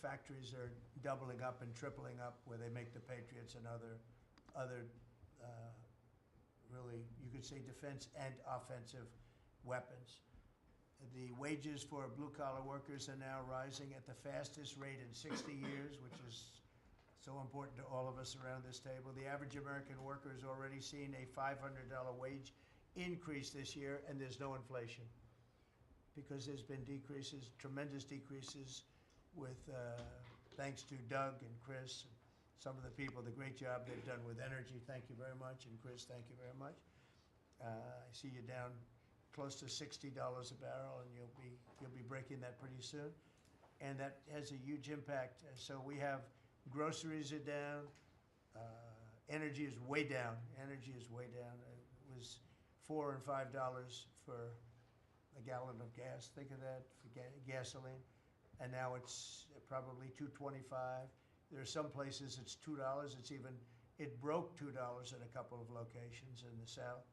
factories are doubling up and tripling up where they make the Patriots and other really, you could say, defense and offensive weapons. The wages for blue-collar workers are now rising at the fastest rate in 60 years, which is so important to all of us around this table. The average American worker has already seen a $500 wage increase this year, and there's no inflation because there's been decreases, tremendous decreases with, thanks to Doug and Chris and some of the people, the great job they've done with energy. Thank you very much. And Chris, thank you very much. I see you down close to $60 a barrel, and you'll be breaking that pretty soon. And that has a huge impact. So we have groceries are down. Energy is way down. Energy is way down. It was $4 and $5 for a gallon of gas. Think of that for gasoline. And now it's probably $2.25. There are some places it's $2. It broke $2 in a couple of locations in the South.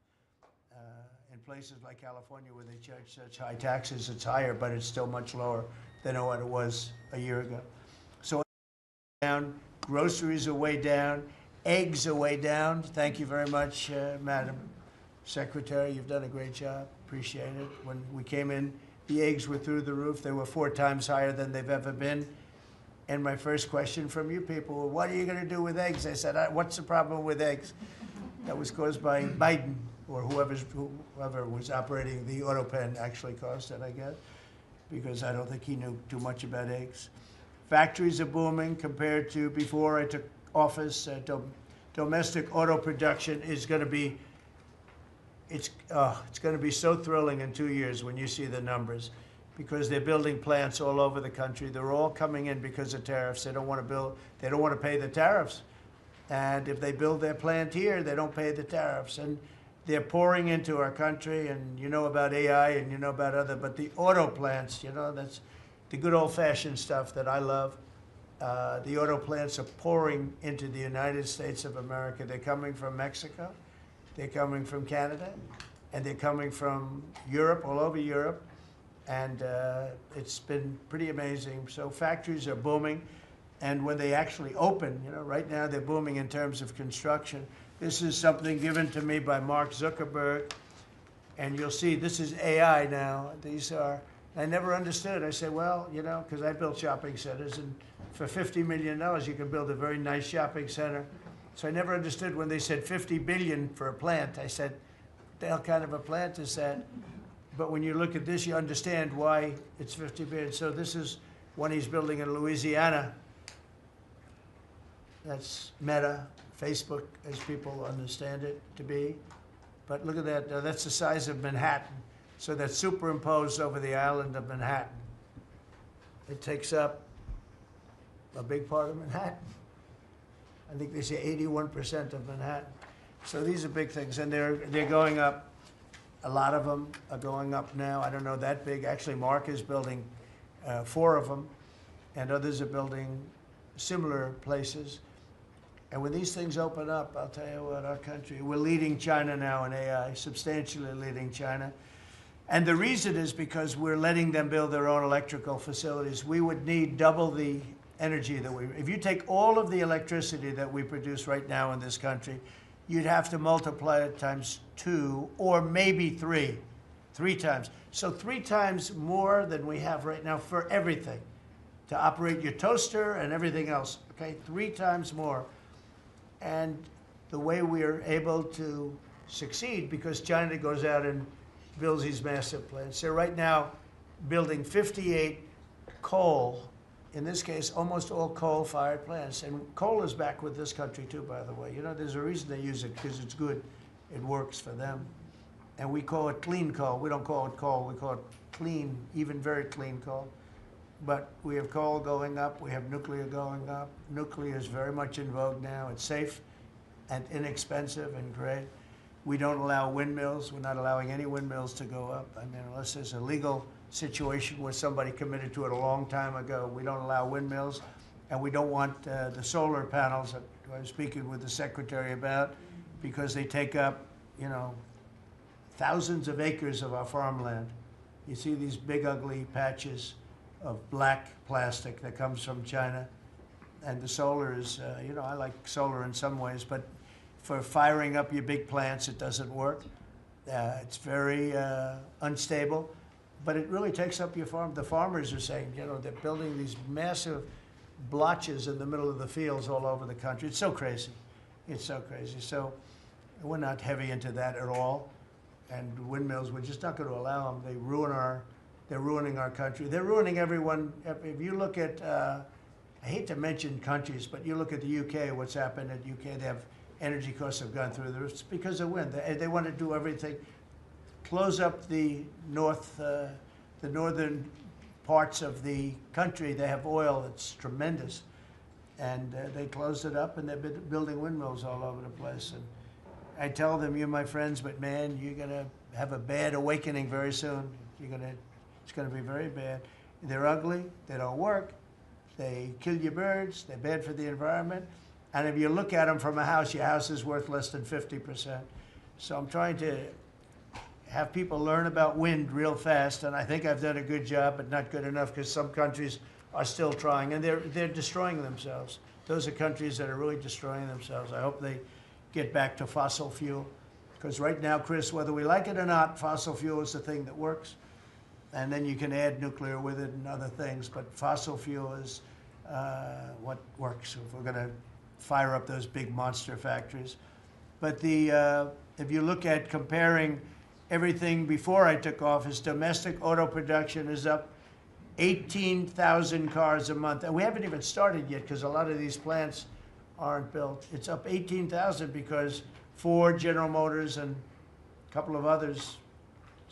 In places like California where they charge such high taxes, it's higher, but it's still much lower than what it was a year ago. So down, groceries are way down, eggs are way down. Thank you very much, Madam Secretary. You've done a great job. Appreciate it. When we came in, the eggs were through the roof. They were 4 times higher than they've ever been. And my first question from you people, well, what are you going to do with eggs? I said, what's the problem with eggs? That was caused by Biden, or whoever was operating the auto pen actually caused it, I guess, because I don't think he knew too much about eggs. Factories are booming compared to before I took office. Domestic auto production is going to be, it's going to be so thrilling in 2 years when you see the numbers, because they're building plants all over the country. They're all coming in because of tariffs. They don't want to build, they don't want to pay the tariffs. And if they build their plant here, they don't pay the tariffs. And they're pouring into our country, and you know about AI and you know about but the auto plants, you know, that's the good old-fashioned stuff that I love. The auto plants are pouring into the United States of America. They're coming from Mexico, they're coming from Canada, and they're coming from Europe, all over Europe. And it's been pretty amazing. So factories are booming. And when they actually open, you know, right now they're booming in terms of construction. This is something given to me by Mark Zuckerberg. And you'll see this is AI now. These are, I never understood. I said, well, you know, because I built shopping centers, and for $50 million, you can build a very nice shopping center. So I never understood when they said $50 billion for a plant. I said, what the hell kind of a plant is that? But when you look at this, you understand why it's 50 billion. So this is one he's building in Louisiana. That's Meta, Facebook, as people understand it to be. But look at that. That's the size of Manhattan. So that's superimposed over the island of Manhattan. It takes up a big part of Manhattan. I think they say 81% of Manhattan. So these are big things, and they're going up. A lot of them are going up now. I don't know that big. Actually, Mark is building 4 of them, and others are building similar places. And when these things open up, I'll tell you what, our country, we're leading China now in AI, substantially leading China. And the reason is because we're letting them build their own electrical facilities. We would need double the energy that if you take all of the electricity that we produce right now in this country, you'd have to multiply it times 2 or maybe 3 times. So 3 times more than we have right now for everything, to operate your toaster and everything else, okay? 3 times more. And the way we are able to succeed, because China goes out and builds these massive plants. They're right now building 58 coal, in this case, almost all coal-fired plants. And coal is back with this country too, by the way. You know, there's a reason they use it, because it's good. It works for them. And we call it clean coal. We don't call it coal. We call it clean, even very clean coal. But we have coal going up. We have nuclear going up. Nuclear is very much in vogue now. It's safe and inexpensive and great. We don't allow windmills. We're not allowing any windmills to go up. I mean, unless there's a legal situation where somebody committed to it a long time ago, we don't allow windmills. And we don't want the solar panels that I was speaking with the secretary about, because they take up, you know, thousands of acres of our farmland. You see these big, ugly patches. of black plastic that comes from China. And the solar is, I like solar in some ways, but for firing up your big plants, it doesn't work. It's very unstable, but it really takes up your farm. The farmers are saying, they're building these massive blotches in the middle of the fields all over the country. It's so crazy. It's so crazy. So we're not heavy into that at all. And windmills, we're just not going to allow them. They're ruining our country. They're ruining everyone. If you look at, I hate to mention countries, but you look at the UK, what's happened at UK, they have energy costs have gone through the roof. It's because of wind. They want to do everything, close up the northern parts of the country. They have oil that's tremendous, and they closed it up, and they've been building windmills all over the place. And I tell them, you're my friends, but man, you're gonna have a bad awakening very soon. It's gonna be very bad. They're ugly. They don't work. They kill your birds. They're bad for the environment. And if you look at them from a house, your house is worth less than 50%. So I'm trying to have people learn about wind real fast, and I think I've done a good job, but not good enough because some countries are still trying, and they're destroying themselves. Those are countries that are really destroying themselves. I hope they get back to fossil fuel, because right now, Chris, whether we like it or not, fossil fuel is the thing that works, and then you can add nuclear with it and other things, but fossil fuel is what works if we're going to fire up those big monster factories. But if you look at comparing everything before I took office, domestic auto production is up 18,000 cars a month. And we haven't even started yet because a lot of these plants aren't built. It's up 18,000 because Ford, General Motors, and a couple of others,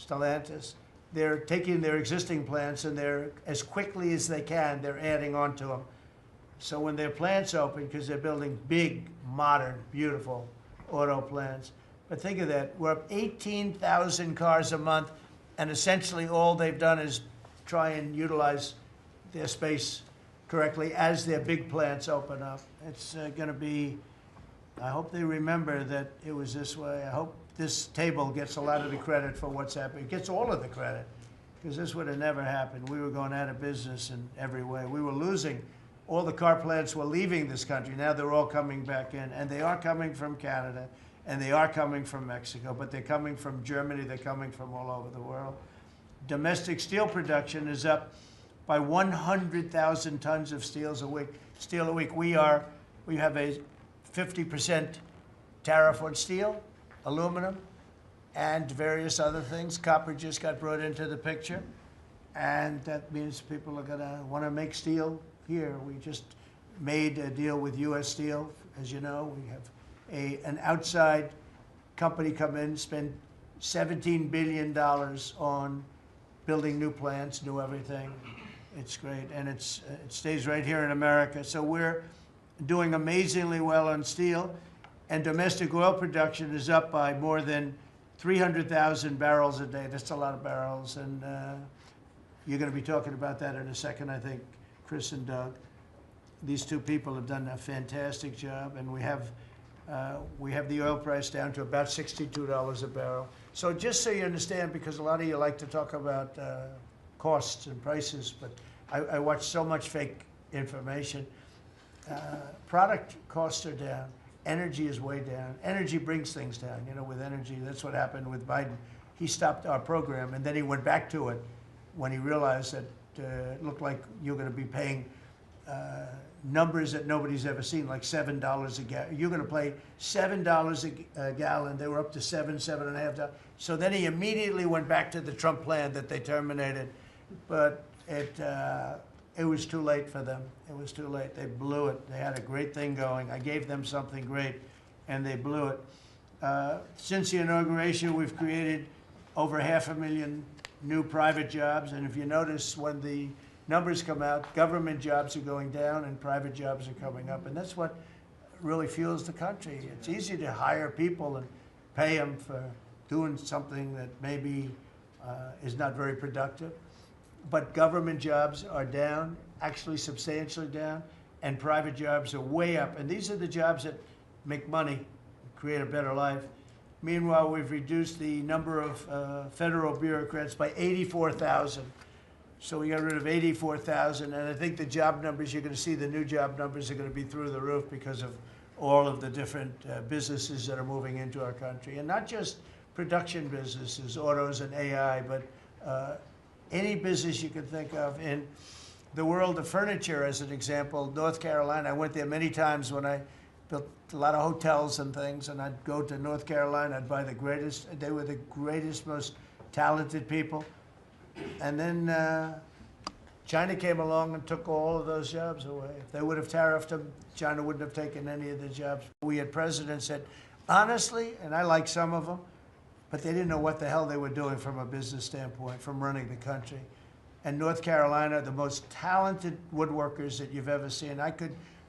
Stellantis, they're taking their existing plants and they're, as quickly as they can, they're adding on to them. So when their plants open, because they're building big, modern, beautiful auto plants, but think of that, we're up 18,000 cars a month, and essentially all they've done is try and utilize their space correctly as their big plants open up. It's going to be, I hope they remember that it was this way. I hope this table gets a lot of the credit for what's happening. It gets all of the credit, because this would have never happened. We were going out of business in every way. We were losing. All the car plants were leaving this country. Now they're all coming back in, and they are coming from Canada. And they are coming from Mexico, but they're coming from Germany, they're coming from all over the world. Domestic steel production is up by 100,000 tons of steel a week. We have a 50% tariff on steel, aluminum, and various other things. Copper just got brought into the picture, and that means people are gonna wanna make steel here. We just made a deal with US Steel, as you know. We have an outside company come in, spend $17 billion on building new plants, new everything. It's great, and it stays right here in America. So we're doing amazingly well on steel, and domestic oil production is up by more than 300,000 barrels a day. That's a lot of barrels, and you're going to be talking about that in a second, I think, Chris and Doug. These two people have done a fantastic job, and we have the oil price down to about $62 a barrel. So just so you understand, because a lot of you like to talk about costs and prices, but I watch so much fake information. Product costs are down. Energy is way down. Energy brings things down. With energy, that's what happened with Biden. He stopped our program, and then he went back to it when he realized that it looked like you're going to be paying numbers that nobody's ever seen, like $7 a gallon. You're going to pay $7 a gallon. They were up to $7.50. So then he immediately went back to the Trump plan that they terminated, but it was too late for them. It was too late. They blew it. They had a great thing going. I gave them something great, and they blew it. Since the inauguration, we've created over 500,000 new private jobs, and if you notice, when the numbers come out, government jobs are going down and private jobs are coming up, and that's what really fuels the country. It's easy to hire people and pay them for doing something that maybe is not very productive, but government jobs are down, actually substantially down, and private jobs are way up, and these are the jobs that make money, create a better life. Meanwhile, we've reduced the number of federal bureaucrats by 84,000. So we got rid of 84,000, and I think the job numbers, you're going to see the new job numbers are going to be through the roof because of all of the different businesses that are moving into our country. And not just production businesses, autos and AI, but any business you can think of. In the world of furniture, as an example, North Carolina, I went there many times when I built a lot of hotels and things, and I'd go to North Carolina, I'd buy the greatest, they were the greatest, most talented people. And then China came along and took all of those jobs away. If they would have tariffed them, China wouldn't have taken any of the jobs. We had presidents that, honestly, and I like some of them, but they didn't know what the hell they were doing from a business standpoint, from running the country. And North Carolina, the most talented woodworkers that you've ever seen.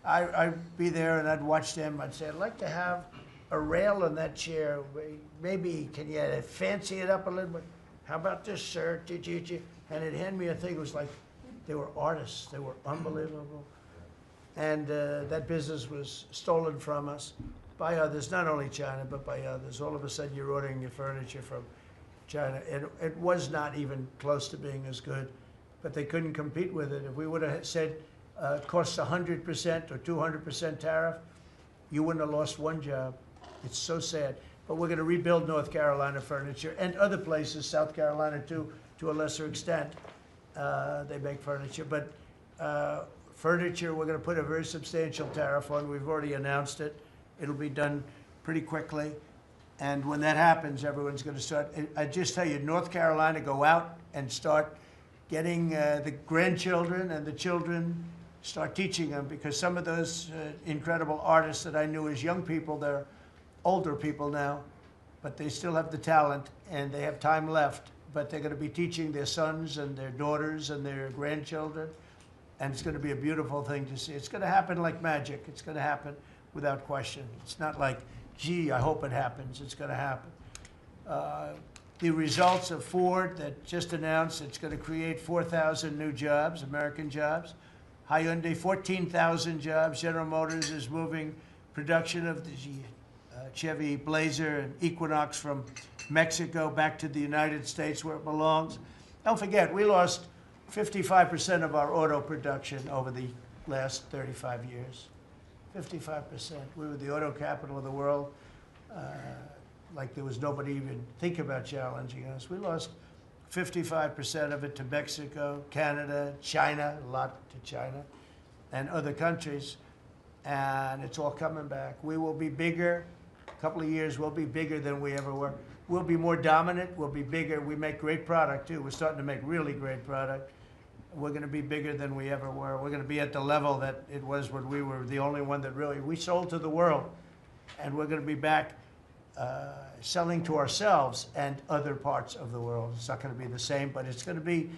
I'd be there and I'd watch them. I'd say, I'd like to have a rail on that chair. Maybe, can you fancy it up a little bit? How about this, sir? And they'd hand me a thing. It was like they were artists. They were unbelievable. And that business was stolen from us by others, not only China, but by others. All of a sudden, you're ordering your furniture from China. It was not even close to being as good, but they couldn't compete with it. If we would have said it costs 100% or 200% tariff, you wouldn't have lost one job. It's so sad. But we're going to rebuild North Carolina furniture and other places, South Carolina too, to a lesser extent. They make furniture. But furniture, we're going to put a very substantial tariff on. We've already announced it. It'll be done pretty quickly. And when that happens, everyone's going to start. I just tell you, North Carolina, go out and start getting the grandchildren and the children, start teaching them, because some of those incredible artists that I knew as young people, they're older people now, but they still have the talent and they have time left, but they're going to be teaching their sons and their daughters and their grandchildren, and it's going to be a beautiful thing to see. It's going to happen like magic. It's going to happen without question. It's not like, gee, I hope it happens. It's going to happen. The results of Ford that just announced it's going to create 4,000 new jobs, American jobs. Hyundai, 14,000 jobs. General Motors is moving production of the Chevy Blazer and Equinox from Mexico back to the United States where it belongs. Don't forget, we lost 55% of our auto production over the last 35 years. 55%. We were the auto capital of the world. Like there was nobody even think about challenging us. We lost 55% of it to Mexico, Canada, China, a lot to China, and other countries. And it's all coming back. We will be bigger. A couple of years, we'll be bigger than we ever were. We'll be more dominant. We'll be bigger. We make great product, too. We're starting to make really great product. We're going to be bigger than we ever were. We're going to be at the level that it was when we were the only one that really, we sold to the world. And we're going to be back selling to ourselves and other parts of the world. It's not going to be the same, but it's going to be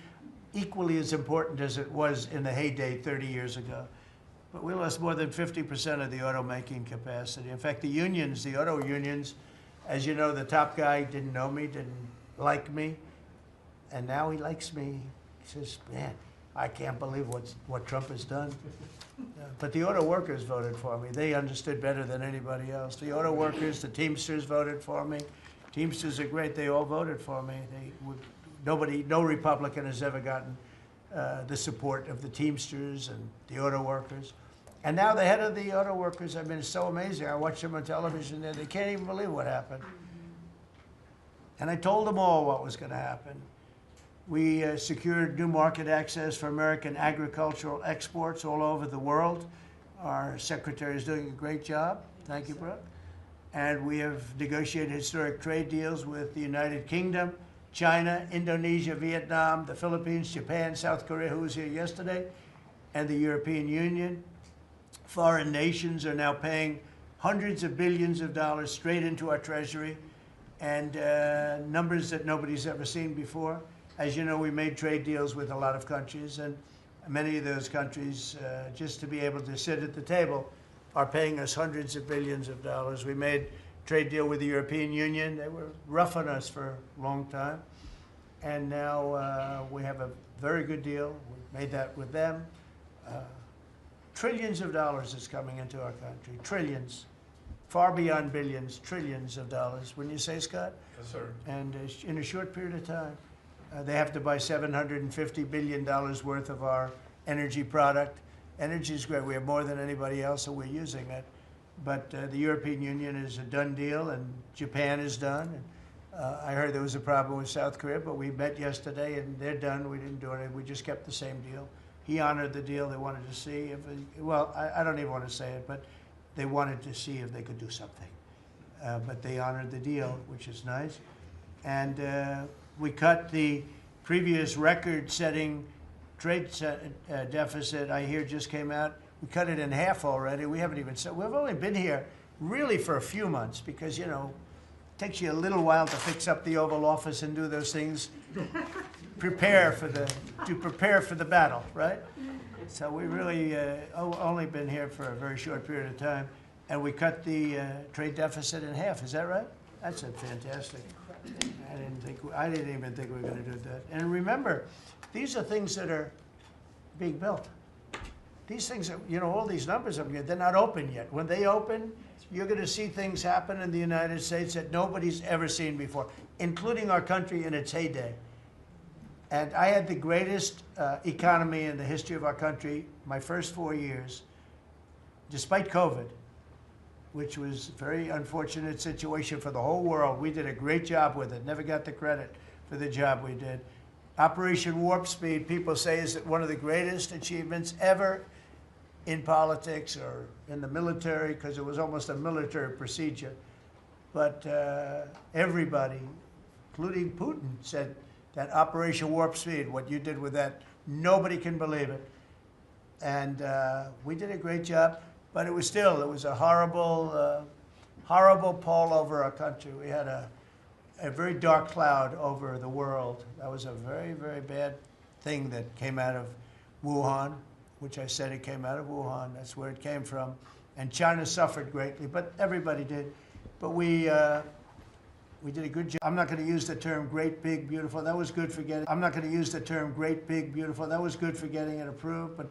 equally as important as it was in the heyday 30 years ago. But we lost more than 50% of the automaking capacity. In fact, the unions, the auto unions, as you know, the top guy didn't know me, didn't like me, and now he likes me. He says, man, I can't believe what Trump has done. But the auto workers voted for me. They understood better than anybody else. The auto workers, the Teamsters voted for me. Teamsters are great. They all voted for me. No Republican has ever gotten the support of the Teamsters and the auto workers. And now the head of the auto workers, I mean, it's so amazing. I watch them on television there. They can't even believe what happened. And I told them all what was going to happen. We secured new market access for American agricultural exports all over the world. Our secretary is doing a great job. Thank you, Brooke. And we have negotiated historic trade deals with the United Kingdom, China, Indonesia, Vietnam, the Philippines, Japan, South Korea, who was here yesterday, and the European Union. Foreign nations are now paying hundreds of billions of dollars straight into our treasury, and numbers that nobody's ever seen before. As you know, we made trade deals with a lot of countries, and many of those countries, just to be able to sit at the table, are paying us hundreds of billions of dollars. We made a trade deal with the European Union. They were rough on us for a long time, and now we have a very good deal. We made that with them. Trillions of dollars is coming into our country. Trillions. Far beyond billions, trillions of dollars. Wouldn't you say, Scott? Yes, sir. And in a short period of time. They have to buy $750 billion worth of our energy product. Energy is great. We have more than anybody else, so we're using it. But the European Union is a done deal, and Japan is done. I heard there was a problem with South Korea, but we met yesterday, and they're done. We didn't do anything. We just kept the same deal. He honored the deal. They wanted to see if, I don't even want to say it, but they wanted to see if they could do something. But they honored the deal, which is nice. And we cut the previous record-setting trade deficit, I hear just came out. We cut it in half already. We haven't even said, we've only been here really for a few months because, you know, it takes you a little while to fix up the Oval Office and do those things. prepare for the battle, right? So we really only been here for a very short period of time. And we cut the trade deficit in half. Is that right? That's fantastic. I didn't even think we were going to do that. And remember, these are things that are being built. These things, you know, all these numbers up here, they're not open yet. When they open, you're going to see things happen in the United States that nobody's ever seen before, including our country in its heyday. And I had the greatest economy in the history of our country my first 4 years, despite COVID, which was a very unfortunate situation for the whole world. We did a great job with it, never got the credit for the job we did. Operation Warp Speed, people say, is one of the greatest achievements ever in politics or in the military, because it was almost a military procedure. But everybody, including Putin, said that Operation Warp Speed, what you did with that, nobody can believe it. And we did a great job. But it was a horrible, horrible pall over our country. We had a very dark cloud over the world. That was a very, very bad thing that came out of Wuhan, which I said it came out of Wuhan. That's where it came from. And China suffered greatly, but everybody did. But we did a good job. I'm not going to use the term great, big, beautiful. That was good for getting. I'm not going to use the term great, big, beautiful. That was good for getting it approved, but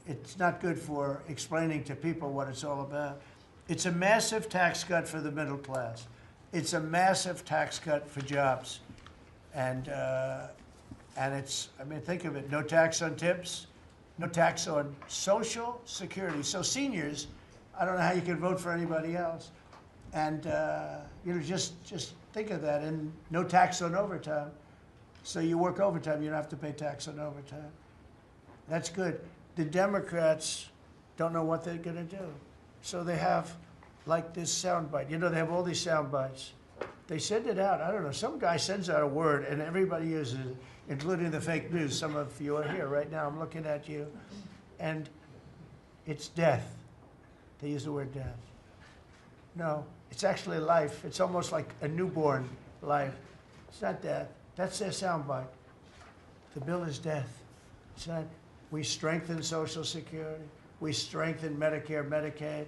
it's not good for explaining to people what it's all about. It's a massive tax cut for the middle class. It's a massive tax cut for jobs. And it's, I mean, think of it, no tax on tips, no tax on Social Security. So seniors, I don't know how you can vote for anybody else. And, you know, just think of that. And no tax on overtime. So you work overtime, you don't have to pay tax on overtime. That's good. The Democrats don't know what they're going to do. So they have, like, this soundbite. You know, they have all these sound bites. They send it out. I don't know. Some guy sends out a word, and everybody uses it, including the fake news. Some of you are here right now. I'm looking at you. And it's death. They use the word death. No, it's actually life. It's almost like a newborn life. It's not death. That's their soundbite. The bill is death. It's not. We strengthen Social Security. We strengthen Medicare, Medicaid.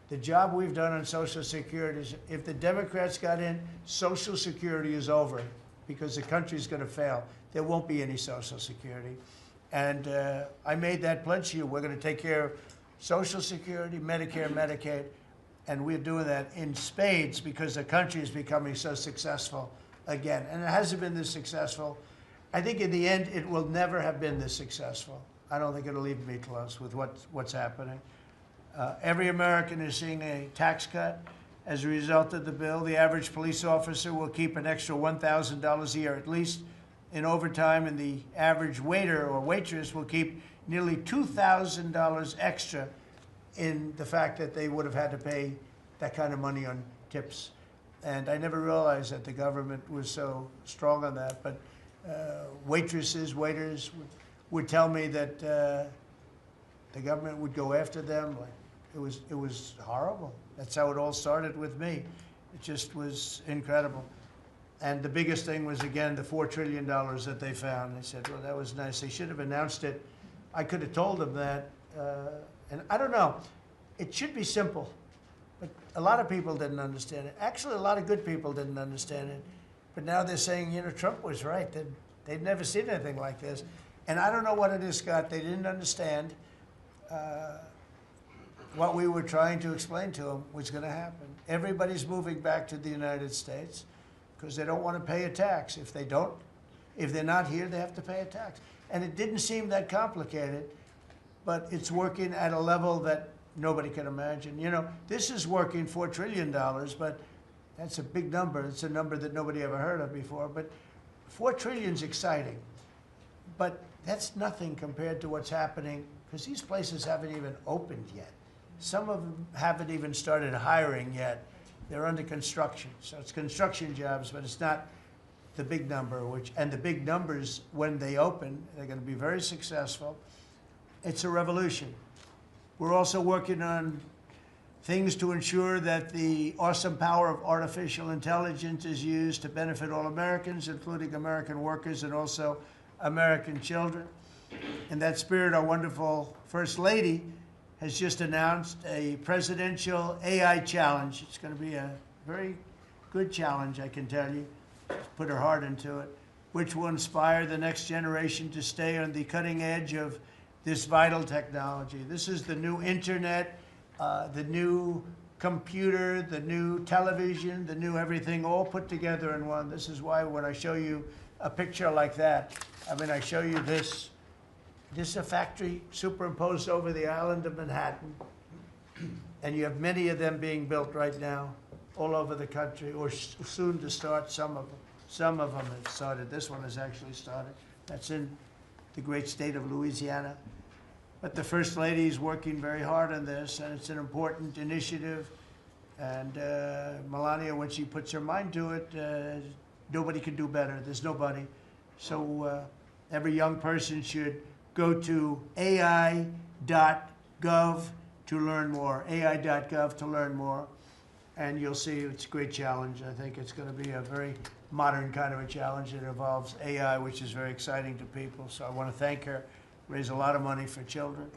The job we've done on Social Security is, if the Democrats got in, Social Security is over because the country's going to fail. There won't be any Social Security. And I made that pledge to you. We're going to take care of Social Security, Medicare, Medicaid, and we're doing that in spades because the country is becoming so successful again. And it hasn't been this successful. I think in the end, it will never have been this successful. I don't think it'll even be close with what's happening. Every American is seeing a tax cut as a result of the bill. The average police officer will keep an extra $1,000 a year at least in overtime, and the average waiter or waitress will keep nearly $2,000 extra in the fact that they would have had to pay that kind of money on tips. And I never realized that the government was so strong on that, but waitresses, waiters would tell me that the government would go after them. Like it was horrible. That's how it all started with me. It just was incredible. And the biggest thing was, again, the $4 trillion that they found. They said, well, that was nice. They should have announced it. I could have told them that. And I don't know. It should be simple. But a lot of people didn't understand it. Actually, a lot of good people didn't understand it. But now they're saying, you know, Trump was right. They'd never seen anything like this. And I don't know what it is, Scott. They didn't understand what we were trying to explain to them was going to happen. Everybody's moving back to the United States because they don't want to pay a tax. If they don't If they're not here, they have to pay a tax. And it didn't seem that complicated, but it's working at a level that nobody can imagine. You know, this is working $4 trillion, but that's a big number. It's a number that nobody ever heard of before. But 4 trillion is exciting. But that's nothing compared to what's happening, because these places haven't even opened yet. Some of them haven't even started hiring yet. They're under construction. So it's construction jobs, but it's not the big number, and the big numbers, when they open, they're going to be very successful. It's a revolution. We're also working on things to ensure that the awesome power of artificial intelligence is used to benefit all Americans, including American workers and also American children. In that spirit, our wonderful First Lady has just announced a presidential AI challenge. It's going to be a very good challenge, I can tell you. Put her heart into it, which will inspire the next generation to stay on the cutting edge of this vital technology. This is the new internet, the new computer, the new television, the new everything, all put together in one. This is why when I show you a picture like that, I mean, I show you this. This is a factory superimposed over the island of Manhattan, and you have many of them being built right now all over the country, or soon to start. Some of them. Some of them have started. This one has actually started. That's in the great state of Louisiana. But the First Lady is working very hard on this, and it's an important initiative. And Melania, when she puts her mind to it, nobody can do better. There's nobody. So every young person should go to AI.gov to learn more, AI.gov to learn more. And you'll see it's a great challenge. I think it's going to be a very modern kind of a challenge that involves AI, which is very exciting to people. So I want to thank her, raise a lot of money for children.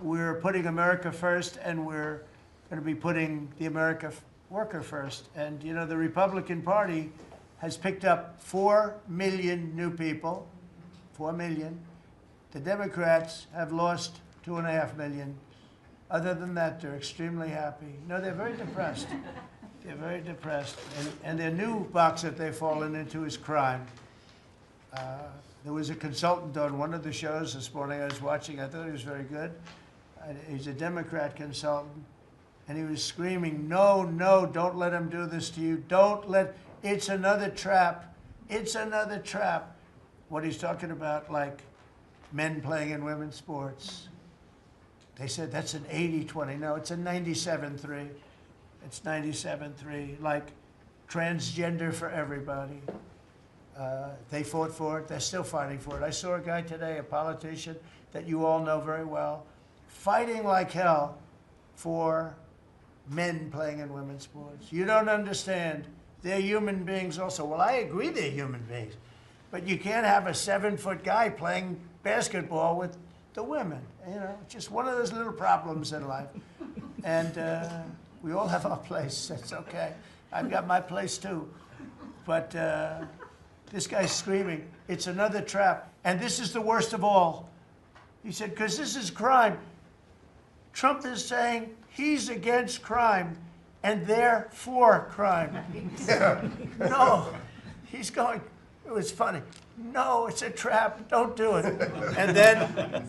We're putting America first, and we're going to be putting the America worker first. And, you know, the Republican Party has picked up 4 million new people, 4 million. The Democrats have lost 2.5 million. Other than that, they're extremely happy. No, they're very depressed. They're very depressed. And their new box that they've fallen into is crime. There was a consultant on one of the shows this morning I was watching. I thought he was very good. He's a Democrat consultant. And he was screaming, no, no, don't let him do this to you. Don't let, it's another trap. It's another trap. What he's talking about, like men playing in women's sports. They said that's an 80-20. No, it's a 97-3. It's 97-3. Like transgender for everybody. They fought for it. They're still fighting for it. I saw a guy today, a politician that you all know very well, fighting like hell for men playing in women's sports. You don't understand. They're human beings also. Well, I agree they're human beings. But you can't have a 7-foot guy playing basketball with the women. You know, it's just one of those little problems in life. And we all have our place. That's okay. I've got my place too. But this guy's screaming, it's another trap. And this is the worst of all. He said, because this is crime. Trump is saying he's against crime and they're for crime. No, he's going, it was funny. No, it's a trap. Don't do it. And then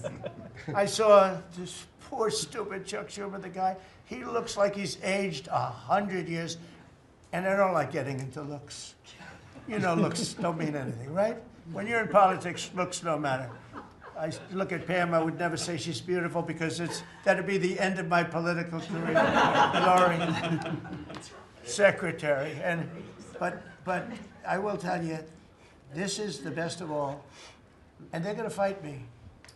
I saw this poor, stupid Chuck Schumer, the guy. He looks like he's aged 100 years. And I don't like getting into looks. You know, looks don't mean anything, right? When you're in politics, looks don't matter. I look at Pam, I would never say she's beautiful because that'd be the end of my political career. Laurie, secretary. But I will tell you, this is the best of all. And they're going to fight me.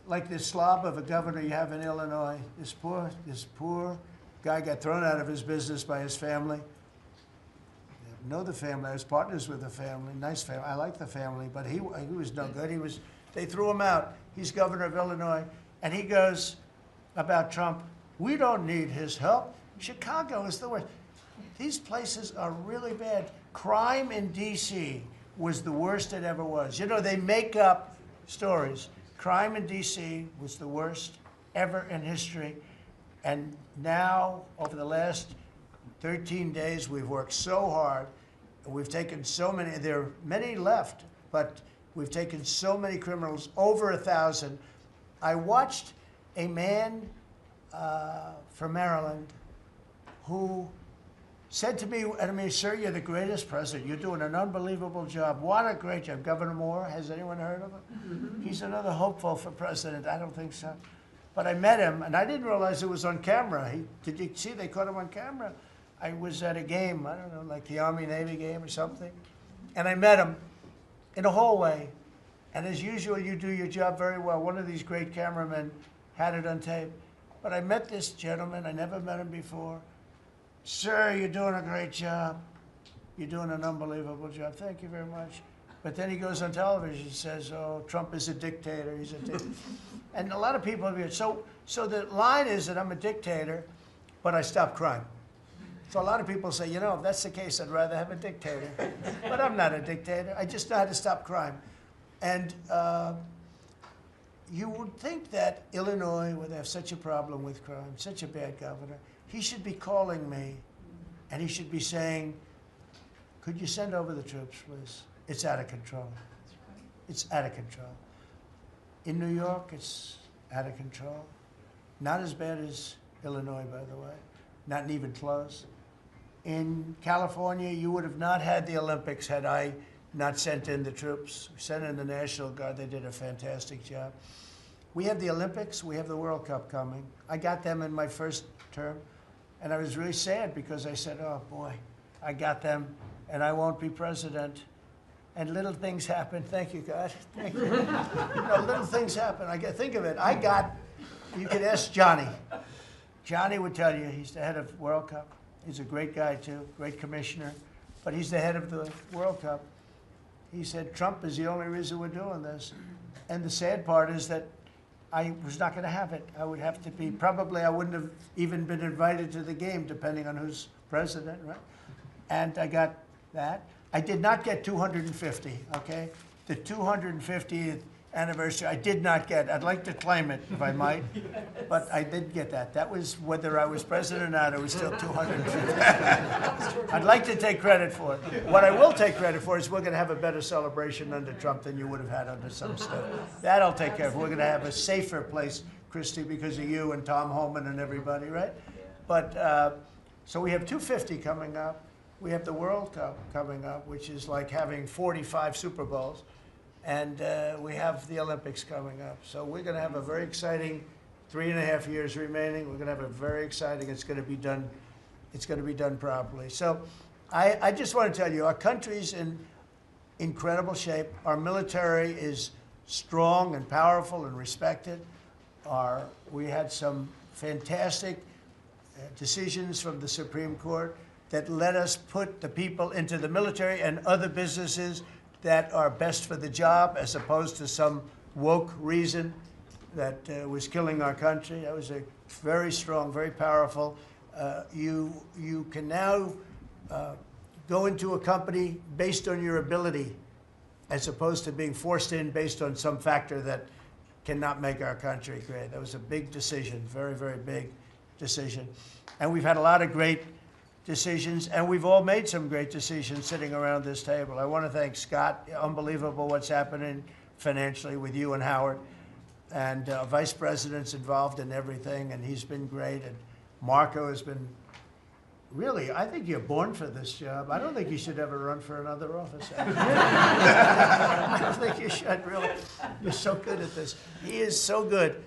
Like this slob of a governor you have in Illinois. This poor guy got thrown out of his business by his family. I know the family. I was partners with the family. Nice family. I like the family. But he was no good. They threw him out. He's governor of Illinois. And he goes about Trump, we don't need his help. Chicago is the worst. These places are really bad. Crime in D.C. was the worst it ever was. You know, they make up stories. Crime in D.C. was the worst ever in history. And now, over the last 13 days, we've worked so hard. We've taken so many, there are many left, but We've taken so many criminals, over 1,000. I watched a man from Maryland who said to me, I mean, sir, you're the greatest president. You're doing an unbelievable job. What a great job. Governor Moore, has anyone heard of him? He's another hopeful for president. I don't think so. But I met him, and I didn't realize it was on camera. Did you see they caught him on camera? I was at a game, I don't know, like the Army-Navy game or something. And I met him in a hallway. And as usual, you do your job very well. One of these great cameramen had it on tape. But I met this gentleman. I never met him before. Sir, you're doing a great job. You're doing an unbelievable job. Thank you very much. But then he goes on television and says, oh, Trump is a dictator. He's a dictator. And a lot of people have so the line is that I'm a dictator, but I stop crime. So a lot of people say, you know, if that's the case, I'd rather have a dictator. But I'm not a dictator. I just know how to stop crime. And you would think that Illinois would have such a problem with crime, such a bad governor. He should be calling me, and he should be saying, could you send over the troops, please? It's out of control. It's out of control. In New York, it's out of control. Not as bad as Illinois, by the way. Not even close. In California, you would have not had the Olympics had I not sent in the troops. We sent in the National Guard. They did a fantastic job. We have the Olympics. We have the World Cup coming. I got them in my first term. And I was really sad because I said, oh, boy, I got them, and I won't be president. And little things happen. Thank you, God. Thank you. You know, little things happen. Think of it. You could ask Johnny. Johnny would tell you he's the head of World Cup. He's a great guy, too, great commissioner. But he's the head of the World Cup. He said, Trump is the only reason we're doing this. And the sad part is that I was not going to have it. I would have to be, probably I wouldn't have even been invited to the game, depending on who's president, right? And I got that. I did not get 250, okay? The 250th anniversary, I did not get. I'd like to claim it, if I might, but I did get that. That was whether I was president or not, it was still 250. I'd like to take credit for it. What I will take credit for is we're going to have a better celebration under Trump than you would have had under some stuff. That I'll take care of. We're going to have a safer place, Christy, because of you and Tom Homan and everybody, right? But, so we have 250 coming up. We have the World Cup coming up, which is like having 45 Super Bowls. And we have the Olympics coming up. So we're going to have a very exciting 3.5 years remaining. We're going to have a very exciting, it's going to be done properly. So I just want to tell you, our country's in incredible shape. Our military is strong and powerful and respected. We had some fantastic decisions from the Supreme Court that let us put the people into the military and other businesses that are best for the job, as opposed to some woke reason that was killing our country. That was a very strong, very powerful. You can now go into a company based on your ability, as opposed to being forced in based on some factor that cannot make our country great. That was a big decision, very, very big decision. And we've had a lot of great decisions, and we've all made some great decisions sitting around this table. I want to thank Scott. Unbelievable what's happening financially with you and Howard. And Vice President's involved in everything, and he's been great. And Marco has been, really, I think you're born for this job. I don't think you should ever run for another office. I don't think you should, really. You're so good at this. He is so good.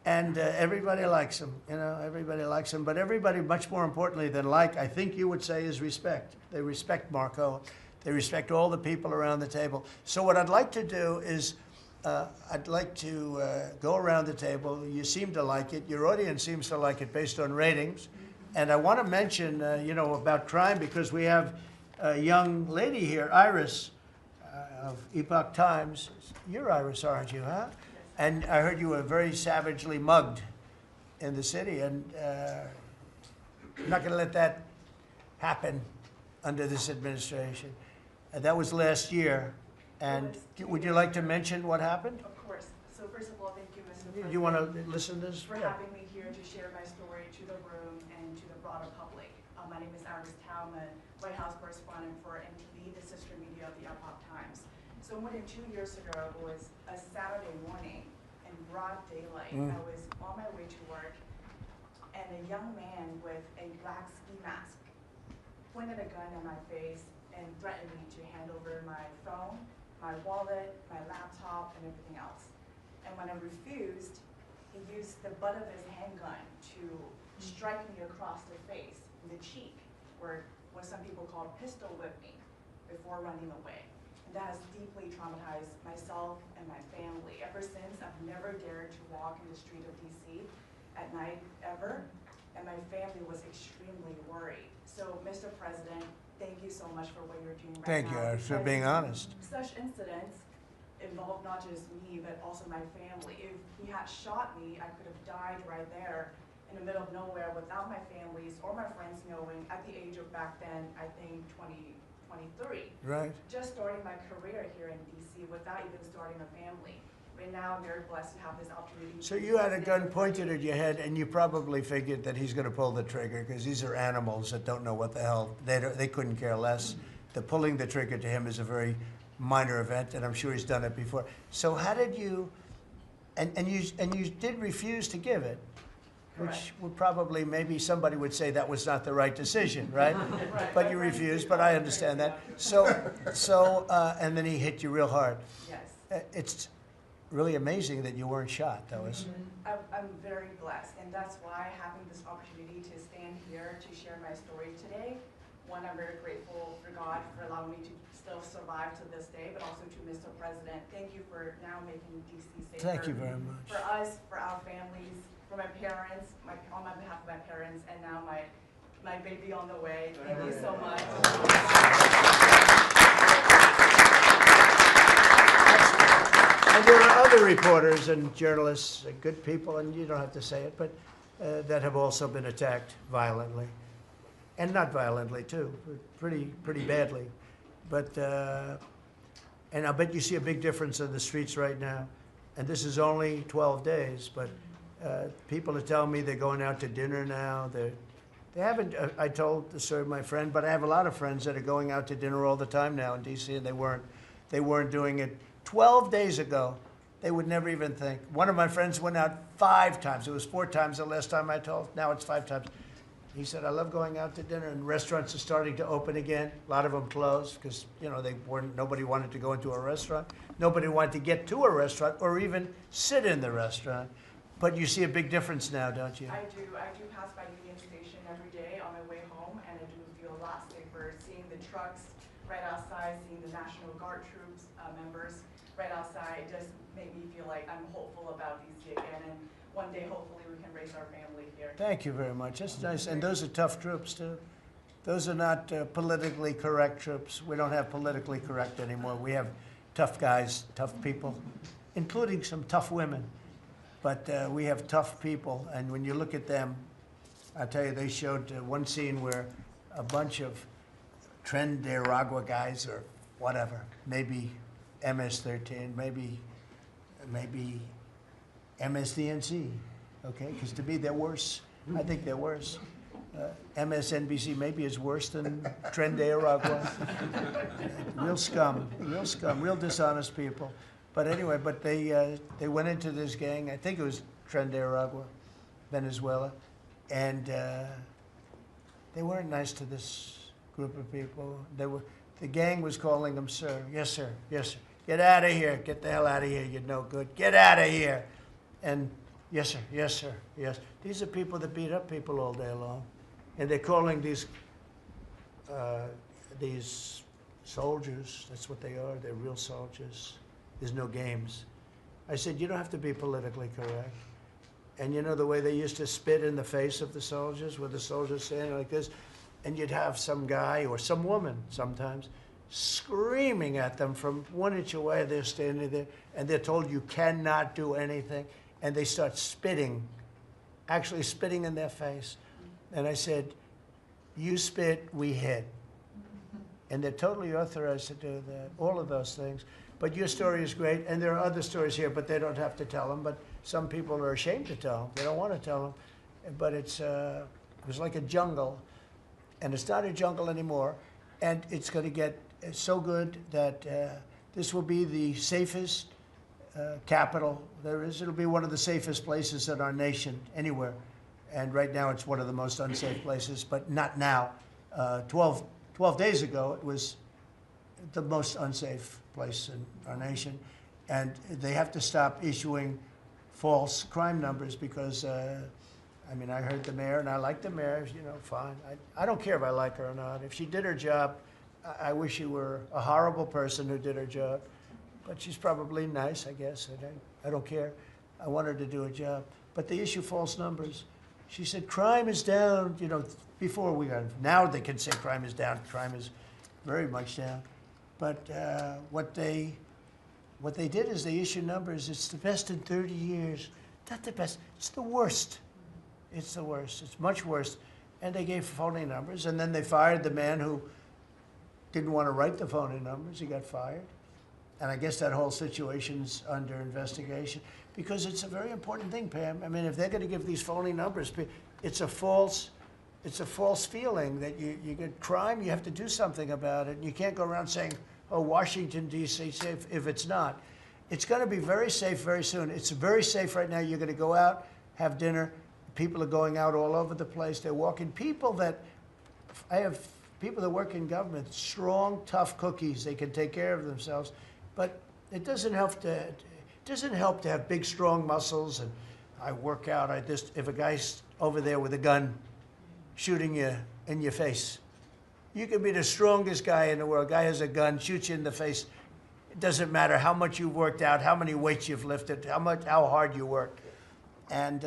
And everybody likes him, you know, everybody likes him. But everybody, much more importantly than like, I think you would say, is respect. They respect Marco. They respect all the people around the table. So what I'd like to do is, I'd like to go around the table. You seem to like it. Your audience seems to like it based on ratings. And I want to mention, you know, about crime, because we have a young lady here, Iris, of Epoch Times. You're Iris, aren't you, huh? And I heard you were very savagely mugged in the city, and I'm not going to let that happen under this administration. That was last year. And would you like to mention what happened? Of course. So first of all, thank you, Mr. President. Do you want to listen to this? For having me here to share my story to the room and to the broader public. My name is Iris Tao. I'm a White House correspondent for MTV, the sister media of the Epoch Times. So more than 2 years ago, it was a Saturday morning in broad daylight. I was on my way to work, and a young man with a black ski mask pointed a gun at my face and threatened me to hand over my phone, my wallet, my laptop, and everything else. And when I refused, he used the butt of his handgun to strike me across the face, in the cheek, or what some people call pistol whip me, before running away. And that has deeply traumatized myself and my family. Ever since, I've never dared to walk in the street of DC at night, ever, and my family was extremely worried. So, Mr. President, thank you so much for what you're doing right Thank now. you for being honest. Such incidents involved not just me, but also my family. If he had shot me, I could have died right there in the middle of nowhere without my families or my friends knowing at the age of back then, I think 23. Right. Just starting my career here in DC without even starting a family. Right now, I'm very blessed to have this opportunity. So you had a gun pointed at your head, and you probably figured that he's going to pull the trigger because these are animals that don't know what the hell, they couldn't care less. The pulling the trigger to him is a very minor event, and I'm sure he's done it before. So how did you, and you did refuse to give it, which Correct. would probably, maybe somebody would say that was not the right decision, right? Right. But you refused, but I understand that. So, and then he hit you real hard. Yes. It's really amazing that you weren't shot, though. I'm very blessed, and that's why having this opportunity to stand here to share my story today. One, I'm very grateful for God for allowing me to still survive to this day, but also to Mr. President. Thank you for now making DC safer. Thank you very much. For us, for our families, for my parents, on my behalf of my parents, and now my baby on the way. Thank you so much. And there are other reporters and journalists, good people, and you don't have to say it, but that have also been attacked violently. And not violently, too, pretty badly. But, and I bet you see a big difference in the streets right now. And this is only 12 days, but people are telling me they're going out to dinner now. They haven't, I told my friend, but I have a lot of friends that are going out to dinner all the time now in D.C., and they weren't doing it 12 days ago. They would never even think. One of my friends went out 5 times. It was 4 times the last time I told. Now it's 5 times. He said, I love going out to dinner, and restaurants are starting to open again. A lot of them closed because, you know, nobody wanted to go into a restaurant. Nobody wanted to get to a restaurant or even sit in the restaurant. But you see a big difference now, don't you? I do pass by Union Station every day on my way home, and I do feel a lot safer seeing the trucks right outside, seeing the National Guard troops members right outside. It just made me feel like I'm hopeful about DC again, and one day hopefully we can raise our family here. Thank you very much. That's nice. And those are tough troops, too. Those are not politically correct troops. We don't have politically correct anymore. We have tough guys, tough people, including some tough women. But we have tough people, and when you look at them, I tell you, they showed one scene where a bunch of Deregulation guys or whatever, maybe MS-13, maybe MSDNC, okay? Because to me, they're worse. I think they're worse. MSNBC maybe is worse than Deregulation. Real scum, real dishonest people. But anyway, they went into this gang. I think it was Deregulation, Venezuela, and they weren't nice to this group of people. The gang was calling them sir. Yes, sir. Yes, sir. Get out of here. Get the hell out of here. You're no good. Get out of here. And yes, sir. Yes, sir. Yes. These are people that beat up people all day long, and they're calling these soldiers. That's what they are. They're real soldiers. There's no games. I said, you don't have to be politically correct. And you know the way they used to spit in the face of the soldiers, with the soldiers standing like this, and you'd have some guy or some woman sometimes screaming at them from 1 inch away. They're standing there, and they're told you cannot do anything, and they start spitting, actually spitting in their face. And I said, you spit, we hit. And they're totally authorized to do that, all of those things. But your story is great, and there are other stories here, but they don't have to tell them. But some people are ashamed to tell them. They don't want to tell them. But it was like a jungle, and it's not a jungle anymore. And it's going to get so good that This will be the safest capital there is. It'll be one of the safest places in our nation, anywhere. And right now, it's one of the most unsafe places, but not now. 12 days ago, it was the most unsafe place in our nation. And they have to stop issuing false crime numbers because, I mean, I heard the mayor, and I like the mayor, you know, fine. I don't care if I like her or not. If she did her job, I wish she were a horrible person who did her job. But she's probably nice, I guess. I don't care. I want her to do a job. But they issue false numbers. She said, crime is down, you know, before we got, now they can say crime is down. Crime is very much down. But what they did is they issue numbers. It's the best in 30 years. Not the best. It's the worst. It's the worst. It's much worse. And they gave phony numbers. And then they fired the man who didn't want to write the phony numbers. He got fired. And I guess that whole situation's under investigation because it's a very important thing, Pam. I mean, if they're going to give these phony numbers, it's a false feeling that you get crime, you have to do something about it. And you can't go around saying, oh, Washington, D.C. safe if it's not. It's going to be very safe very soon. It's very safe right now. You're going to go out, have dinner. People are going out all over the place. They're walking. I have people that work in government, strong, tough cookies. They can take care of themselves. But it doesn't help to have big, strong muscles. And I work out. If a guy's over there with a gun shooting you in your face, you can be the strongest guy in the world. A guy has a gun, shoots you in the face. It doesn't matter how much you've worked out, how many weights you've lifted, how hard you work. And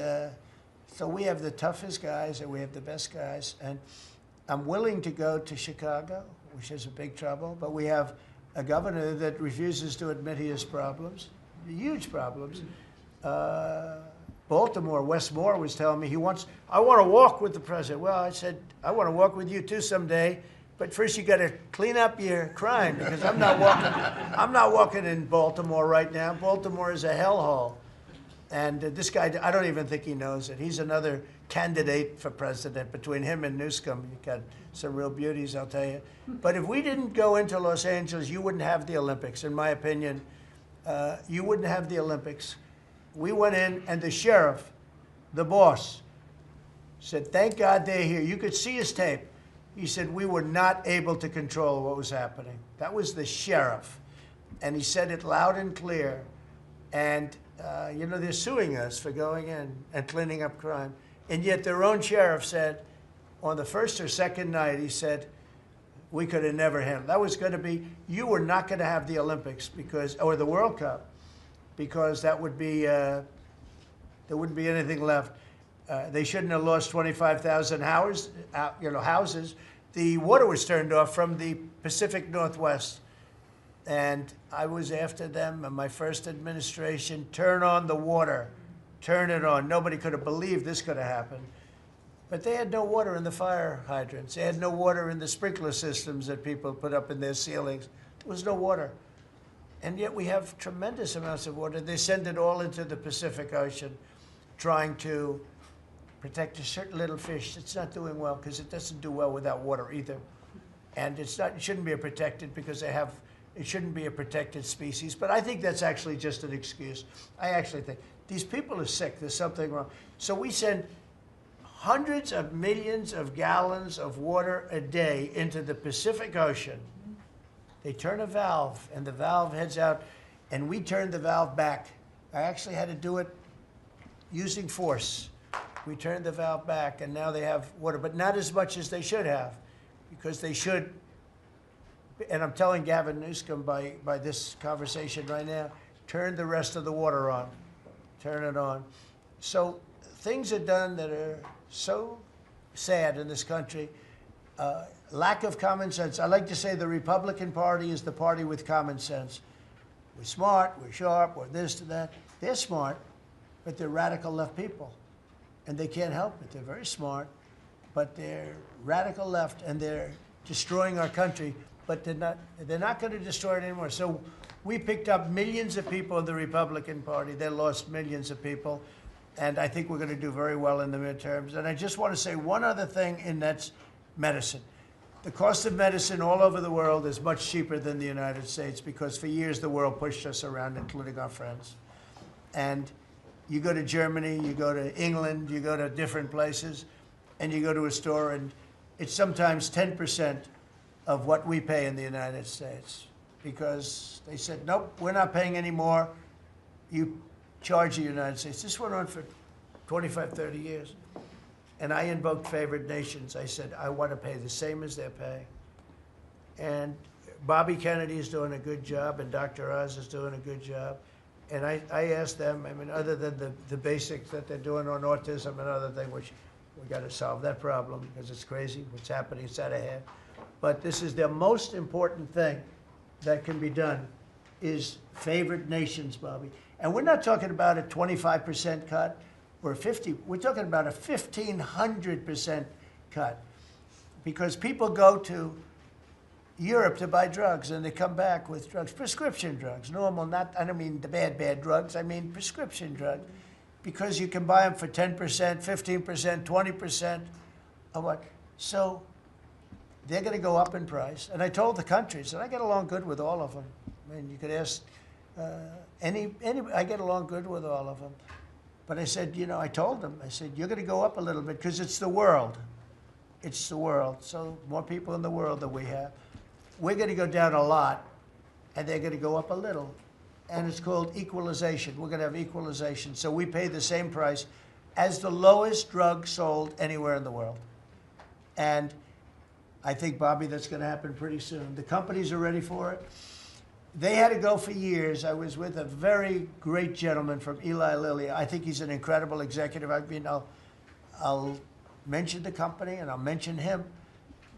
so we have the toughest guys and we have the best guys. And I'm willing to go to Chicago, which is a big trouble, but we have a governor that refuses to admit he has problems, huge problems. Baltimore, Wes Moore was telling me I want to walk with the president. Well, I said, I want to walk with you too someday, but first you got to clean up your crime because I'm not walking in Baltimore right now. Baltimore is a hellhole. And this guy, I don't even think he knows it. He's another candidate for president. Between him and Newsom, you got some real beauties, I'll tell you. But if we didn't go into Los Angeles, you wouldn't have the Olympics, in my opinion. You wouldn't have the Olympics. We went in, and the sheriff, the boss, said, thank God they're here. You could see his tape. He said, we were not able to control what was happening. That was the sheriff. And he said it loud and clear. And you know, they're suing us for going in and cleaning up crime. And yet their own sheriff said, on the first or second night, he said, we could have never handled. That was going to be, you were not going to have the Olympics or the World Cup, because that would be, there wouldn't be anything left. They shouldn't have lost 25,000 houses. The water was turned off from the Pacific Northwest. And I was after them in my first administration, turn on the water, turn it on. Nobody could have believed this could have happened. But they had no water in the fire hydrants. They had no water in the sprinkler systems that people put up in their ceilings. There was no water. And yet we have tremendous amounts of water. They send it all into the Pacific Ocean, trying to protect a certain little fish that's not doing well because it doesn't do well without water either. And it shouldn't be protected because it shouldn't be a protected species. But I think that's actually just an excuse. I actually think these people are sick. There's something wrong. So we send hundreds of millions of gallons of water a day into the Pacific Ocean. They turn a valve, and the valve heads out, and we turn the valve back. I actually had to do it using force. We turned the valve back, and now they have water, but not as much as they should have, because they should, and I'm telling Gavin Newsom by this conversation right now, turn the rest of the water on. Turn it on. So things are done that are so sad in this country. Lack of common sense. I like to say the Republican Party is the party with common sense. We're smart, we're sharp, we're this, that. They're smart, but they're radical left people. And they can't help it. They're very smart, but they're radical left, and they're destroying our country, but they're not going to destroy it anymore. So we picked up millions of people in the Republican Party. They lost millions of people. And I think we're going to do very well in the midterms. And I just want to say one other thing, and that's medicine. The cost of medicine all over the world is much cheaper than the United States because for years the world pushed us around, including our friends. And you go to Germany, you go to England, you go to different places, and you go to a store, and it's sometimes 10% of what we pay in the United States because they said, nope, we're not paying any more. You charge the United States. This went on for 25, 30 years. And I invoked favored nations. I said, I want to pay the same as they're paying. And Bobby Kennedy is doing a good job, and Dr. Oz is doing a good job. And I asked them, I mean, other than the basics that they're doing on autism and other things, which we got to solve that problem because it's crazy what's happening, it's out of hand. But this is the most important thing that can be done is favored nations, Bobby. And we're not talking about a 25% cut or 50. We're talking about a 1,500% cut because people go to Europe to buy drugs and they come back with drugs, prescription drugs, normal, not, I don't mean the bad drugs, I mean prescription drugs, because you can buy them for 10%, 15%, 20% of what. So they're going to go up in price. And I told the countries, and I get along good with all of them. I mean, you could ask I get along good with all of them. But I said, you know, I told them, I said, you're going to go up a little bit because it's the world. It's the world. So more people in the world than we have. We're going to go down a lot, and they're going to go up a little. And it's called equalization. We're going to have equalization. So we pay the same price as the lowest drug sold anywhere in the world. And I think, Bobby, that's going to happen pretty soon. The companies are ready for it. They had to go for years. I was with a very great gentleman from Eli Lilly. I think he's an incredible executive. I mean, I'll mention the company and I'll mention him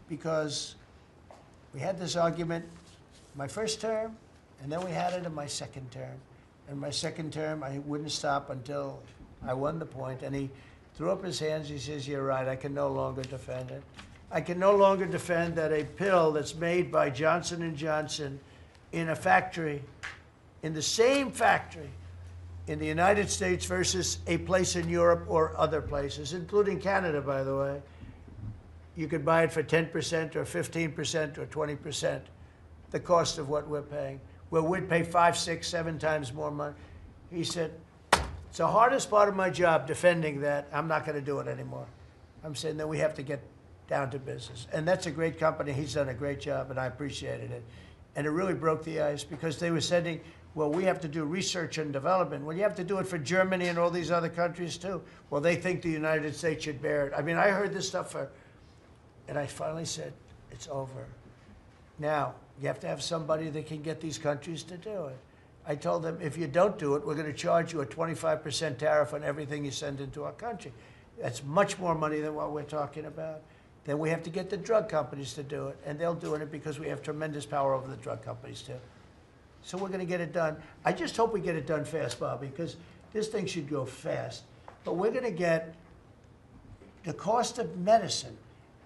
because we had this argument my first term, and then we had it in my second term. In my second term, I wouldn't stop until I won the point, and he threw up his hands. He says, you're right, I can no longer defend it. I can no longer defend that a pill that's made by Johnson & Johnson in a factory, in the same factory in the United States versus a place in Europe or other places, including Canada, by the way, you could buy it for 10% or 15% or 20%, the cost of what we're paying, where we'd pay 5, 6, 7 times more money. He said, it's the hardest part of my job, defending that. I'm not going to do it anymore. I'm saying that we have to get down to business. And that's a great company. He's done a great job, and I appreciated it. And it really broke the ice because they were saying, well, we have to do research and development. Well, you have to do it for Germany and all these other countries, too. Well, they think the United States should bear it. I mean, I heard this stuff and I finally said, it's over. Now, you have to have somebody that can get these countries to do it. I told them, if you don't do it, we're going to charge you a 25% tariff on everything you send into our country. That's much more money than what we're talking about. Then we have to get the drug companies to do it, and they'll do it because we have tremendous power over the drug companies, too. So we're going to get it done. I just hope we get it done fast, Bobby, because this thing should go fast. But we're going to get the cost of medicine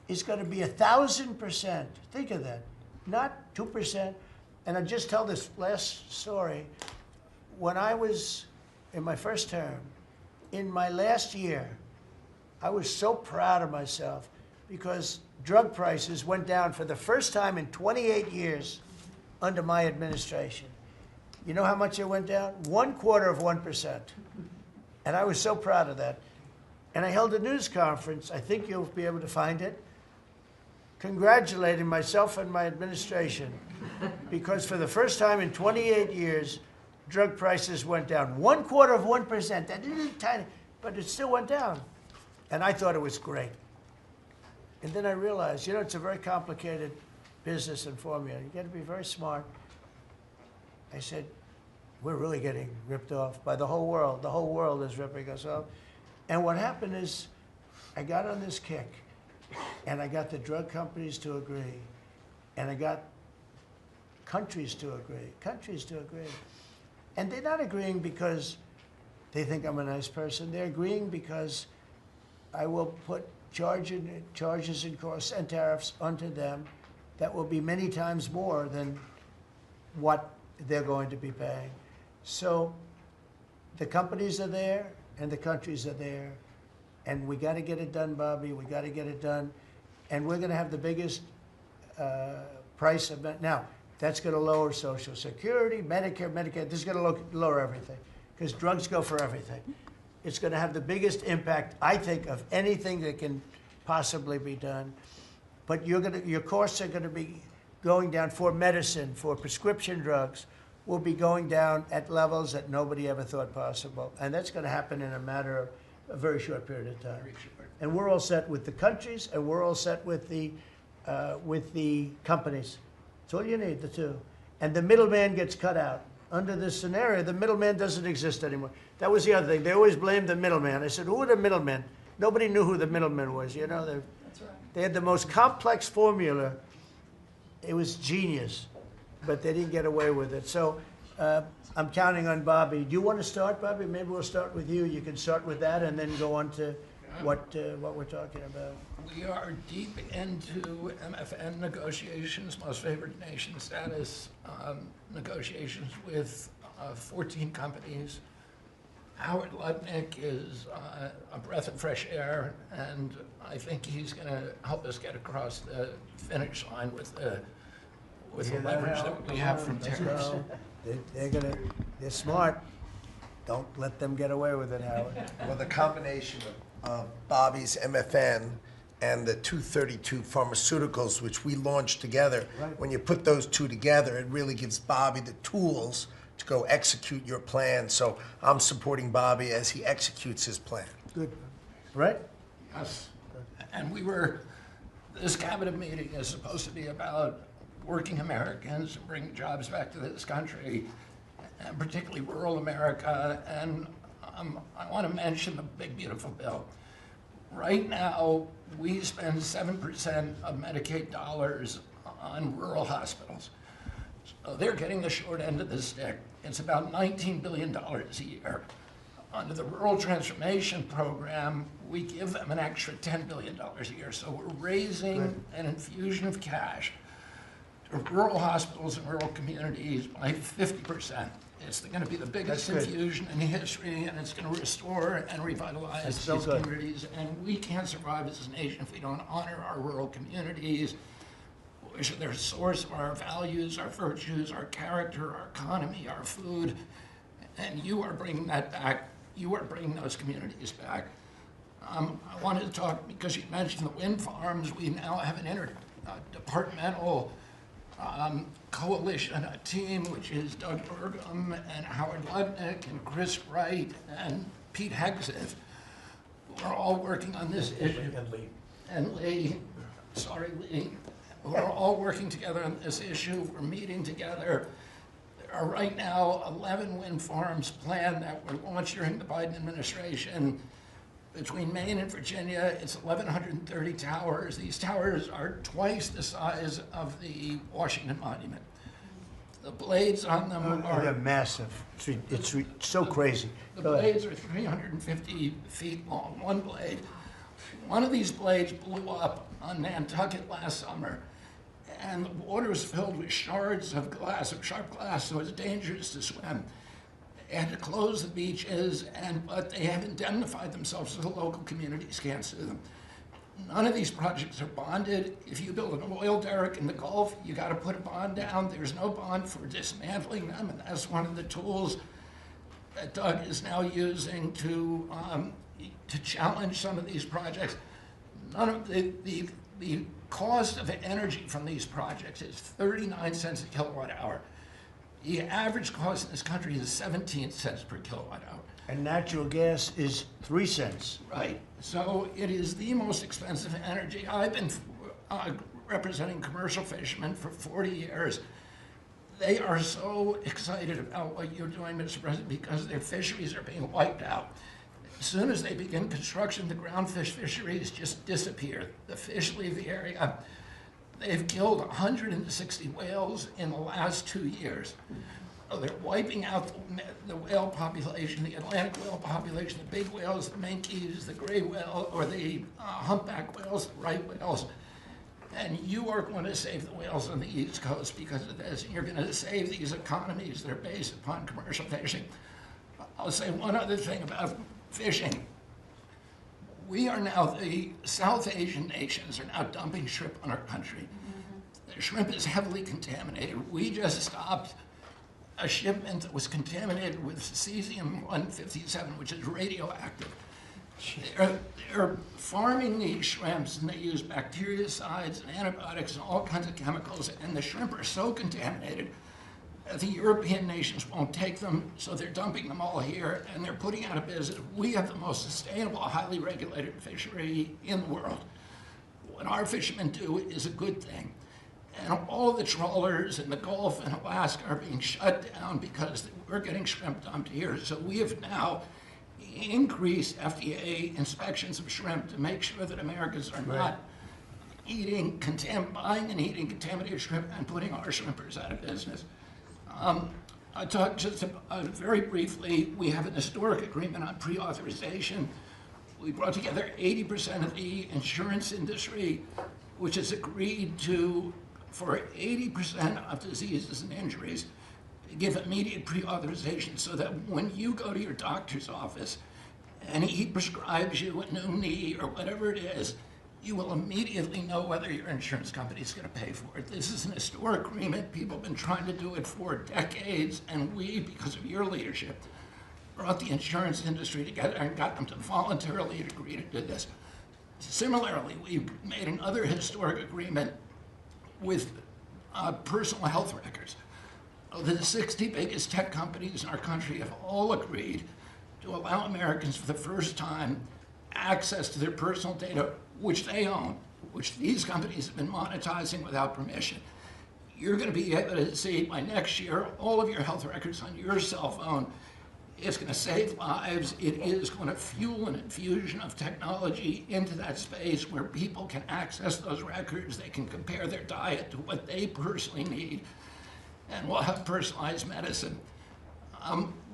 is going to be 1,000%. Think of that. Not 2%. And I'll just tell this last story. When I was in my first term, in my last year, I was so proud of myself because drug prices went down for the first time in 28 years under my administration. You know how much it went down? 1/4%. And I was so proud of that. And I held a news conference, I think you'll be able to find it, congratulating myself and my administration because for the first time in 28 years, drug prices went down. 1/4%, that little tiny, but it still went down. And I thought it was great. And then I realized, you know, it's a very complicated business and formula. You got to be very smart. I said, we're really getting ripped off by the whole world. The whole world is ripping us off. And what happened is I got on this kick, and I got the drug companies to agree, and I got countries to agree. And they're not agreeing because they think I'm a nice person. They're agreeing because I will put charges and costs and tariffs onto them that will be many times more than what they're going to be paying. So the companies are there and the countries are there, and we got to get it done, Bobby. We got to get it done. And we're going to have the biggest price of it. Now, that's going to lower Social Security, Medicare, Medicaid. This is going to lower everything because drugs go for everything. It's going to have the biggest impact, I think, of anything that can possibly be done. But your costs are going to be going down for medicine, for prescription drugs, will be going down at levels that nobody ever thought possible. And that's going to happen in a matter of a very short period of time. And we're all set with the countries, and we're all set with the companies. That's all you need, the two. And the middleman gets cut out. Under this scenario, the middleman doesn't exist anymore. That was the other thing. They always blamed the middleman. I said, who are the middlemen? Nobody knew who the middleman was. You know, That's right. they had the most complex formula. It was genius, but they didn't get away with it. So I'm counting on Bobby. Do you want to start, Bobby? Maybe we'll start with you. You can start with that and then go on to what we're talking about. We are deep into MFN negotiations, most favored nation status negotiations with 14 companies. Howard Lutnick is a breath of fresh air, and I think he's going to help us get across the finish line with the leverage that we have from tariffs. They're smart. Don't let them get away with it, Howard. Well, the combination of Bobby's MFN and the 232 pharmaceuticals, which we launched together, Right. when you put those two together, it really gives Bobby the tools to go execute your plan. So I'm supporting Bobby as he executes his plan. Good. Right? Yes. And this cabinet meeting is supposed to be about working Americans and bringing jobs back to this country, and particularly rural America. And I want to mention the big, beautiful bill. Right now, we spend 7% of Medicaid dollars on rural hospitals. So they're getting the short end of the stick. It's about $19 billion a year. Under the Rural Transformation Program, we give them an extra $10 billion a year. So we're raising an infusion of cash to rural hospitals and rural communities by 50%. It's going to be the biggest That's good. infusion in history, and it's going to restore and revitalize That's these so good. communities. And we can't survive as a nation if we don't honor our rural communities, which are the source of our values, our virtues, our character, our economy, our food. And you are bringing that back. You are bringing those communities back. I wanted to talk, because you mentioned the wind farms, we now have an interdepartmental coalition, a team, which is Doug Burgum and Howard Lutnick and Chris Wright and Pete Hegseth. We're all working on this issue. And Lee, sorry, Lee. We're all working together on this issue. We're meeting together. There are right now 11 wind farms planned that were launched during the Biden administration. Between Maine and Virginia, it's 1,130 towers. These towers are twice the size of the Washington Monument. The blades on them They're are, massive. It's so crazy. the Go ahead. blades are 350 feet long, one blade. One of these blades blew up on Nantucket last summer, and the water was filled with shards of glass, of sharp glass, so it's dangerous to swim. They had to close the beaches, but they have indemnified themselves so the local communities can't sue them. None of these projects are bonded. If you build an oil derrick in the Gulf, you got to put a bond down. There's no bond for dismantling them, and that's one of the tools that Doug is now using to challenge some of these projects. None of the cost of energy from these projects is 39 cents a kilowatt hour. The average cost in this country is 17 cents per kilowatt hour. And natural gas is 3 cents. Right. So it is the most expensive energy. I've been representing commercial fishermen for 40 years. They are so excited about what you're doing, Mr. President, because their fisheries are being wiped out. As soon as they begin construction, the groundfish fisheries just disappear. The fish leave the area. They've killed 160 whales in the last 2 years. So they're wiping out the whale population, the Atlantic whale population, the big whales, the minkies, the gray whale, or the humpback whales, the right whales. And you are going to save the whales on the East Coast because of this. You're going to save these economies that are based upon commercial fishing. I'll say one other thing about fishing. We are now, the South Asian nations are now dumping shrimp on our country. The shrimp is heavily contaminated. We just stopped a shipment that was contaminated with cesium-157, which is radioactive. They're farming these shrimps, and they use bactericides and antibiotics and all kinds of chemicals, and the shrimp are so contaminated that the European nations won't take them, so they're dumping them all here, and they're putting out of business. We have the most sustainable, highly regulated fishery in the world. What our fishermen do is a good thing. And all of the trawlers in the Gulf and Alaska are being shut down because we're getting shrimp dumped here. So we have now increased FDA inspections of shrimp to make sure that Americans are not buying and eating contaminated shrimp and putting our shrimpers out of business. I talked just very briefly, we have an historic agreement on pre-authorization. We brought together 80% of the insurance industry, which has agreed to, for 80% of diseases and injuries, give immediate pre-authorization so that when you go to your doctor's office and he prescribes you a new knee or whatever it is, you will immediately know whether your insurance company is going to pay for it. This is an historic agreement. People have been trying to do it for decades, and we, because of your leadership, brought the insurance industry together and got them to voluntarily agree to do this. Similarly, we've made another historic agreement with personal health records. The 60 biggest tech companies in our country have all agreed to allow Americans for the first time access to their personal data, which they own, which these companies have been monetizing without permission. You're going to be able to see by next year all of your health records on your cell phone. It's going to save lives. It is going to fuel an infusion of technology into that space where people can access those records. They can compare their diet to what they personally need, and we'll have personalized medicine.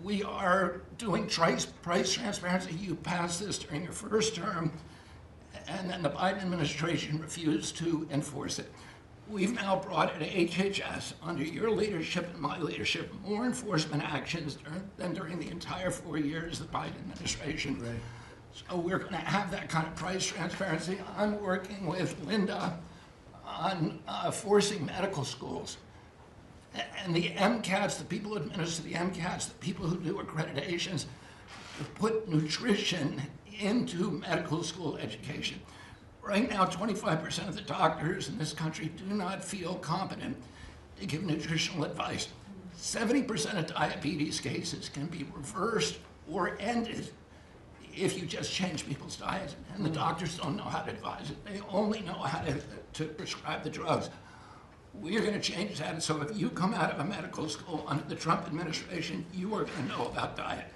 We are doing price transparency. You passed this during your first term, and then the Biden administration refused to enforce it. We've now brought in HHS, under your leadership and my leadership, more enforcement actions than during the entire 4 years of the Biden administration. Right. So we're going to have that kind of price transparency. I'm working with Linda on forcing medical schools. And the MCATs, the people who administer the MCATs, the people who do accreditations, to put nutrition into medical school education. Right now, 25% of the doctors in this country do not feel competent to give nutritional advice. 70% of diabetes cases can be reversed or ended if you just change people's diets, and the doctors don't know how to advise it. They only know how to prescribe the drugs. We are going to change that, so if you come out of a medical school under the Trump administration, you are going to know about diet.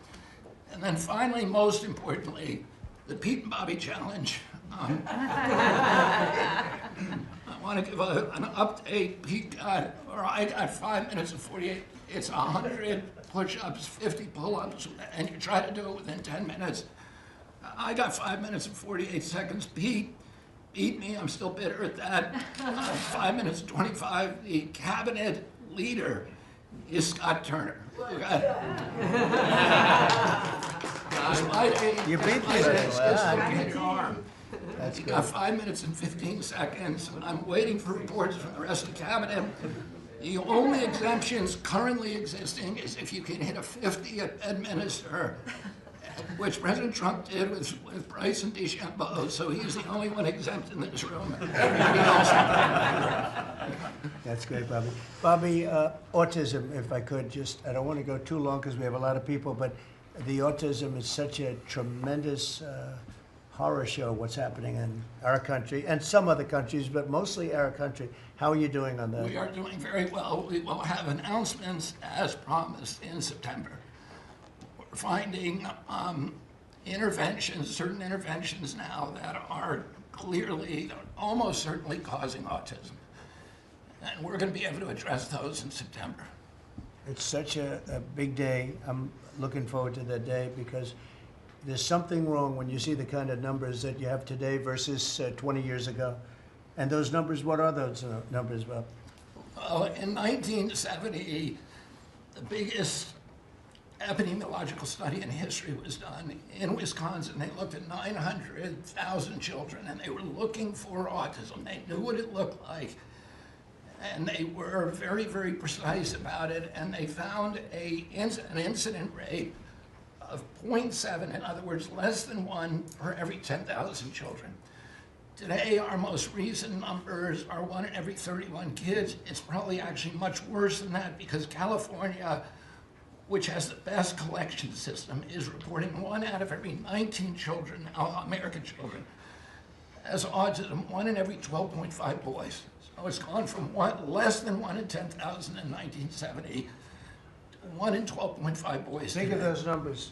And then finally, most importantly, the Pete and Bobby Challenge. I want to give an update. Pete got, or I got 5 minutes and 48. It's 100 push-ups, 50 pull-ups, and you try to do it within 10 minutes. I got 5 minutes and 48 seconds. Pete beat me. I'm still bitter at that. 5 minutes and 25. The cabinet leader is Scott Turner. You beat me. That's good. 5 minutes and 15 seconds. I'm waiting for reports from the rest of the cabinet. The only exemptions currently existing is if you can hit a 50 at Bedminster, which President Trump did with Bryce and DeChambeau, so he's the only one exempt in this room. Everybody else. That's great, Bobby. Bobby, autism, if I could just, I don't want to go too long because we have a lot of people, but the autism is such a tremendous horror show, what's happening in our country and some other countries, but mostly our country. How are you doing on that? We are doing very well. We will have announcements as promised in September. We're finding certain interventions now that are clearly, almost certainly causing autism. And we're going to be able to address those in September. It's such a big day. I'm looking forward to that day because there's something wrong when you see the kind of numbers that you have today versus 20 years ago. And those numbers, what are those numbers, Bob? Well, in 1970, the biggest epidemiological study in history was done in Wisconsin. They looked at 900,000 children, and they were looking for autism. They knew what it looked like. And they were very, very precise about it, and they found an incident rate of 0.7, in other words, less than 1 per every 10,000 children. Today, our most recent numbers are 1 in every 31 kids. It's probably actually much worse than that because California, which has the best collection system, is reporting 1 out of every 19 children, American children, has autism, 1 in every 12.5 boys. So it's gone from less than 1 in 10,000 in 1970 to 1 in 12.5 boys Think of today. those numbers.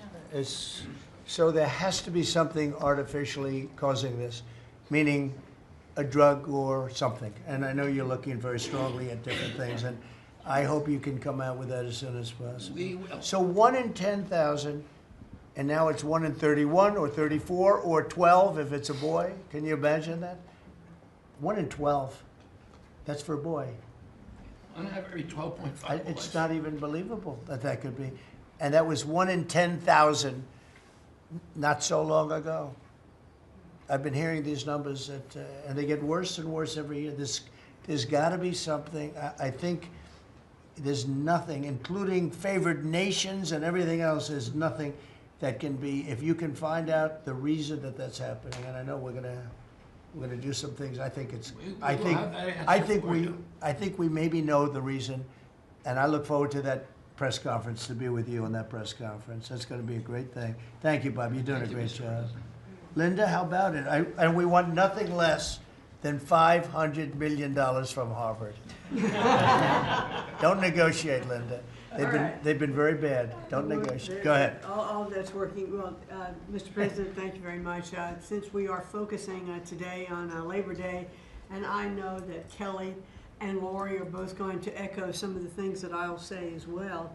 So there has to be something artificially causing this, meaning a drug or something. And I know you're looking very strongly at different things, and I hope you can come out with that as soon as possible. We will. So 1 in 10,000, and now it's 1 in 31 or 34 or 12 if it's a boy. Can you imagine that? 1 in 12. That's for a boy. 1 out of every 12.5 boys. It's not even believable that that could be. And that was 1 in 10,000 not so long ago. I've been hearing these numbers, and they get worse and worse every year. There's got to be something. I think there's nothing, including favored nations and everything else, there's nothing that can be, if you can find out the reason that that's happening, and I know we're gonna do some things. I think it's, We I will think, have that answer I think for we, you. I think we maybe know the reason, and I look forward to that press conference, to be with you on that press conference. That's going to be a great thing. Thank you, Bob. You're doing a Thank you, great Mr. job. President. Linda, how about it? And we want nothing less than $500 million from Harvard. Don't negotiate, Linda. They've been very bad. Don't negotiate. Go ahead. All that's working well. Mr. President, thank you very much. Since we are focusing today on Labor Day, and I know that Kelly and Lori are both going to echo some of the things that I'll say as well,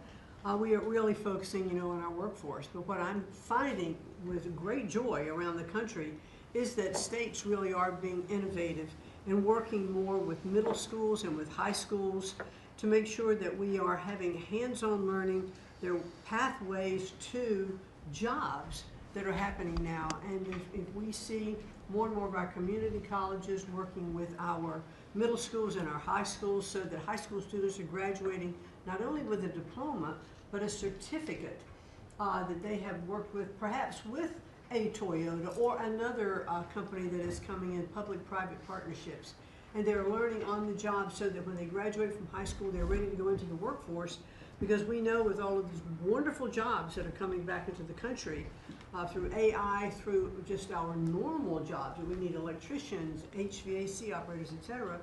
we are really focusing, on our workforce. But what I'm finding with great joy around the country is that states really are being innovative and working more with middle schools and with high schools to make sure that we are having hands-on learning. There are pathways to jobs that are happening now. And if we see more and more of our community colleges working with our middle schools and our high schools so that high school students are graduating not only with a diploma, but a certificate that they have worked with, perhaps with a Toyota or another company that is coming in, public-private partnerships. And they're learning on the job so that when they graduate from high school, they're ready to go into the workforce, because we know with all of these wonderful jobs that are coming back into the country, through AI, through just our normal jobs, we need electricians, HVAC operators, etc.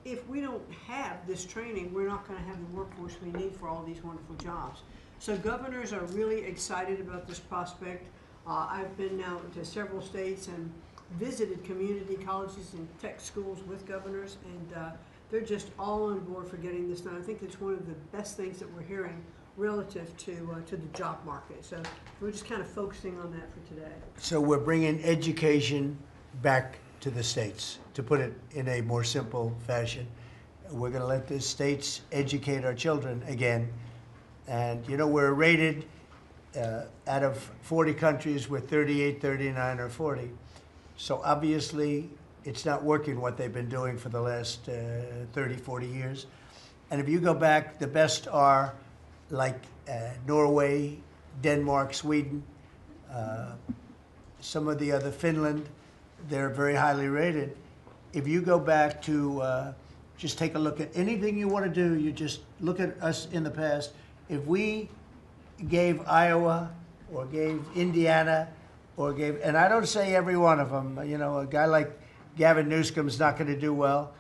If we don't have this training, we're not going to have the workforce we need for all these wonderful jobs. So governors are really excited about this prospect. I've been now to several states and visited community colleges and tech schools with governors, and they're just all on board for getting this done. I think it's one of the best things that we're hearing relative to the job market. So we're just kind of focusing on that for today. So we're bringing education back to the states, to put it in a more simple fashion. We're going to let the states educate our children again. And, we're rated out of 40 countries, we're 38, 39, or 40. So obviously, it's not working what they've been doing for the last 30, 40 years. And if you go back, the best are like Norway, Denmark, Sweden, some of the other, Finland, they're very highly rated. If you go back to just take a look at anything you want to do, you just look at us in the past. If we gave Iowa or gave Indiana or gave, and I don't say every one of them, a guy like Gavin Newsom's not going to do well.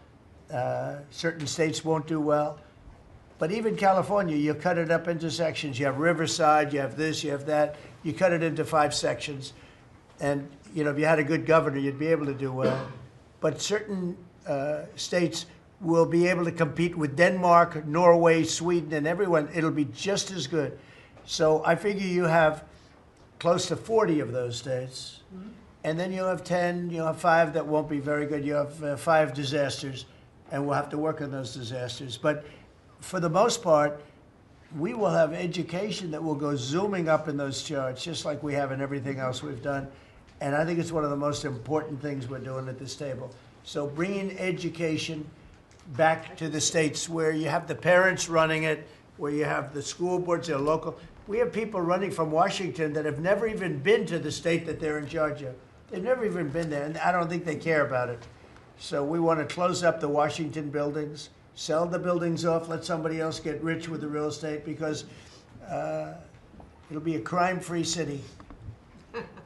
Certain states won't do well. But even California, you cut it up into sections. You have Riverside, you have this, you have that. You cut it into 5 sections. And, if you had a good governor, you'd be able to do well. But certain states will be able to compete with Denmark, Norway, Sweden, and everyone. It'll be just as good. So I figure you have close to 40 of those states. Mm-hmm. And then you have 10, you have 5 that won't be very good. You have 5 disasters, and we'll have to work on those disasters. But for the most part, we will have education that will go zooming up in those charts, just like we have in everything else we've done. And I think it's one of the most important things we're doing at this table. So bringing education back to the states where you have the parents running it, where you have the school boards, they're local. We have people running from Washington that have never even been to the state that they're in charge of. They've never even been there, and I don't think they care about it. So we want to close up the Washington buildings, sell the buildings off, let somebody else get rich with the real estate, because it'll be a crime-free city.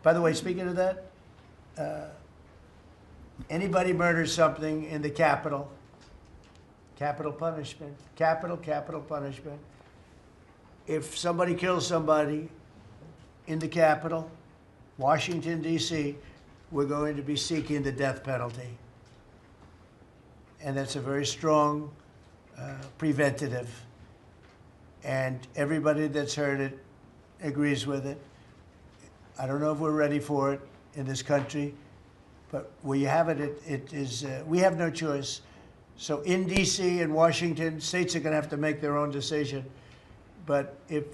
By the way, speaking of that, anybody murders something in the Capitol, capital punishment, capital punishment. If somebody kills somebody in the Capitol, Washington, D.C., we're going to be seeking the death penalty. And that's a very strong preventative. And everybody that's heard it agrees with it. I don't know if we're ready for it in this country, but where you have it, we have no choice. So in D.C. and Washington, states are going to have to make their own decision. But if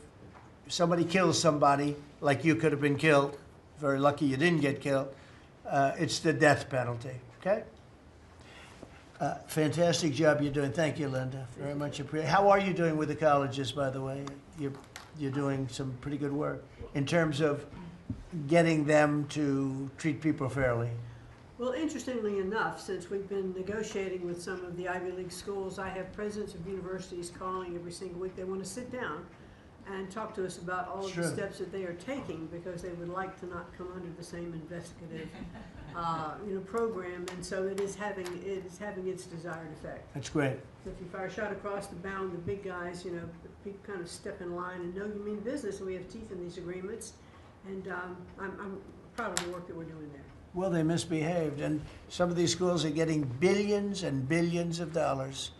somebody kills somebody, like you could have been killed, very lucky you didn't get killed, it's the death penalty, okay? Fantastic job you're doing. Thank you, Linda. Very much appreciated. How are you doing with the colleges, by the way? You're doing some pretty good work in terms of getting them to treat people fairly. Well, interestingly enough, since we've been negotiating with some of the Ivy League schools, I have presidents of universities calling every single week. They want to sit down and talk to us about all of the steps that they are taking, because they would like to not come under the same investigative program, and so it is having its desired effect. That's great. So if you fire a shot across the bow, the big guys, people kind of step in line and know you mean business, and we have teeth in these agreements, and I'm proud of the work that we're doing there. Well, they misbehaved, and some of these schools are getting billions and billions of dollars,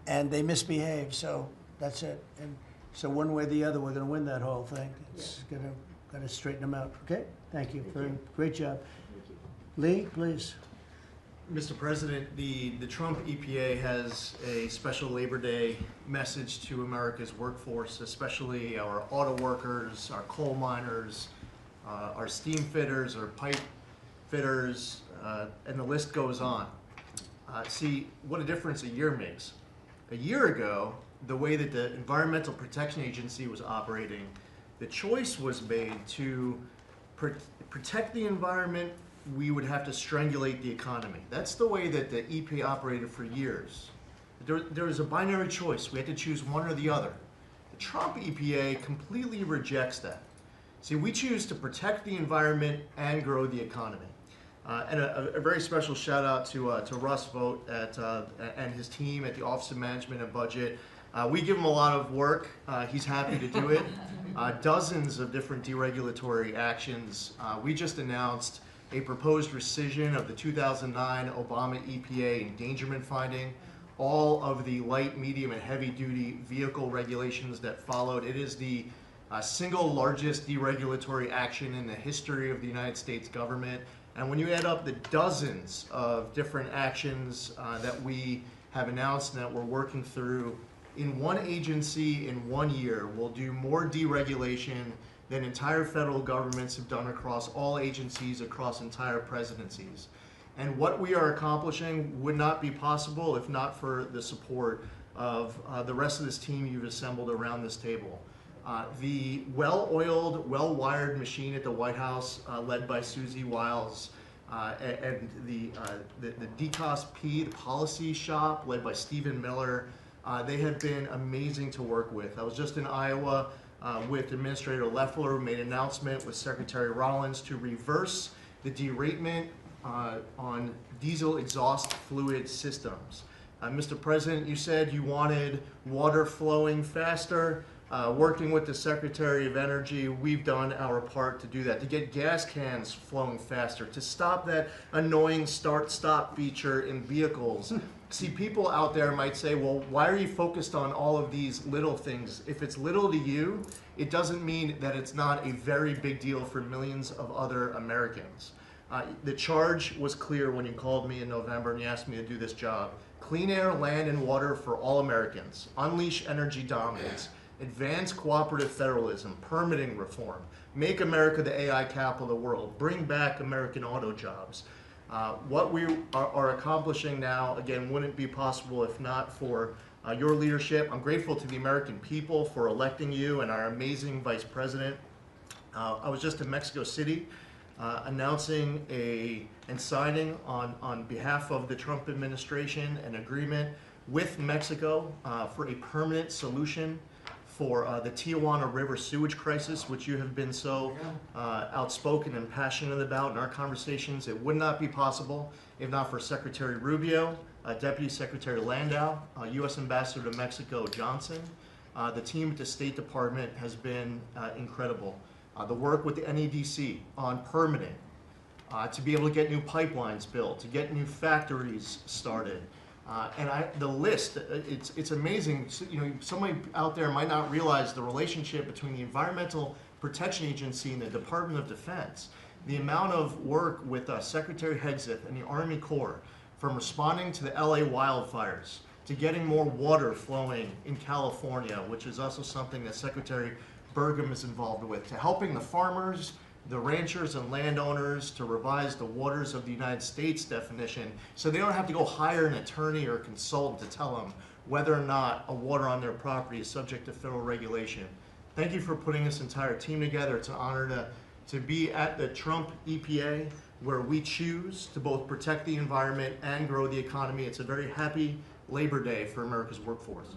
and they misbehave, so that's it. And so one way or the other, we're going to win that whole thing. It's got to straighten them out. Okay? Thank you. Great job. Thank you. Lee, please. Mr. President, the Trump EPA has a special Labor Day message to America's workforce, especially our auto workers, our coal miners, our steam fitters, our pipe fitters, and the list goes on. See what a difference a year makes. A year ago, the way that the Environmental Protection Agency was operating, the choice was made to protect the environment, we would have to strangulate the economy. That's the way that the EPA operated for years. There was a binary choice. We had to choose one or the other. The Trump EPA completely rejects that. See, we choose to protect the environment and grow the economy. And a very special shout out to Russ Vogt and his team at the Office of Management and Budget. We give him a lot of work. He's happy to do it. Dozens of different deregulatory actions. We just announced a proposed rescission of the 2009 Obama EPA endangerment finding, all of the light, medium, and heavy-duty vehicle regulations that followed. It is the single largest deregulatory action in the history of the United States government. And when you add up the dozens of different actions that we have announced and that we're working through, in one agency in 1 year, we'll do more deregulation than entire federal governments have done across all agencies, across entire presidencies. And what we are accomplishing would not be possible if not for the support of the rest of this team you've assembled around this table. The well-oiled, well-wired machine at the White House, led by Susie Wiles, and the DCOSP, the policy shop, led by Stephen Miller, they have been amazing to work with. I was just in Iowa with Administrator Loeffler, who made an announcement with Secretary Rollins to reverse the deratement on diesel exhaust fluid systems. Mr. President, you said you wanted water flowing faster. Working with the Secretary of Energy, we've done our part to do that, to get gas cans flowing faster, to stop that annoying start-stop feature in vehicles. See, people out there might say, well, why are you focused on all of these little things? If it's little to you, it doesn't mean that it's not a very big deal for millions of other Americans. The charge was clear when you called me in November and you asked me to do this job. Clean air, land, and water for all Americans. Unleash energy dominance. Advance cooperative federalism, permitting reform, make America the AI capital of the world, bring back American auto jobs, What we are accomplishing now, again, wouldn't be possible if not for your leadership. I'm grateful to the American people for electing you and our amazing Vice President. I was just in Mexico City announcing and signing on behalf of the Trump administration an agreement with Mexico for a permanent solution for the Tijuana River sewage crisis, which you have been so outspoken and passionate about in our conversations. It would not be possible if not for Secretary Rubio, Deputy Secretary Landau, U.S. Ambassador to Mexico Johnson. The team at the State Department has been incredible. The work with the NEDC on permitting, to be able to get new pipelines built, to get new factories started. The list, it's amazing. So, you know, somebody out there might not realize the relationship between the Environmental Protection Agency and the Department of Defense. The amount of work with Secretary Hegseth and the Army Corps, from responding to the LA wildfires, to getting more water flowing in California, which is also something that Secretary Burgum is involved with, to helping the farmers, the ranchers and landowners to revise the waters of the United States definition so they don't have to go hire an attorney or a consultant to tell them whether or not a water on their property is subject to federal regulation. Thank you for putting this entire team together. It's an honor to be at the Trump EPA, where we choose to both protect the environment and grow the economy. It's a very happy Labor Day for America's workforce.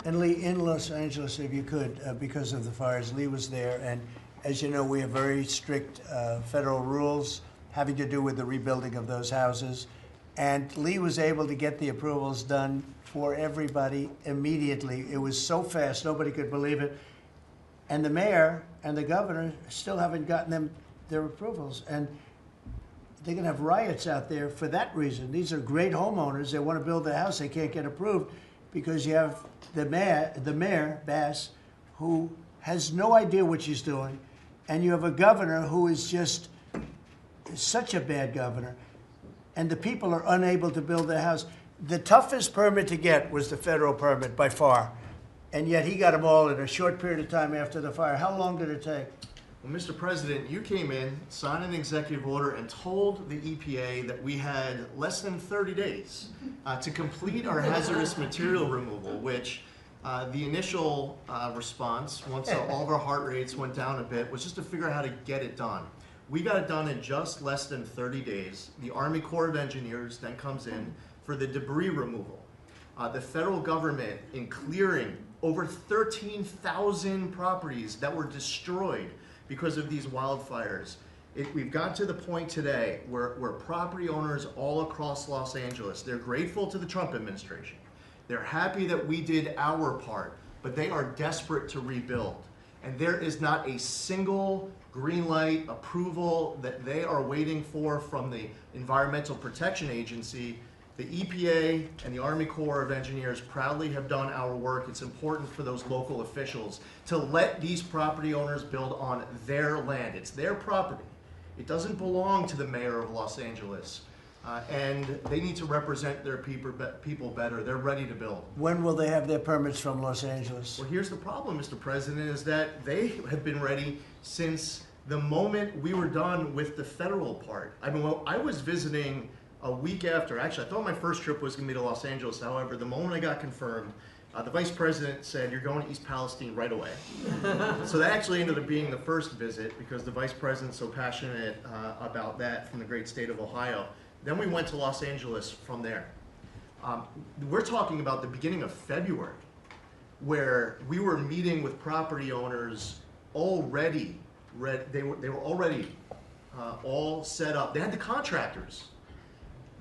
And Lee, in Los Angeles, if you could, because of the fires, Lee was there, and as you know, we have very strict federal rules having to do with the rebuilding of those houses. And Lee was able to get the approvals done for everybody immediately. It was so fast, nobody could believe it. And the mayor and the governor still haven't gotten their approvals. And they're going to have riots out there for that reason. These are great homeowners. They want to build a house. They can't get approved because you have the mayor, Bass, who has no idea what she's doing. And you have a governor who is just such a bad governor. And the people are unable to build their house. The toughest permit to get was the federal permit by far. And yet he got them all in a short period of time after the fire. How long did it take? Well, Mr. President, you came in, signed an executive order, and told the EPA that we had less than 30 days to complete our hazardous material removal, which the initial response, once all of our heart rates went down a bit, was just to figure out how to get it done. We got it done in just less than 30 days. The Army Corps of Engineers then comes in for the debris removal. The federal government, in clearing over 13,000 properties that were destroyed because of these wildfires. We've got to the point today where property owners all across Los Angeles, they're grateful to the Trump administration. They're happy that we did our part, but they are desperate to rebuild. And there is not a single green light approval that they are waiting for from the Environmental Protection Agency. The EPA and the Army Corps of Engineers proudly have done our work. It's important for those local officials to let these property owners build on their land. It's their property. It doesn't belong to the mayor of Los Angeles. And they need to represent their people better. They're ready to build. When will they have their permits from Los Angeles? Well, here's the problem, Mr. President, is that they have been ready since the moment we were done with the federal part. I mean, well, I was visiting a week after. Actually, I thought my first trip was going to be to Los Angeles. However, the moment I got confirmed, the vice president said, "You're going to East Palestine right away." So that actually ended up being the first visit because the vice president's so passionate about that from the great state of Ohio. Then we went to Los Angeles from there. We're talking about the beginning of February, where we were meeting with property owners already. They were already all set up. They had the contractors.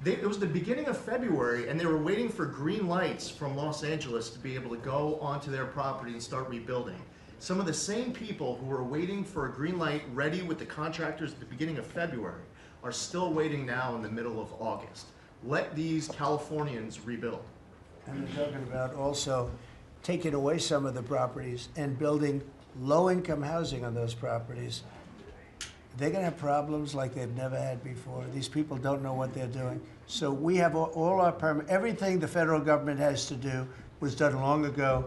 It was the beginning of February, and they were waiting for green lights from Los Angeles to be able to go onto their property and start rebuilding. Some of the same people who were waiting for a green light ready with the contractors at the beginning of February are still waiting now in the middle of August. Let these Californians rebuild. And they're talking about also taking away some of the properties and building low-income housing on those properties. They're going to have problems like they've never had before. These people don't know what they're doing. So we have all our permits. Everything the federal government has to do was done long ago.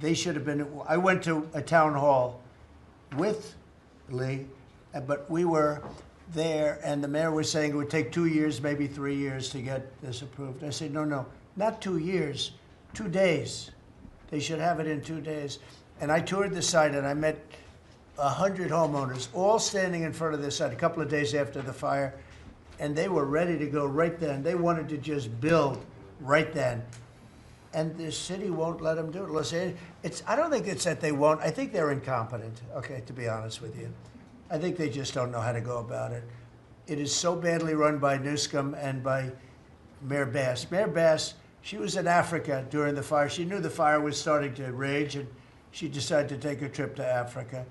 They should have been. I went to a town hall with Lee, but we were there, and the mayor was saying it would take 2 years, maybe 3 years to get this approved. I said, no, not 2 years, 2 days. They should have it in 2 days. And I toured the site, and I met 100 homeowners, all standing in front of the site a couple of days after the fire, and they were ready to go right then. They wanted to just build right then. And the city won't let them do it. Los Angeles, I don't think it's that they won't. I think they're incompetent, okay, to be honest with you. I think they just don't know how to go about it. It is so badly run by Newscomb and by Mayor Bass. Mayor Bass, she was in Africa during the fire. She knew the fire was starting to rage, and she decided to take a trip to Africa.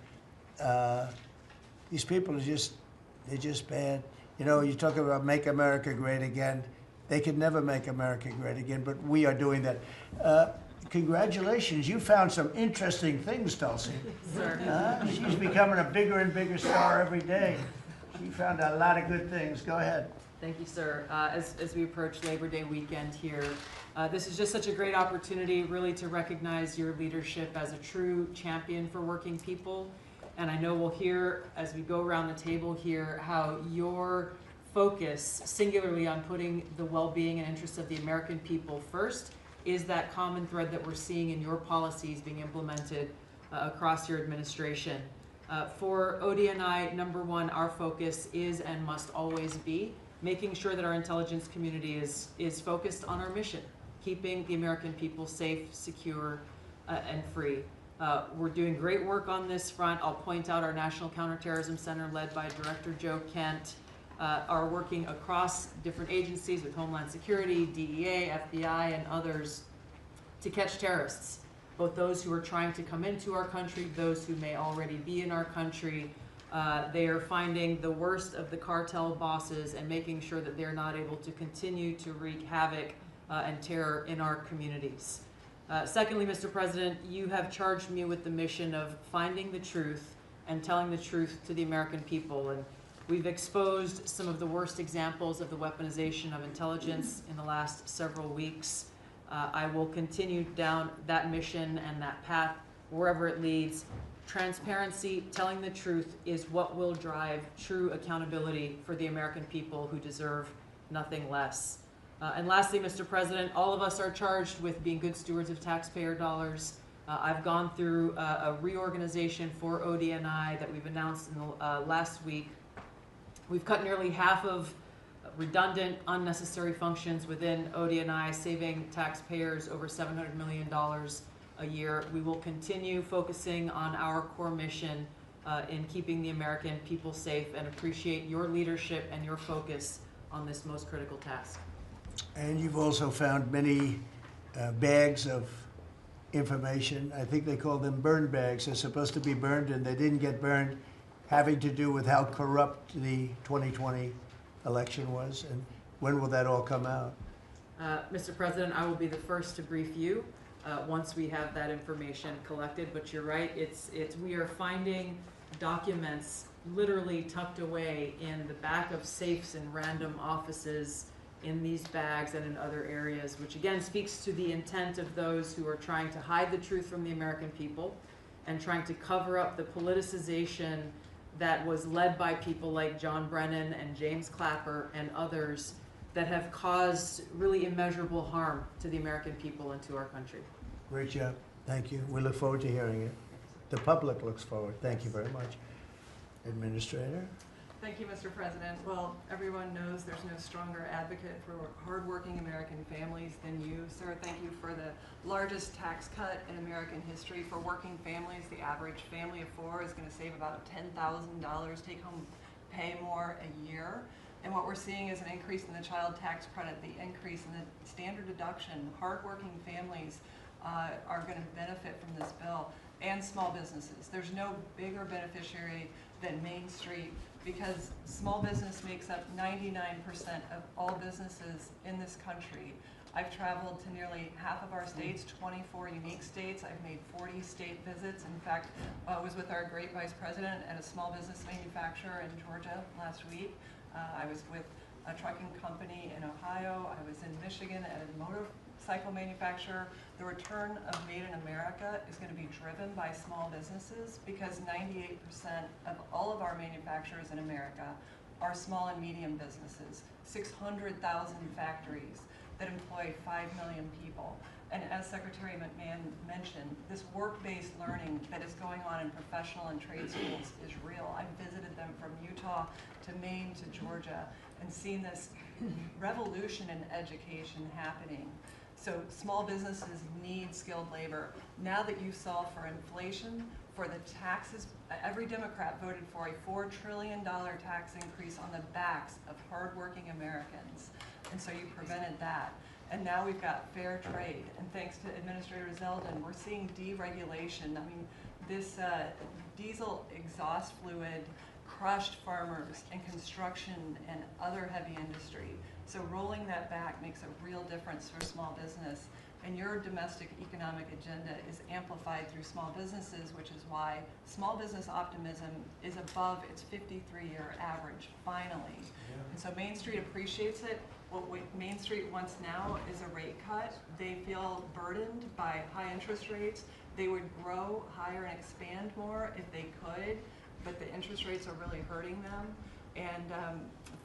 These people they're just bad. You know, you talk about make America great again. They could never make America great again, but we are doing that. Congratulations, you found some interesting things, Tulsi. Sir. She's becoming a bigger and bigger star every day. She found a lot of good things. Go ahead. Thank you, sir. As we approach Labor Day weekend here, this is just such a great opportunity really to recognize your leadership as a true champion for working people. And I know we'll hear, as we go around the table here, how your focus singularly on putting the well-being and interests of the American people first is that common thread that we're seeing in your policies being implemented across your administration. For ODNI, number one, our focus is and must always be making sure that our intelligence community is focused on our mission, keeping the American people safe, secure, and free. We're doing great work on this front. I'll point out our National Counterterrorism Center, led by Director Joe Kent, are working across different agencies with Homeland Security, DEA, FBI, and others to catch terrorists, both those who are trying to come into our country, those who may already be in our country. They are finding the worst of the cartel bosses and making sure that they're not able to continue to wreak havoc and terror in our communities. Secondly, Mr. President, you have charged me with the mission of finding the truth and telling the truth to the American people. And we've exposed some of the worst examples of the weaponization of intelligence in the last several weeks. I will continue down that mission and that path wherever it leads. Transparency, telling the truth, is what will drive true accountability for the American people who deserve nothing less. And lastly, Mr. President, all of us are charged with being good stewards of taxpayer dollars. I've gone through a reorganization for ODNI that we've announced in the last week. We've cut nearly half of redundant, unnecessary functions within ODNI, saving taxpayers over $700 million a year. We will continue focusing on our core mission in keeping the American people safe, and appreciate your leadership and your focus on this most critical task. And you've also found many bags of information. I think they call them burn bags. They're supposed to be burned, and they didn't get burned, having to do with how corrupt the 2020 election was. And when will that all come out? Mr. President, I will be the first to brief you once we have that information collected. But you're right, we are finding documents literally tucked away in the back of safes in random offices, in these bags and in other areas, which again speaks to the intent of those who are trying to hide the truth from the American people and trying to cover up the politicization that was led by people like John Brennan and James Clapper and others that have caused really immeasurable harm to the American people and to our country. Great job. Thank you. We look forward to hearing it. The public looks forward. Thank you very much. Administrator? Thank you, Mr. President. Well, everyone knows there's no stronger advocate for hardworking American families than you, sir. Thank you for the largest tax cut in American history for working families. The average family of four is going to save about $10,000 take-home pay more a year. And what we're seeing is an increase in the child tax credit, the increase in the standard deduction. Hardworking families are going to benefit from this bill, and small businesses. There's no bigger beneficiary than Main Street, because small business makes up 99% of all businesses in this country. I've traveled to nearly half of our states, 24 unique states. I've made 40 state visits. In fact, I was with our great vice president at a small business manufacturer in Georgia last week. I was with a trucking company in Ohio. I was in Michigan at a motorcycle manufacturer. The return of Made in America is going to be driven by small businesses, because 98% of all of our manufacturers in America are small and medium businesses, 600,000 factories that employ 5 million people. And as Secretary McMahon mentioned, this work-based learning that is going on in professional and trade schools is real. I've visited them from Utah to Maine to Georgia and seen this revolution in education happening. So small businesses need skilled labor. Now that you solve for inflation, for the taxes, every Democrat voted for a $4 trillion tax increase on the backs of hardworking Americans. And so you prevented that. And now we've got fair trade. And thanks to Administrator Zeldin, we're seeing deregulation. I mean, this diesel exhaust fluid crushed farmers and construction and other heavy industry. So rolling that back makes a real difference for small business. And your domestic economic agenda is amplified through small businesses, which is why small business optimism is above its 53-year average, finally. And so Main Street appreciates it. What Main Street wants now is a rate cut. They feel burdened by high interest rates. They would grow higher and expand more if they could, but the interest rates are really hurting them. And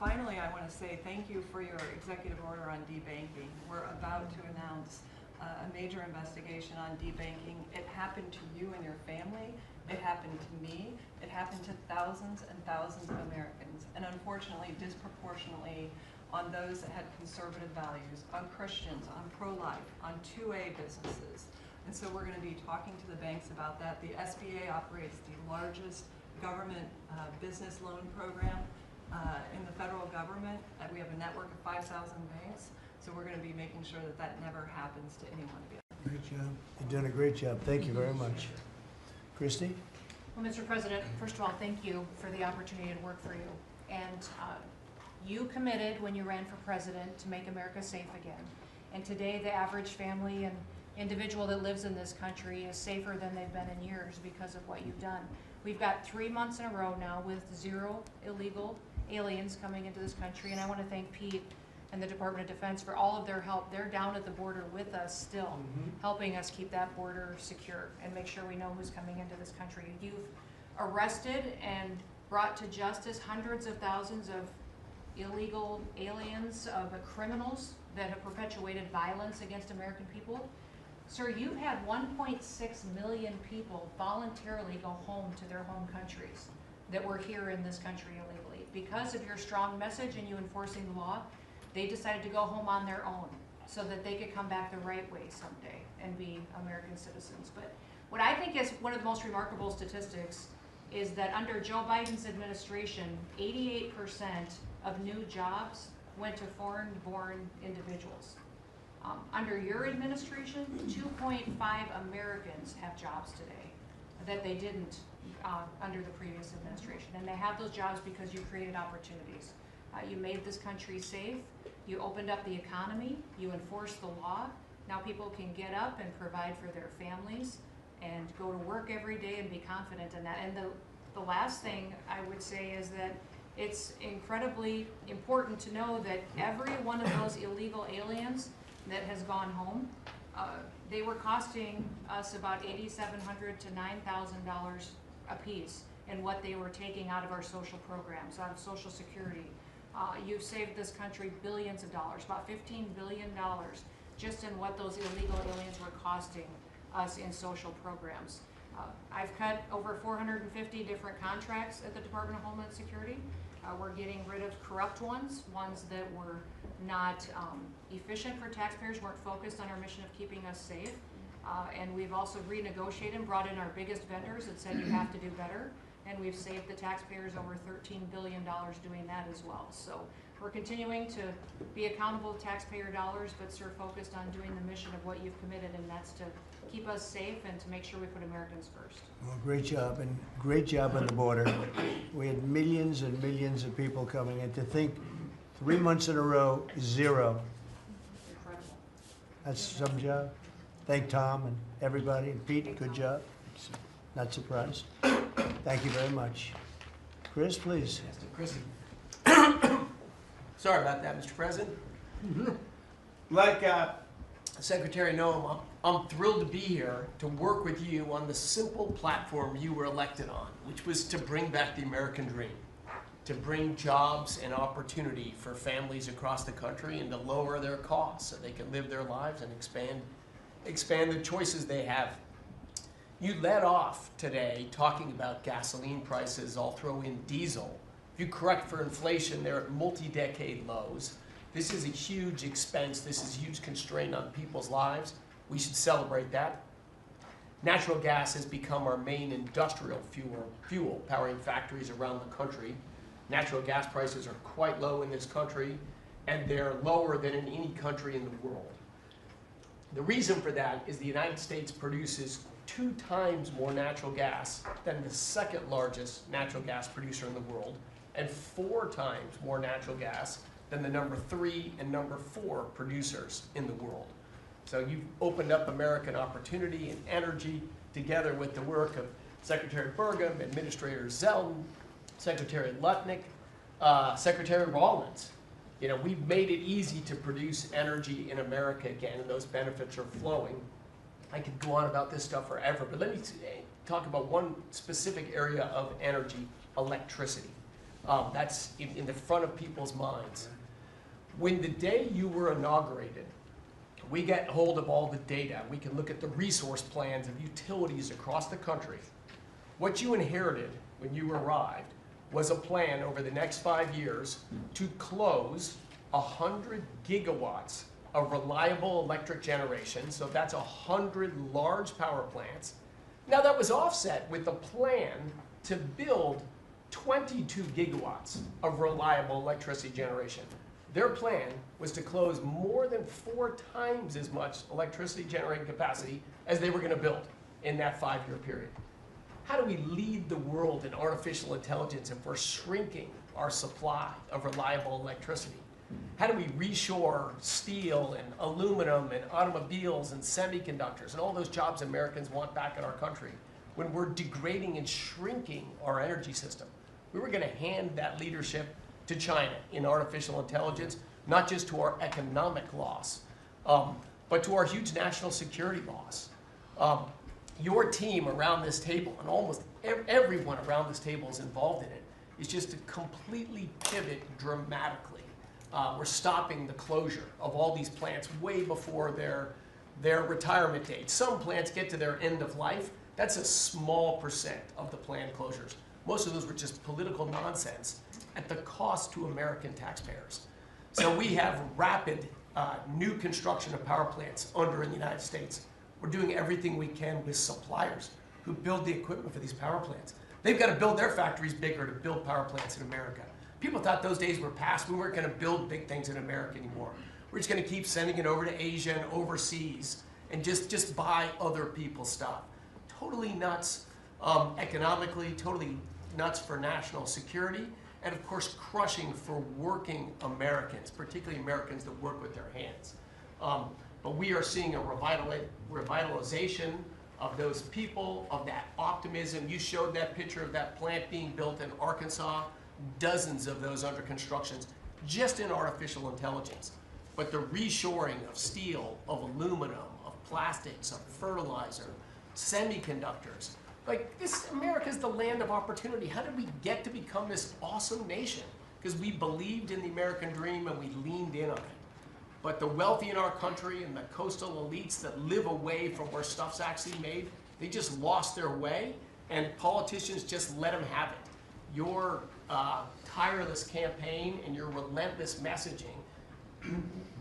finally, I want to say thank you for your executive order on debanking. We're about to announce a major investigation on debanking. It happened to you and your family. It happened to me. It happened to thousands and thousands of Americans. And unfortunately, disproportionately on those that had conservative values, on Christians, on pro-life, on 2A businesses. And so we're going to be talking to the banks about that. The SBA operates the largest government business loan program in the federal government. We have a network of 5,000 banks. So we're going to be making sure that that never happens to anyone again. Great job. You're doing a great job. Thank you very much. Christy? Well, Mr. President, first of all, thank you for the opportunity to work for you. And you committed when you ran for president to make America safe again. And today, the average family and individual that lives in this country is safer than they've been in years because of what you've done. We've got 3 months in a row now with 0 illegal aliens coming into this country. And I want to thank Pete and the Department of Defense for all of their help. They're down at the border with us still, helping us keep that border secure and make sure we know who's coming into this country. You've arrested and brought to justice hundreds of thousands of illegal aliens, of criminals that have perpetuated violence against American people. Sir, you've had 1.6 million people voluntarily go home to their home countries that were here in this country illegally. Because of your strong message and you enforcing the law, they decided to go home on their own so that they could come back the right way someday and be American citizens. But what I think is one of the most remarkable statistics is that under Joe Biden's administration, 88% of new jobs went to foreign-born individuals. Under your administration, 2.5 Americans have jobs today that they didn't under the previous administration. And they have those jobs because you created opportunities. You made this country safe. You opened up the economy. You enforced the law. Now people can get up and provide for their families and go to work every day and be confident in that. And the last thing I would say is that it's incredibly important to know that every one of those illegal aliens that has gone home, they were costing us about $8,700 to $9,000 a piece in what they were taking out of our social programs, out of Social Security. You've saved this country billions of dollars, about $15 billion just in what those illegal aliens were costing us in social programs. I've cut over 450 different contracts at the Department of Homeland Security. We're getting rid of corrupt ones that were not efficient for taxpayers, weren't focused on our mission of keeping us safe. And we've also renegotiated and brought in our biggest vendors that said you have to do better. And we've saved the taxpayers over $13 billion doing that as well. So we're continuing to be accountable to taxpayer dollars, but sir, focused on doing the mission of what you've committed, and that's to keep us safe and to make sure we put Americans first. Well, great job, and great job on the border. We had millions and millions of people coming in. To think 3 months in a row, 0. Incredible. That's some job. Thank Tom and everybody, and Pete, good job. Not surprised. Thank you very much. Chris, please. Yes, Chris. Sorry about that, Mr. President. Like Secretary Noem, I'm thrilled to be here to work with you on the simple platform you were elected on, which was to bring back the American dream, to bring jobs and opportunity for families across the country and to lower their costs so they can live their lives and expand the choices they have. You led off today talking about gasoline prices. I'll throw in diesel. If you correct for inflation, they're at multi-decade lows. This is a huge expense. This is a huge constraint on people's lives. We should celebrate that. Natural gas has become our main industrial fuel powering factories around the country. Natural gas prices are quite low in this country, and they're lower than in any country in the world. The reason for that is the United States produces 2 times more natural gas than the second largest natural gas producer in the world, and 4 times more natural gas than the number 3 and number 4 producers in the world. So you've opened up American opportunity and energy together with the work of Secretary Burgum, Administrator Zeldin, Secretary Lutnick, Secretary Rawlins. You know, we've made it easy to produce energy in America again, and those benefits are flowing. I could go on about this stuff forever, but let me talk about one specific area of energy, electricity. That's in the front of people's minds. When the day you were inaugurated, we get hold of all the data. We can look at the resource plans of utilities across the country. What you inherited when you arrived was a plan over the next 5 years to close 100 gigawatts of reliable electric generation. So that's 100 large power plants. Now that was offset with a plan to build 22 gigawatts of reliable electricity generation. Their plan was to close more than 4 times as much electricity generating capacity as they were going to build in that 5-year period. How do we lead the world in artificial intelligence if we're shrinking our supply of reliable electricity? How do we reshore steel and aluminum and automobiles and semiconductors and all those jobs Americans want back in our country when we're degrading and shrinking our energy system? We were going to hand that leadership to China in artificial intelligence, not just to our economic loss, but to our huge national security loss. Your team around this table, and almost everyone around this table is involved in it, is just to completely pivot dramatically. We're stopping the closure of all these plants way before their retirement date. Some plants get to their end of life. That's a small percent of the planned closures. Most of those were just political nonsense at the cost to American taxpayers. So we have rapid new construction of power plants under in the United States. We're doing everything we can with suppliers who build the equipment for these power plants. They've got to build their factories bigger to build power plants in America. People thought those days were past. We weren't going to build big things in America anymore. We're just going to keep sending it over to Asia and overseas and just buy other people's stuff. Totally nuts economically, totally nuts for national security, and of course crushing for working Americans, particularly Americans that work with their hands. But we are seeing a revitalization of those people, of that optimism. You showed that picture of that plant being built in Arkansas, dozens of those under construction, just in artificial intelligence. But the reshoring of steel, of aluminum, of plastics, of fertilizer, semiconductors. Like this, America's the land of opportunity. How did we get to become this awesome nation? Because we believed in the American dream and we leaned in on it. But the wealthy in our country and the coastal elites that live away from where stuff's actually made, they just lost their way, and politicians just let them have it. Your tireless campaign and your relentless messaging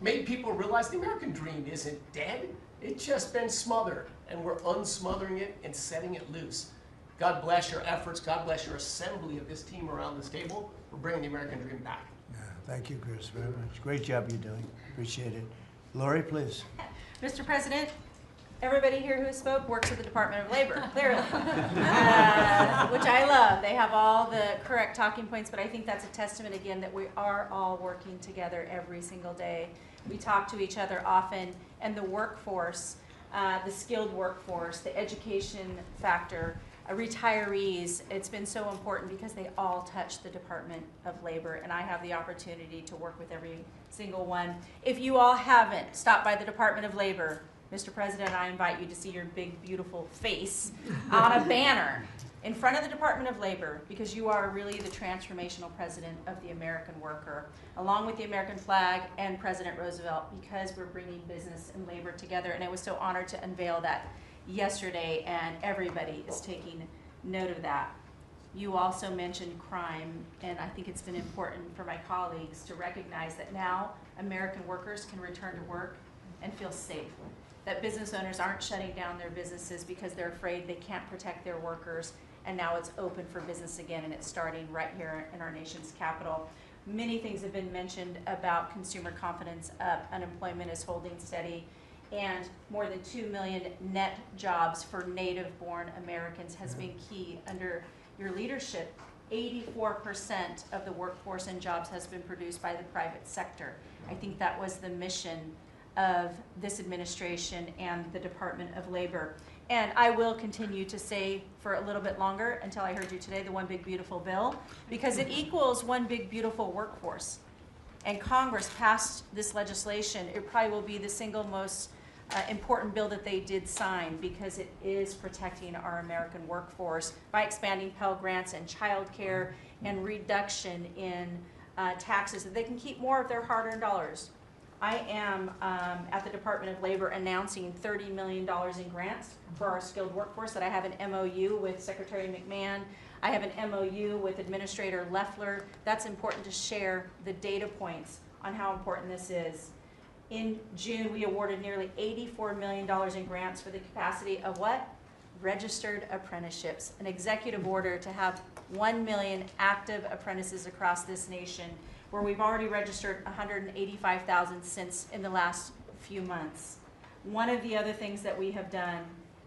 made people realize the American dream isn't dead. It's just been smothered, and we're unsmothering it and setting it loose. God bless your efforts. God bless your assembly of this team around this table. We're bringing the American dream back. Yeah, thank you, Chris, very much. Great job you're doing. Appreciate it. Lori, please. Mr. President, everybody here who spoke works at the Department of Labor, clearly, which I love. They have all the correct talking points, but I think that's a testament, again, that we are all working together every single day. We talk to each other often, and the workforce, the skilled workforce, the education factor, retirees, it's been so important because they all touch the Department of Labor, and I have the opportunity to work with every single one. If you all haven't stopped by the Department of Labor, Mr. President, I invite you to see your big, beautiful face on a banner in front of the Department of Labor, because you are really the transformational president of the American worker, along with the American flag and President Roosevelt, because we're bringing business and labor together. And I was so honored to unveil that yesterday, and everybody is taking note of that. You also mentioned crime, and I think it's been important for my colleagues to recognize that now American workers can return to work and feel safe. That business owners aren't shutting down their businesses because they're afraid they can't protect their workers, and now it's open for business again, and it's starting right here in our nation's capital. Many things have been mentioned about consumer confidence up, unemployment is holding steady, and more than 2 million net jobs for native-born Americans has been key under your leadership. 84% of the workforce and jobs has been produced by the private sector. I think that was the mission of this administration and the Department of Labor. And I will continue to say for a little bit longer, until I heard you today, the one big beautiful bill, because it equals one big beautiful workforce. And Congress passed this legislation. It probably will be the single most important bill that they did sign, because it is protecting our American workforce by expanding Pell Grants and child care and reduction in taxes, so they can keep more of their hard-earned dollars. I am at the Department of Labor announcing $30 million in grants for our skilled workforce, that I have an MOU with Secretary McMahon. I have an MOU with Administrator Loeffler. That's important to share the data points on how important this is. In June, we awarded nearly $84 million in grants for the capacity of what? Registered apprenticeships. An executive order to have 1 million active apprentices across this nation, where we've already registered 185,000 since in the last few months. One of the other things that we have done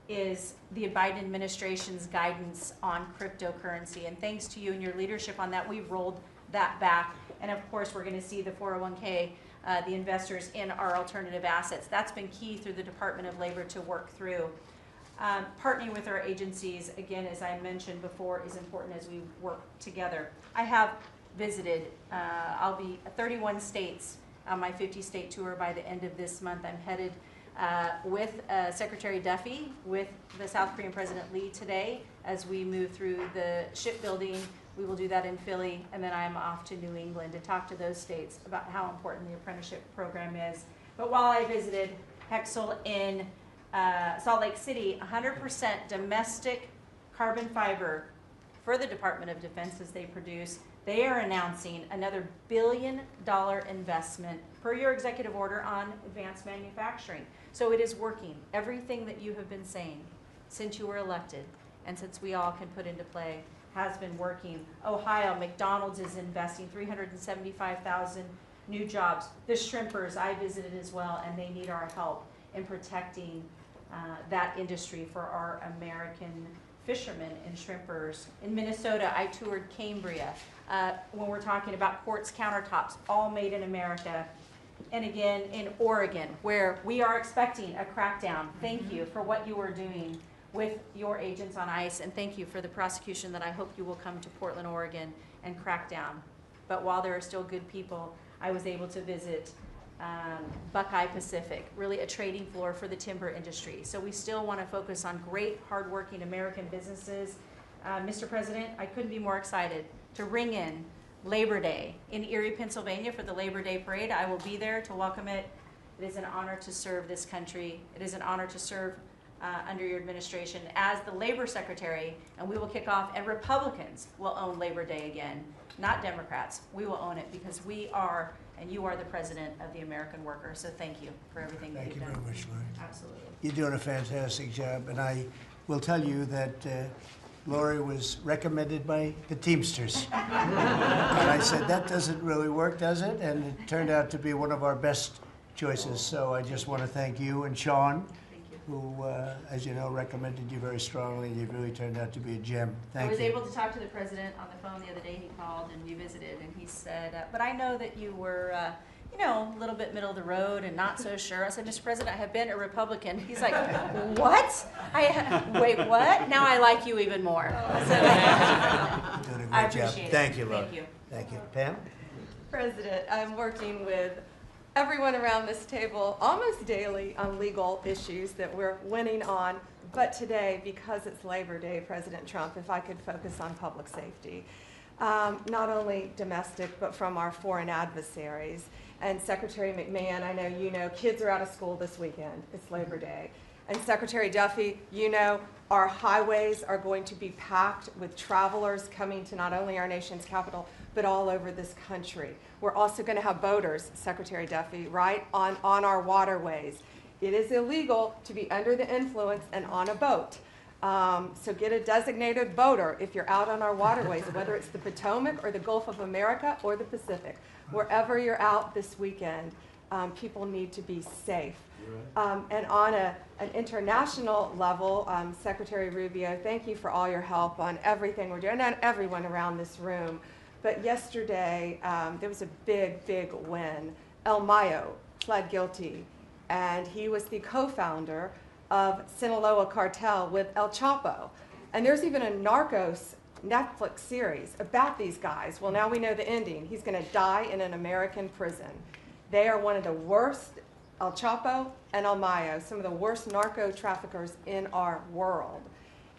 is the Biden administration's guidance on cryptocurrency. And thanks to you and your leadership on that, we've rolled that back. And of course, we're going to see the 401k, the investors in our alternative assets. That's been key through the Department of Labor to work through. Partnering with our agencies, again, as I mentioned before, is important as we work together. I have visited, I'll be 31 states on my 50-state tour by the end of this month. I'm headed with Secretary Duffy, with the South Korean President Lee today, as we move through the shipbuilding. We will do that in Philly, and then I'm off to New England to talk to those states about how important the apprenticeship program is. But while I visited Hexel in Salt Lake City, 100% domestic carbon fiber for the Department of Defense as they produce. They are announcing another $1 billion investment per your executive order on advanced manufacturing. So it is working. Everything that you have been saying since you were elected and since we all can put into play has been working. Ohio, McDonald's is investing 375,000 new jobs. The shrimpers, I visited as well, and they need our help in protecting that industry for our American fishermen and shrimpers. In Minnesota, I toured Cambria. When we're talking about quartz countertops, all made in America. And again, in Oregon, where we are expecting a crackdown. Thank you for what you are doing with your agents on ICE, and thank you for the prosecution that I hope you will come to Portland, Oregon, and crack down. But while there are still good people, I was able to visit Buckeye Pacific, really a trading floor for the timber industry. So we still want to focus on great, hardworking American businesses. Mr. President, I couldn't be more excited to ring in Labor Day in Erie, Pennsylvania for the Labor Day Parade. I will be there to welcome it. It is an honor to serve this country. It is an honor to serve under your administration as the Labor Secretary, and we will kick off, and Republicans will own Labor Day again, not Democrats. We will own it because we are, and you are the president of the American worker. So thank you for everything that you've done. Thank you very much, Lori. Absolutely. You're doing a fantastic job, and I will tell you that Lori was recommended by the Teamsters. And I said, that doesn't really work, does it? And it turned out to be one of our best choices. So I just want to thank you and Sean, who, as you know, recommended you very strongly. You really turned out to be a gem. Thank you. I was able to talk to the president on the phone the other day. He called and we visited, and he said, but I know that you were, you know, a little bit middle of the road and not so sure. I said, Mr. President, I have been a Republican. He's like, what? Wait, what? Now I like you even more. So, You're doing a I great job. appreciate it. Thank you, Lori. Thank you. Thank you. Pam? President, I'm working with everyone around this table almost daily on legal issues that we're winning on. But today, because it's Labor Day, President Trump, if I could focus on public safety, not only domestic, but from our foreign adversaries. And Secretary McMahon, I know you know, kids are out of school this weekend. It's Labor Day. And Secretary Duffy, you know, our highways are going to be packed with travelers coming to not only our nation's capital, but all over this country. We're also going to have boaters, Secretary Duffy, right, on our waterways. It is illegal to be under the influence and on a boat. So get a designated boater if you're out on our waterways, whether it's the Potomac or the Gulf of America or the Pacific. Wherever you're out this weekend, people need to be safe. And on an international level, Secretary Rubio, thank you for all your help on everything we're doing, and everyone around this room. But yesterday, there was a big, big win. El Mayo pled guilty, and he was the co-founder of Sinaloa cartel with El Chapo. And there's even a Narcos Netflix series about these guys. Well, now we know the ending. He's going to die in an American prison. They are one of the worst, El Chapo and El Mayo, some of the worst narco traffickers in our world.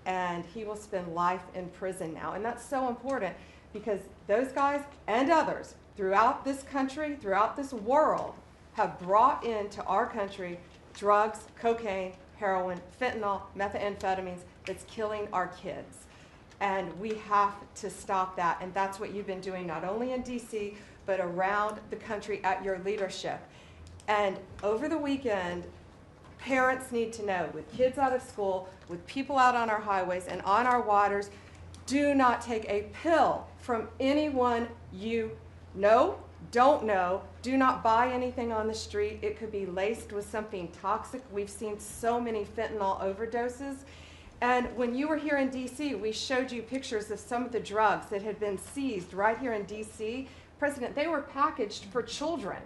And he will spend life in prison now. And that's so important because those guys and others throughout this country, throughout this world, have brought into our country drugs, cocaine, heroin, fentanyl, methamphetamines that's killing our kids. And we have to stop that. And that's what you've been doing not only in DC, but around the country at your leadership. And over the weekend, parents need to know, with kids out of school, with people out on our highways and on our waters, do not take a pill from anyone you know, don't know. Do not buy anything on the street. It could be laced with something toxic. We've seen so many fentanyl overdoses. And when you were here in DC, we showed you pictures of some of the drugs that had been seized right here in DC. President, they were packaged for children.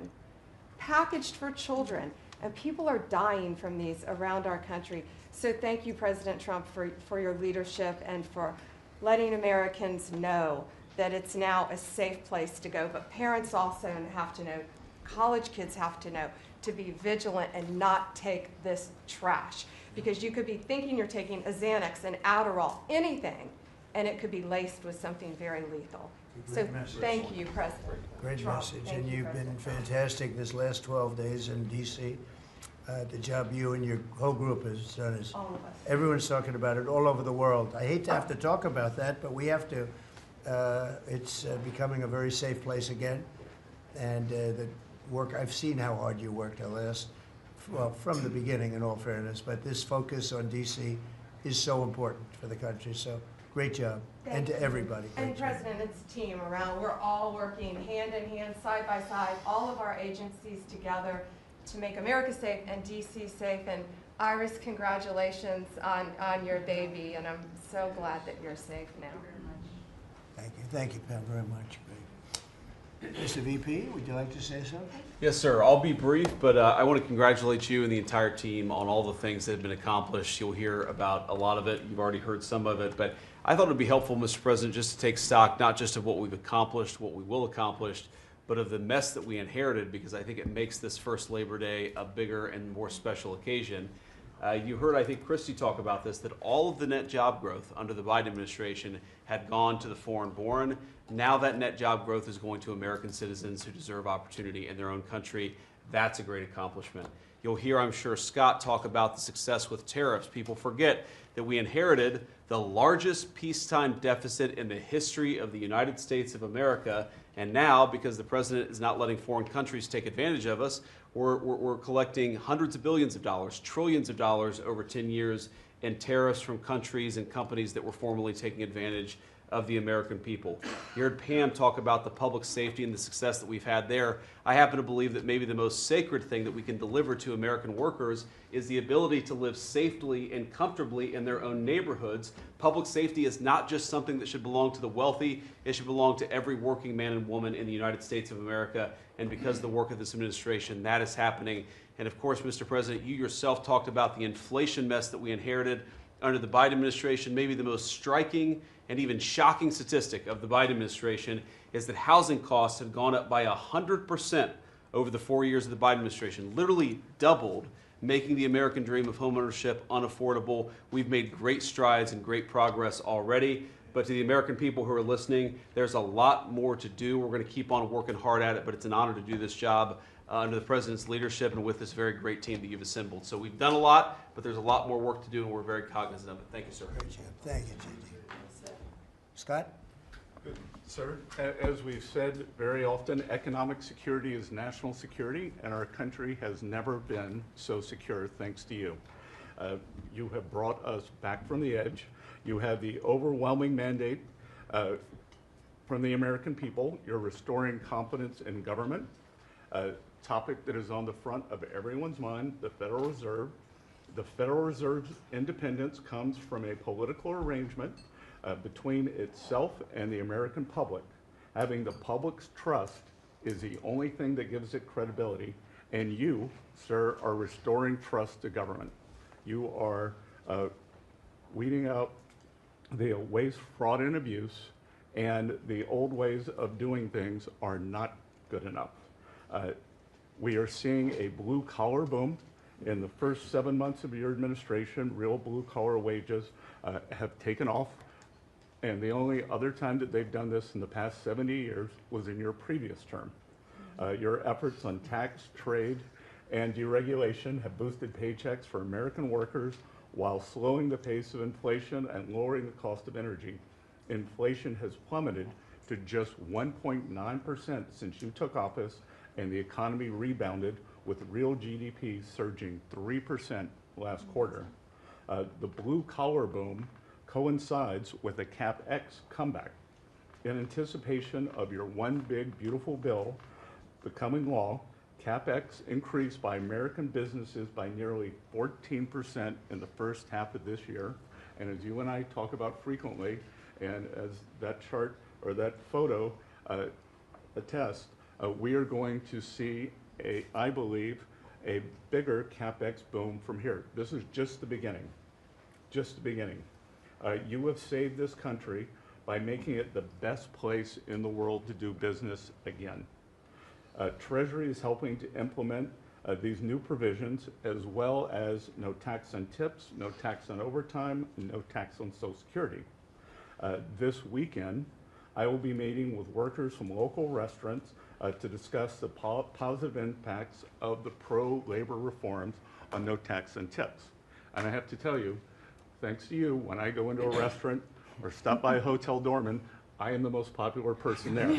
Packaged for children. And people are dying from these around our country. So thank you, President Trump, for your leadership and for letting Americans know that it's now a safe place to go. But parents also have to know, college kids have to know, to be vigilant and not take this trash. Because you could be thinking you're taking a Xanax, an Adderall, anything, and it could be laced with something very lethal. So thank you, President Great Trump. message, Thank and you, you've President been Trump. fantastic this last 12 days in DC. The job you and your whole group has done is, All of us. everyone's talking about it all over the world. I hate to have to talk about that, but we have to. It's becoming a very safe place again. And the work, I've seen how hard you worked well, from the beginning in all fairness, but this focus on DC is so important for the country. So great job. And to everybody. And Great job. President, it's a team around. We're all working hand in hand, side by side, all of our agencies together to make America safe and DC safe. And Iris, congratulations on your baby, and I'm so glad that you're safe now. Thank you. Thank you, Pam, very much. Great. Mr. VP, would you like to say something? Yes, sir. I'll be brief, but I want to congratulate you and the entire team on all the things that have been accomplished. You'll hear about a lot of it. You've already heard some of it, but I thought it would be helpful, Mr. President, just to take stock, not just of what we've accomplished, what we will accomplish, but of the mess that we inherited, because I think it makes this first Labor Day a bigger and more special occasion. You heard, I think, Christy talk about this, that all of the net job growth under the Biden administration had gone to the foreign-born. Now that net job growth is going to American citizens who deserve opportunity in their own country. That's a great accomplishment. You'll hear, I'm sure, Scott talk about the success with tariffs. People forget that we inherited the largest peacetime deficit in the history of the United States of America. And now, because the president is not letting foreign countries take advantage of us, we're collecting hundreds of billions of dollars, trillions of dollars over 10 years in tariffs from countries and companies that were formerly taking advantage of the American people. You heard Pam talk about the public safety and the success that we've had there. I happen to believe that maybe the most sacred thing that we can deliver to American workers is the ability to live safely and comfortably in their own neighborhoods. Public safety is not just something that should belong to the wealthy. It should belong to every working man and woman in the United States of America. And because of the work of this administration, that is happening. And of course, Mr. President, you yourself talked about the inflation mess that we inherited under the Biden administration. Maybe the most striking and even shocking statistic of the Biden administration is that housing costs have gone up by 100% over the 4 years of the Biden administration, literally doubled, making the American dream of homeownership unaffordable. We've made great strides and great progress already. But to the American people who are listening, there's a lot more to do. We're going to keep on working hard at it, but it's an honor to do this job under the President's leadership and with this very great team that you've assembled. So we've done a lot, but there's a lot more work to do, and we're very cognizant of it. Thank you, sir. Great job. Thank you, J.D. Scott? Sir, as we've said very often, economic security is national security, and our country has never been so secure thanks to you. You have brought us back from the edge. You have the overwhelming mandate from the American people. You're restoring confidence in government, a topic that is on the front of everyone's mind, the Federal Reserve. The Federal Reserve's independence comes from a political arrangement between itself and the American public. Having the public's trust is the only thing that gives it credibility, and you, sir, are restoring trust to government. You are weeding out the waste, fraud, and abuse, and the old ways of doing things are not good enough. We are seeing a blue-collar boom. In the first 7 months of your administration, real blue-collar wages have taken off. And the only other time that they've done this in the past 70 years was in your previous term. Your efforts on tax, trade, and deregulation have boosted paychecks for American workers while slowing the pace of inflation and lowering the cost of energy. Inflation has plummeted to just 1.9% since you took office, and the economy rebounded with real GDP surging 3% last quarter. The blue-collar boom coincides with a CapEx comeback. In anticipation of your one big beautiful bill becoming law, CapEx increased by American businesses by nearly 14% in the first half of this year. And as you and I talk about frequently, and as that chart or that photo attests, we are going to see, I believe, a bigger CapEx boom from here. This is just the beginning, just the beginning. You have saved this country by making it the best place in the world to do business again. Treasury is helping to implement these new provisions, as well as no tax on tips, no tax on overtime, and no tax on Social Security. This weekend, I will be meeting with workers from local restaurants to discuss the positive impacts of the pro-labor reforms on no tax on tips. And I have to tell you, thanks to you, when I go into a restaurant or stop by a hotel doorman, I am the most popular person there.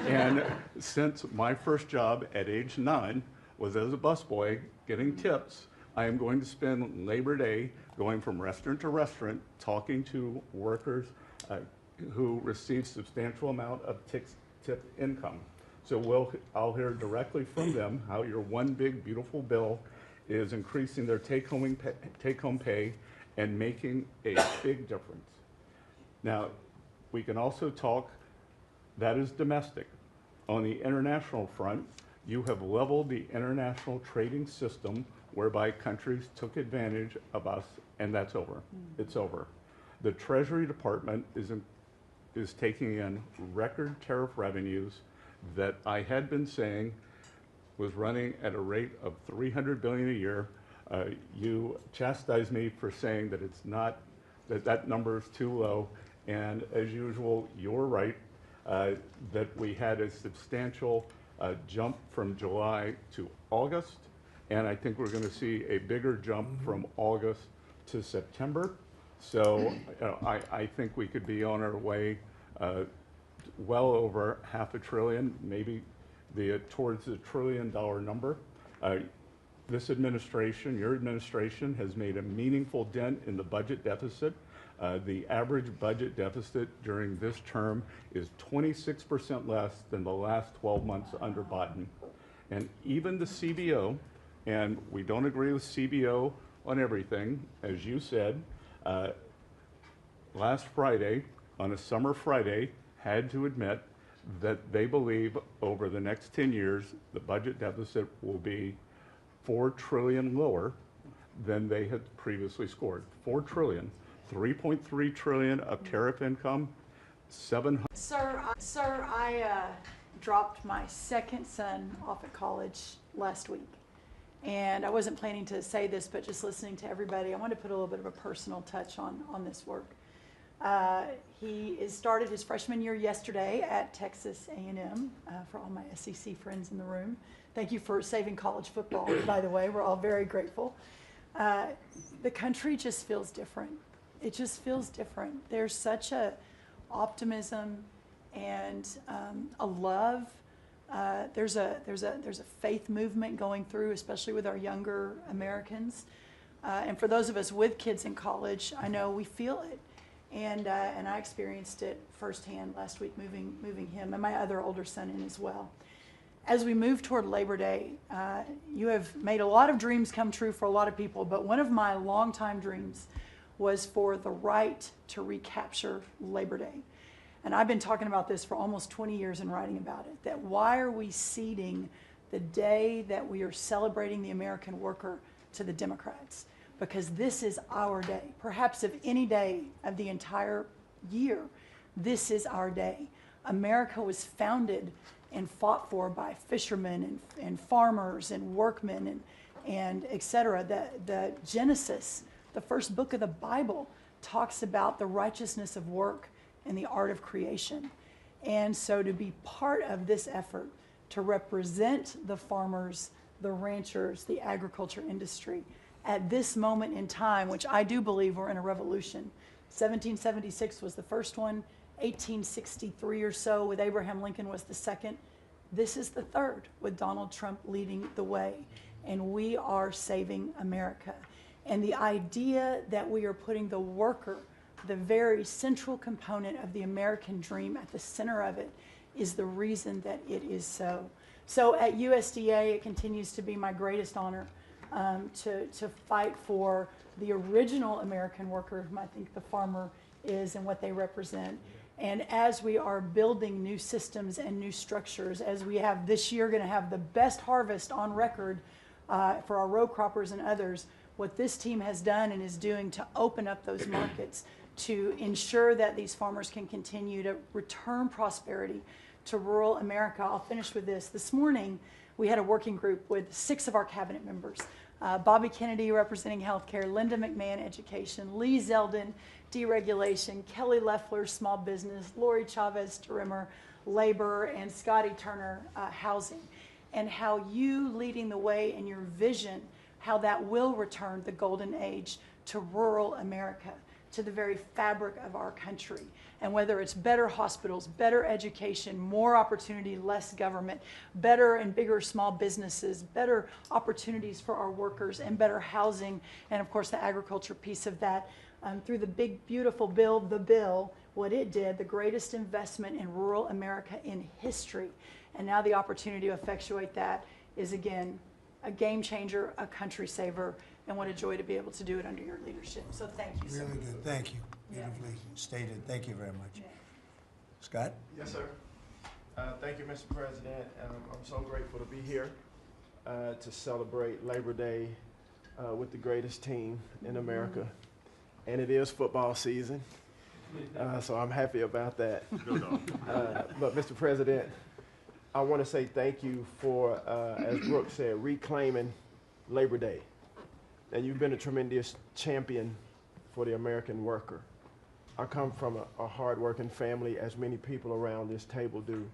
And since my first job at age 9 was as a busboy getting tips, I am going to spend Labor Day going from restaurant to restaurant talking to workers who receive substantial amount of tip income. So I'll hear directly from them how your one big beautiful bill is increasing their take-home pay and making a big difference. Now, we can also talk, that is domestic. On the international front, you have leveled the international trading system whereby countries took advantage of us, and that's over. It's over. The Treasury Department is taking in record tariff revenues that I had been saying was running at a rate of $300 billion a year. You chastised me for saying that it's not, that number is too low. And as usual, you're right, that we had a substantial jump from July to August. And I think we're going to see a bigger jump from August to September. So I think we could be on our way well over $500 billion, maybe towards the $1 trillion number. This administration, your administration, has made a meaningful dent in the budget deficit. The average budget deficit during this term is 26% less than the last 12 months under Biden. And even the CBO, and we don't agree with CBO on everything, as you said, last Friday, on a summer Friday, had to admit that they believe over the next 10 years, the budget deficit will be $4 trillion lower than they had previously scored. $4 trillion. 3.3 trillion of tariff income, 700. Sir, dropped my second son off at college last week. And I wasn't planning to say this, but just listening to everybody, I wanted to put a little bit of a personal touch on this work. He started his freshman year yesterday at Texas A&M, for all my SEC friends in the room. Thank you for saving college football, by the way. We're all very grateful. The country just feels different. It just feels different. There's such a optimism and a love. There's a faith movement going through, especially with our younger Americans. And for those of us with kids in college, I know we feel it. And I experienced it firsthand last week, moving him and my other older son in as well. As we move toward Labor Day, you have made a lot of dreams come true for a lot of people, but one of my longtime dreams was for the right to recapture Labor Day. And I've been talking about this for almost 20 years and writing about it, that why are we ceding the day that we are celebrating the American worker to the Democrats? Because this is our day. Perhaps of any day of the entire year, this is our day. America was founded and fought for by fishermen and farmers and workmen and et cetera. The Genesis, the first book of the Bible, talks about the righteousness of work and the art of creation. And so to be part of this effort to represent the farmers, the ranchers, the agriculture industry at this moment in time, which I do believe we're in a revolution. 1776 was the first one, 1863 or so with Abraham Lincoln was the second. This is the third with Donald Trump leading the way. And we are saving America. And the idea that we are putting the worker, the very central component of the American dream, at the center of it is the reason that it is so. So at USDA, it continues to be my greatest honor to fight for the original American worker, whom I think the farmer is and what they represent. And as we are building new systems and new structures, as we have this year going to have the best harvest on record for our row croppers and others, what this team has done and is doing to open up those markets to ensure that these farmers can continue to return prosperity to rural America. I'll finish with this. This morning, we had a working group with 6 of our cabinet members. Bobby Kennedy representing healthcare, Linda McMahon education, Lee Zeldin deregulation, Kelly Loeffler small business, Lori Chavez Rimmer labor, and Scotty Turner housing. And how you leading the way in your vision, how that will return the golden age to rural America, to the very fabric of our country. And whether it's better hospitals, better education, more opportunity, less government, better and bigger small businesses, better opportunities for our workers, and better housing, and of course the agriculture piece of that, through the big, beautiful bill, the bill, what it did, the greatest investment in rural America in history. And now the opportunity to effectuate that is, again, a game changer, a country saver, and what a joy to be able to do it under your leadership. So thank you, sir. Really good, thank you. Beautifully stated, thank you very much. Yeah. Scott? Yes, sir. Thank you, Mr. President. I'm so grateful to be here to celebrate Labor Day with the greatest team in America. And it is football season, so I'm happy about that. But Mr. President, I want to say thank you for, as Brooke said, reclaiming Labor Day. And you've been a tremendous champion for the American worker. I come from a hard-working family, as many people around this table do.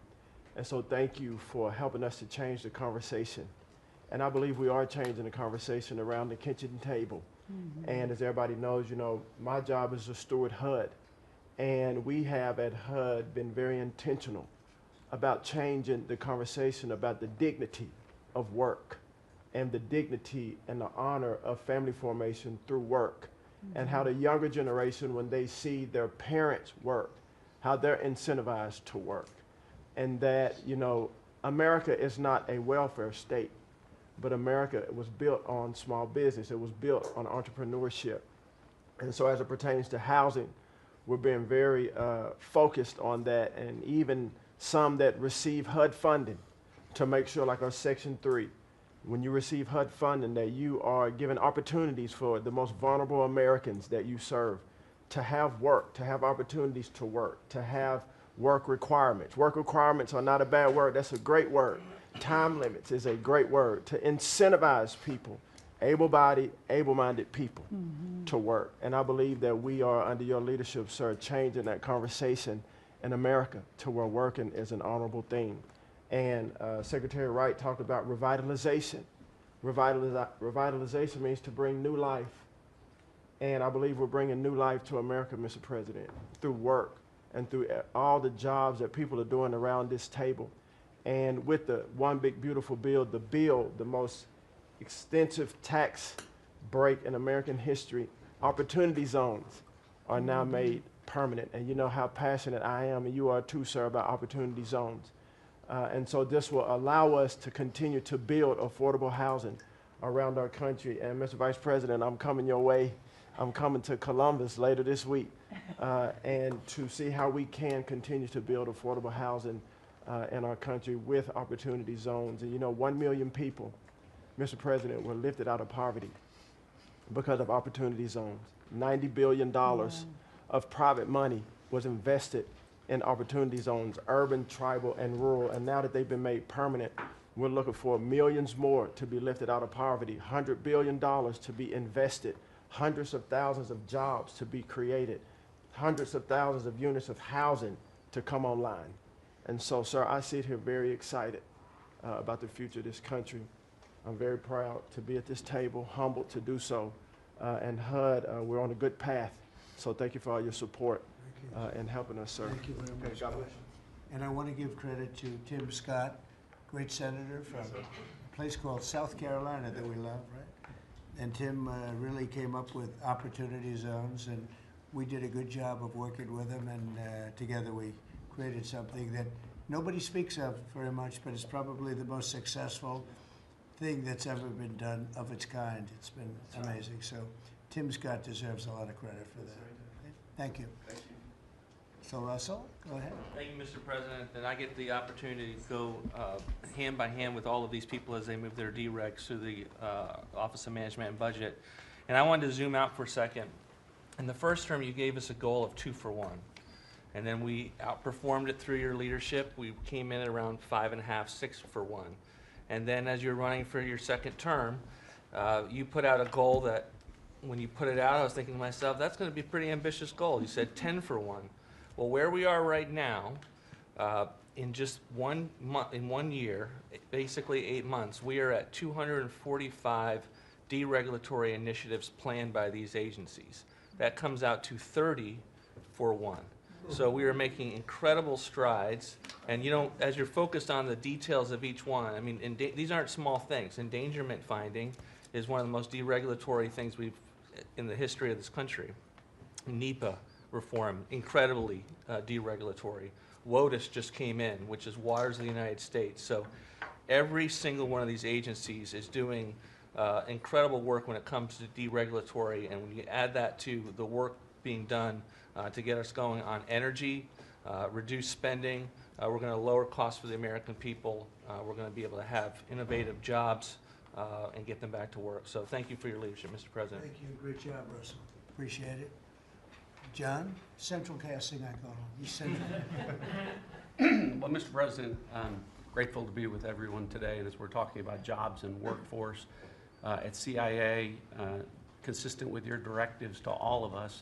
And so thank you for helping us to change the conversation. And I believe we are changing the conversation around the kitchen table. And as everybody knows, you know, my job is to steward HUD. And we have at HUD been very intentional about changing the conversation about the dignity of work and the dignity and the honor of family formation through work. And how the younger generation, when they see their parents work, how they're incentivized to work. And that, you know, America is not a welfare state, but America was built on small business. It was built on entrepreneurship. And so as it pertains to housing, we're being very focused on that, and even some that receive HUD funding to make sure, like our Section 3, when you receive HUD funding, that you are given opportunities for the most vulnerable Americans that you serve to have work, to have opportunities to work, to have work requirements. Work requirements are not a bad word. That's a great word. Time limits is a great word to incentivize people, able-bodied, able-minded people to work. And I believe that we are, under your leadership, sir, changing that conversation in America to where working is an honorable thing. And Secretary Wright talked about revitalization. Revitalization means to bring new life. And I believe we're bringing new life to America, Mr. President, through work and through all the jobs that people are doing around this table. And with the One Big Beautiful Bill, the most extensive tax break in American history, opportunity zones are now made permanent. And you know how passionate I am, and you are too, sir, about opportunity zones. And so this will allow us to continue to build affordable housing around our country. And Mr. Vice President, I'm coming your way. I'm coming to Columbus later this week and to see how we can continue to build affordable housing in our country with opportunity zones. And you know, 1 million people, Mr. President, were lifted out of poverty because of opportunity zones. $90 billion of private money was invested in opportunity zones, urban, tribal, and rural. And now that they've been made permanent, we're looking for millions more to be lifted out of poverty, $100 billion to be invested, hundreds of thousands of jobs to be created, hundreds of thousands of units of housing to come online. And so, sir, I sit here very excited about the future of this country. I'm very proud to be at this table, humbled to do so. And HUD, we're on a good path. So thank you for all your support and helping us, sir. Thank you very much. God bless you. And I want to give credit to Tim Scott, great senator from a place called South Carolina that we love, right? And Tim really came up with opportunity zones, and we did a good job of working with him, and together we created something that nobody speaks of very much, but it's probably the most successful thing that's ever been done of its kind. It's been amazing. So Tim Scott deserves a lot of credit for that. Thank you. Thank you. So Russell, go ahead. Thank you, Mr. President. And I get the opportunity to go hand by hand with all of these people as they move their deregs through the Office of Management and Budget. And I wanted to zoom out for a second. In the first term, you gave us a goal of 2 for 1. And then we outperformed it through your leadership. We came in at around 5.5, 6 for 1. And then as you're running for your second term, you put out a goal that when you put it out, I was thinking to myself, that's going to be a pretty ambitious goal. You said 10 for 1. Well, where we are right now, in just 1 month, in 1 year, basically 8 months, we are at 245 deregulatory initiatives planned by these agencies. That comes out to 30 for 1. So we are making incredible strides, and you know, as you're focused on the details of each one, I mean, these aren't small things. Endangerment finding is one of the most deregulatory things we've in the history of this country. NEPA reform, incredibly deregulatory. WOTUS just came in, which is Waters of the United States. So every single one of these agencies is doing incredible work when it comes to deregulatory, and when you add that to the work being done to get us going on energy, reduce spending, we're going to lower costs for the American people, we're going to be able to have innovative jobs and get them back to work. So thank you for your leadership, Mr. President. Thank you. Great job, Russell. Appreciate it. John, central casting, I call him. He's central. Well, Mr. President, I'm grateful to be with everyone today, and as we're talking about jobs and workforce at CIA, consistent with your directives to all of us,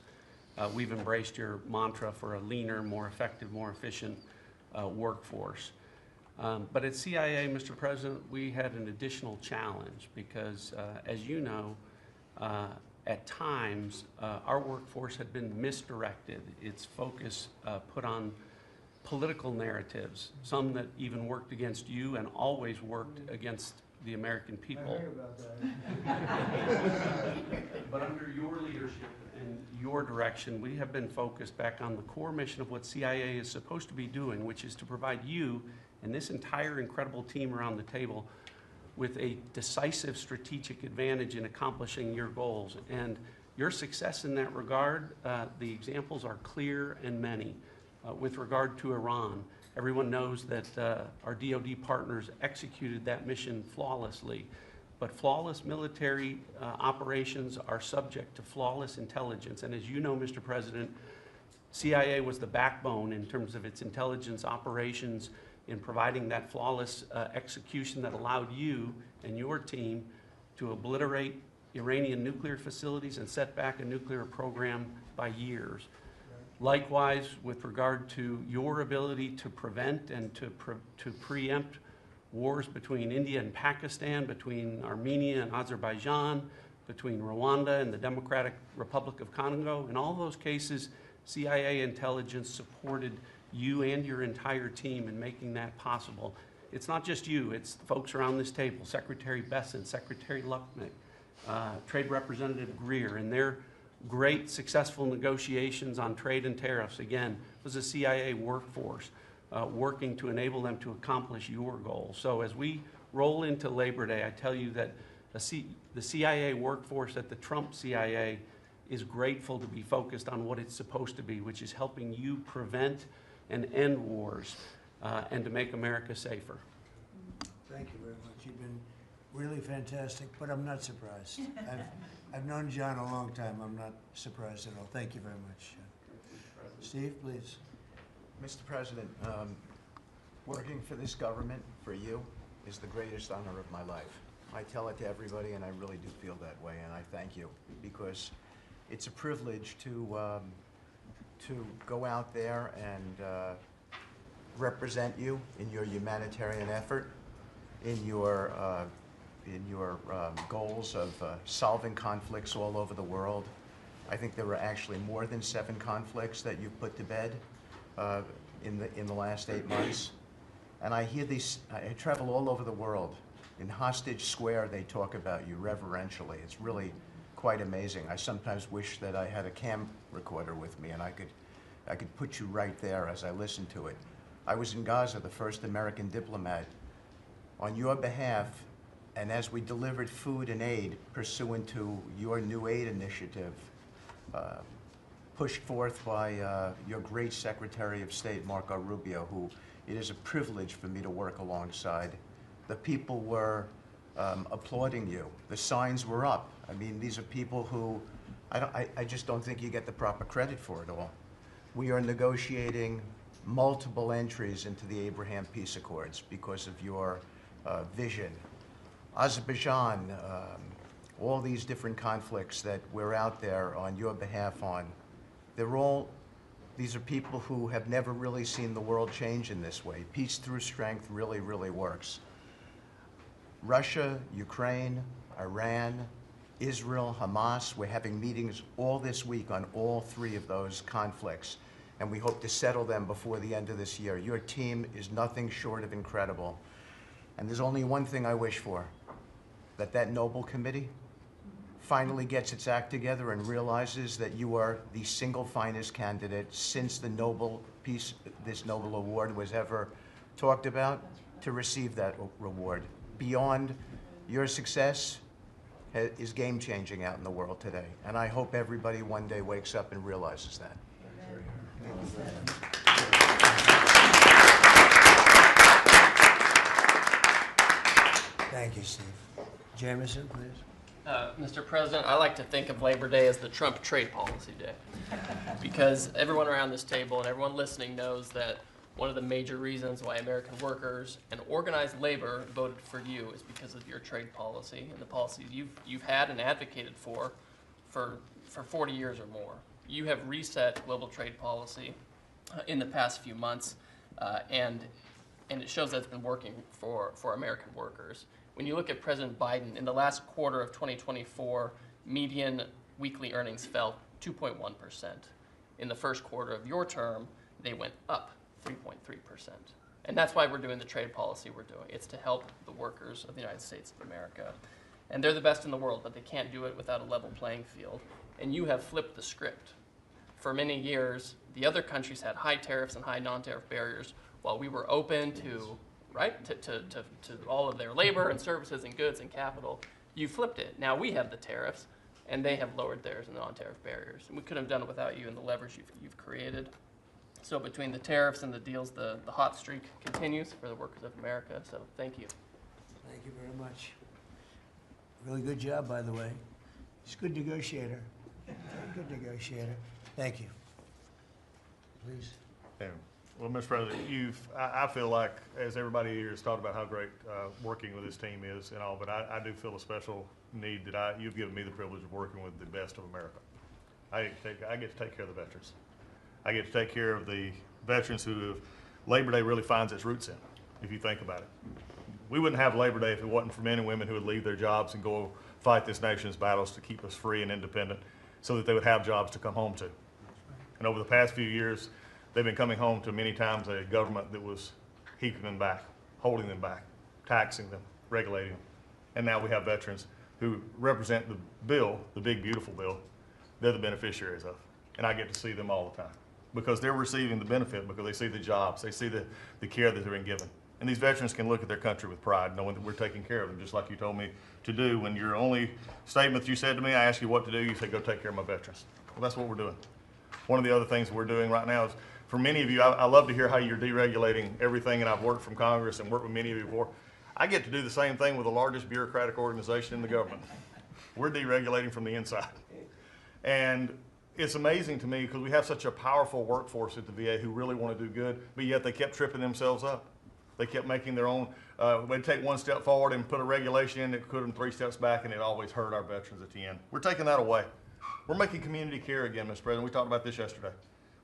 we've embraced your mantra for a leaner, more effective, more efficient workforce. But at CIA, Mr. President, we had an additional challenge because, as you know, at times, our workforce had been misdirected. Its focus put on political narratives, some that even worked against you and always worked against the American people. I heard about that. But under your leadership and your direction, we have been focused back on the core mission of what CIA is supposed to be doing, which is to provide you and this entire incredible team around the table with a decisive strategic advantage in accomplishing your goals. And your success in that regard, the examples are clear and many. With regard to Iran, everyone knows that our DoD partners executed that mission flawlessly. But flawless military operations are subject to flawless intelligence. And as you know, Mr. President, CIA was the backbone in terms of its intelligence operations in providing that flawless execution that allowed you and your team to obliterate Iranian nuclear facilities and set back a nuclear program by years. Likewise, with regard to your ability to prevent and to preempt wars between India and Pakistan, between Armenia and Azerbaijan, between Rwanda and the Democratic Republic of Congo. In all those cases, CIA intelligence supported you and your entire team in making that possible. It's not just you, it's the folks around this table, Secretary Besson, Secretary Lucknick, Trade Representative Greer, and their great successful negotiations on trade and tariffs, again, was a CIA workforce working to enable them to accomplish your goals. So as we roll into Labor Day, I tell you that the CIA workforce at the Trump CIA is grateful to be focused on what it's supposed to be, which is helping you prevent and end wars and to make America safer. Thank you very much. You've been really fantastic, but I'm not surprised. I've known John a long time. I'm not surprised at all. Thank you very much. Steve, please. Mr. President, working for this government, for you, is the greatest honor of my life. I tell it to everybody, and I really do feel that way, and I thank you, because it's a privilege to go out there and represent you in your humanitarian effort, in your goals of solving conflicts all over the world. I think there were actually more than 7 conflicts that you've put to bed in the last 8 months. And I hear these, I travel all over the world. In Hostage Square, they talk about you reverentially. It's really quite amazing. I sometimes wish that I had a cam recorder with me and I could put you right there as I listen to it. I was in Gaza, the first American diplomat, on your behalf, and as we delivered food and aid pursuant to your new aid initiative, pushed forth by your great Secretary of State, Marco Rubio, who it is a privilege for me to work alongside. The people were applauding you. The signs were up. I mean, these are people who I just don't think you get the proper credit for it all. We are negotiating multiple entries into the Abraham Peace Accords because of your vision. Azerbaijan, all these different conflicts that we're out there on your behalf on, these are people who have never really seen the world change in this way. Peace through strength really, really works. Russia, Ukraine, Iran, Israel, Hamas, we're having meetings all this week on all 3 of those conflicts, and we hope to settle them before the end of this year. Your team is nothing short of incredible. And there's only one thing I wish for, that noble committee finally gets its act together and realizes that you are the single finest candidate since the this Nobel Award was ever talked about to receive that reward. Beyond your success is game-changing out in the world today. And I hope everybody one day wakes up and realizes that. Thank you, Steve. Jamison, please. Mr. President, I like to think of Labor Day as the Trump Trade Policy Day, because everyone around this table and everyone listening knows that one of the major reasons why American workers and organized labor voted for you is because of your trade policy and the policies you've had and advocated for 40 years or more. You have reset global trade policy in the past few months, and it shows that it's been working for American workers. When you look at President Biden, in the last quarter of 2024, median weekly earnings fell 2.1%. In the first quarter of your term, they went up 3.3%. And that's why we're doing the trade policy we're doing. It's to help the workers of the United States of America. And they're the best in the world, but they can't do it without a level playing field. And you have flipped the script. For many years, the other countries had high tariffs and high non-tariff barriers, while we were open to all of their labor and services and goods and capital. You flipped it. Now we have the tariffs, and they have lowered theirs and the non-tariff barriers. And we couldn't have done it without you and the leverage you've created. So between the tariffs and the deals, the hot streak continues for the workers of America. So thank you. Thank you very much. Really good job, by the way. He's a good negotiator. Very good negotiator. Thank you. please. Yeah. Well, Mr. President, I feel like, as everybody here has talked about how great working with this team is and all, but I do feel a special need that you've given me the privilege of working with the best of America. I get to take care of the veterans. I get to take care of the veterans who Labor Day really finds its roots in, if you think about it. We wouldn't have Labor Day if it wasn't for men and women who would leave their jobs and go fight this nation's battles to keep us free and independent so that they would have jobs to come home to. And over the past few years, they've been coming home to many times a government that was keeping them back, holding them back, taxing them, regulating them. And now we have veterans who represent the bill, the big, beautiful bill, they're the beneficiaries of. And I get to see them all the time because they're receiving the benefit because they see the jobs, they see the care that they're being given. And these veterans can look at their country with pride, knowing that we're taking care of them, just like you told me to do. When your only statement you said to me, I asked you what to do, you said, go take care of my veterans. Well, that's what we're doing. One of the other things we're doing right now is, for many of you, I love to hear how you're deregulating everything, and I've worked from Congress and worked with many of you before. I get to do the same thing with the largest bureaucratic organization in the government. We're deregulating from the inside. And it's amazing to me because we have such a powerful workforce at the VA who really want to do good, but yet they kept tripping themselves up. They kept making their own, they'd take one step forward and put a regulation in that put them 3 steps back, and it always hurt our veterans at the end. We're taking that away. We're making community care again, Mr. President. We talked about this yesterday.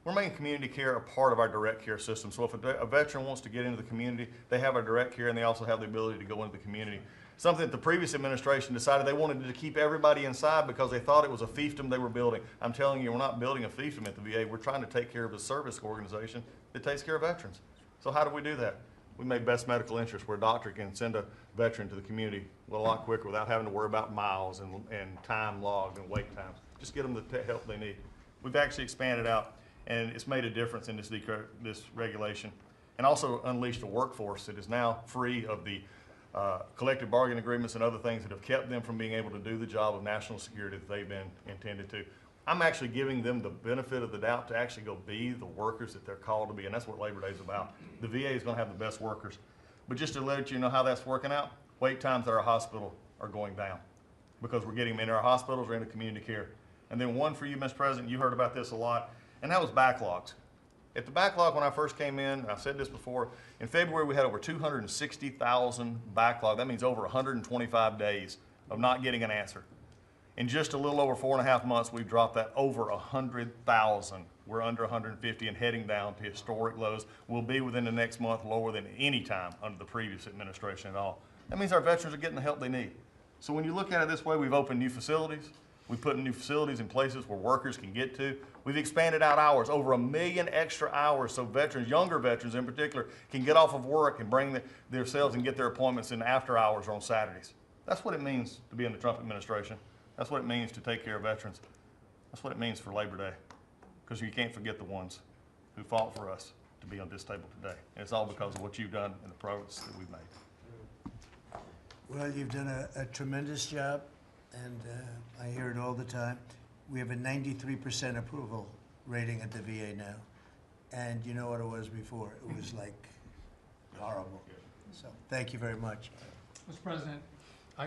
We're making community care a part of our direct care system. So if a veteran wants to get into the community, they have our direct care and they also have the ability to go into the community. Something that the previous administration decided they wanted to keep everybody inside because they thought it was a fiefdom they were building. I'm telling you, we're not building a fiefdom at the VA. We're trying to take care of a service organization that takes care of veterans. So how do we do that? We made best medical interest where a doctor can send a veteran to the community a lot quicker without having to worry about miles and time logged and wait times. Just get them the help they need. We've actually expanded out, and it's made a difference in this regulation, and also unleashed a workforce that is now free of the collective bargaining agreements and other things that have kept them from being able to do the job of national security that they've been intended to. I'm actually giving them the benefit of the doubt to actually go be the workers that they're called to be, and that's what Labor Day is about. The VA is going to have the best workers. But just to let you know how that's working out, wait times at our hospital are going down because we're getting them into our hospitals or into community care. And then one for you, Mr. President, you heard about this a lot, and that was backlogs. At the backlog when I first came in, I've said this before, in February we had over 260,000 backlog. That means over 125 days of not getting an answer. In just a little over 4.5 months, we've dropped that over 100,000. We're under 150 and heading down to historic lows. We'll be within the next month lower than any time under the previous administration at all. That means our veterans are getting the help they need. So when you look at it this way, we've opened new facilities. We've put new facilities in places where workers can get to. We've expanded out hours, over 1 million extra hours, so veterans, younger veterans in particular, can get off of work and bring themselves and get their appointments in after hours or on Saturdays. That's what it means to be in the Trump administration. That's what it means to take care of veterans. That's what it means for Labor Day, because you can't forget the ones who fought for us to be on this table today. And it's all because of what you've done and the progress that we've made. Well, you've done a tremendous job, and I hear it all the time. We have a 93% approval rating at the VA now. And you know what it was before? It was like horrible. So thank you very much. Mr. President,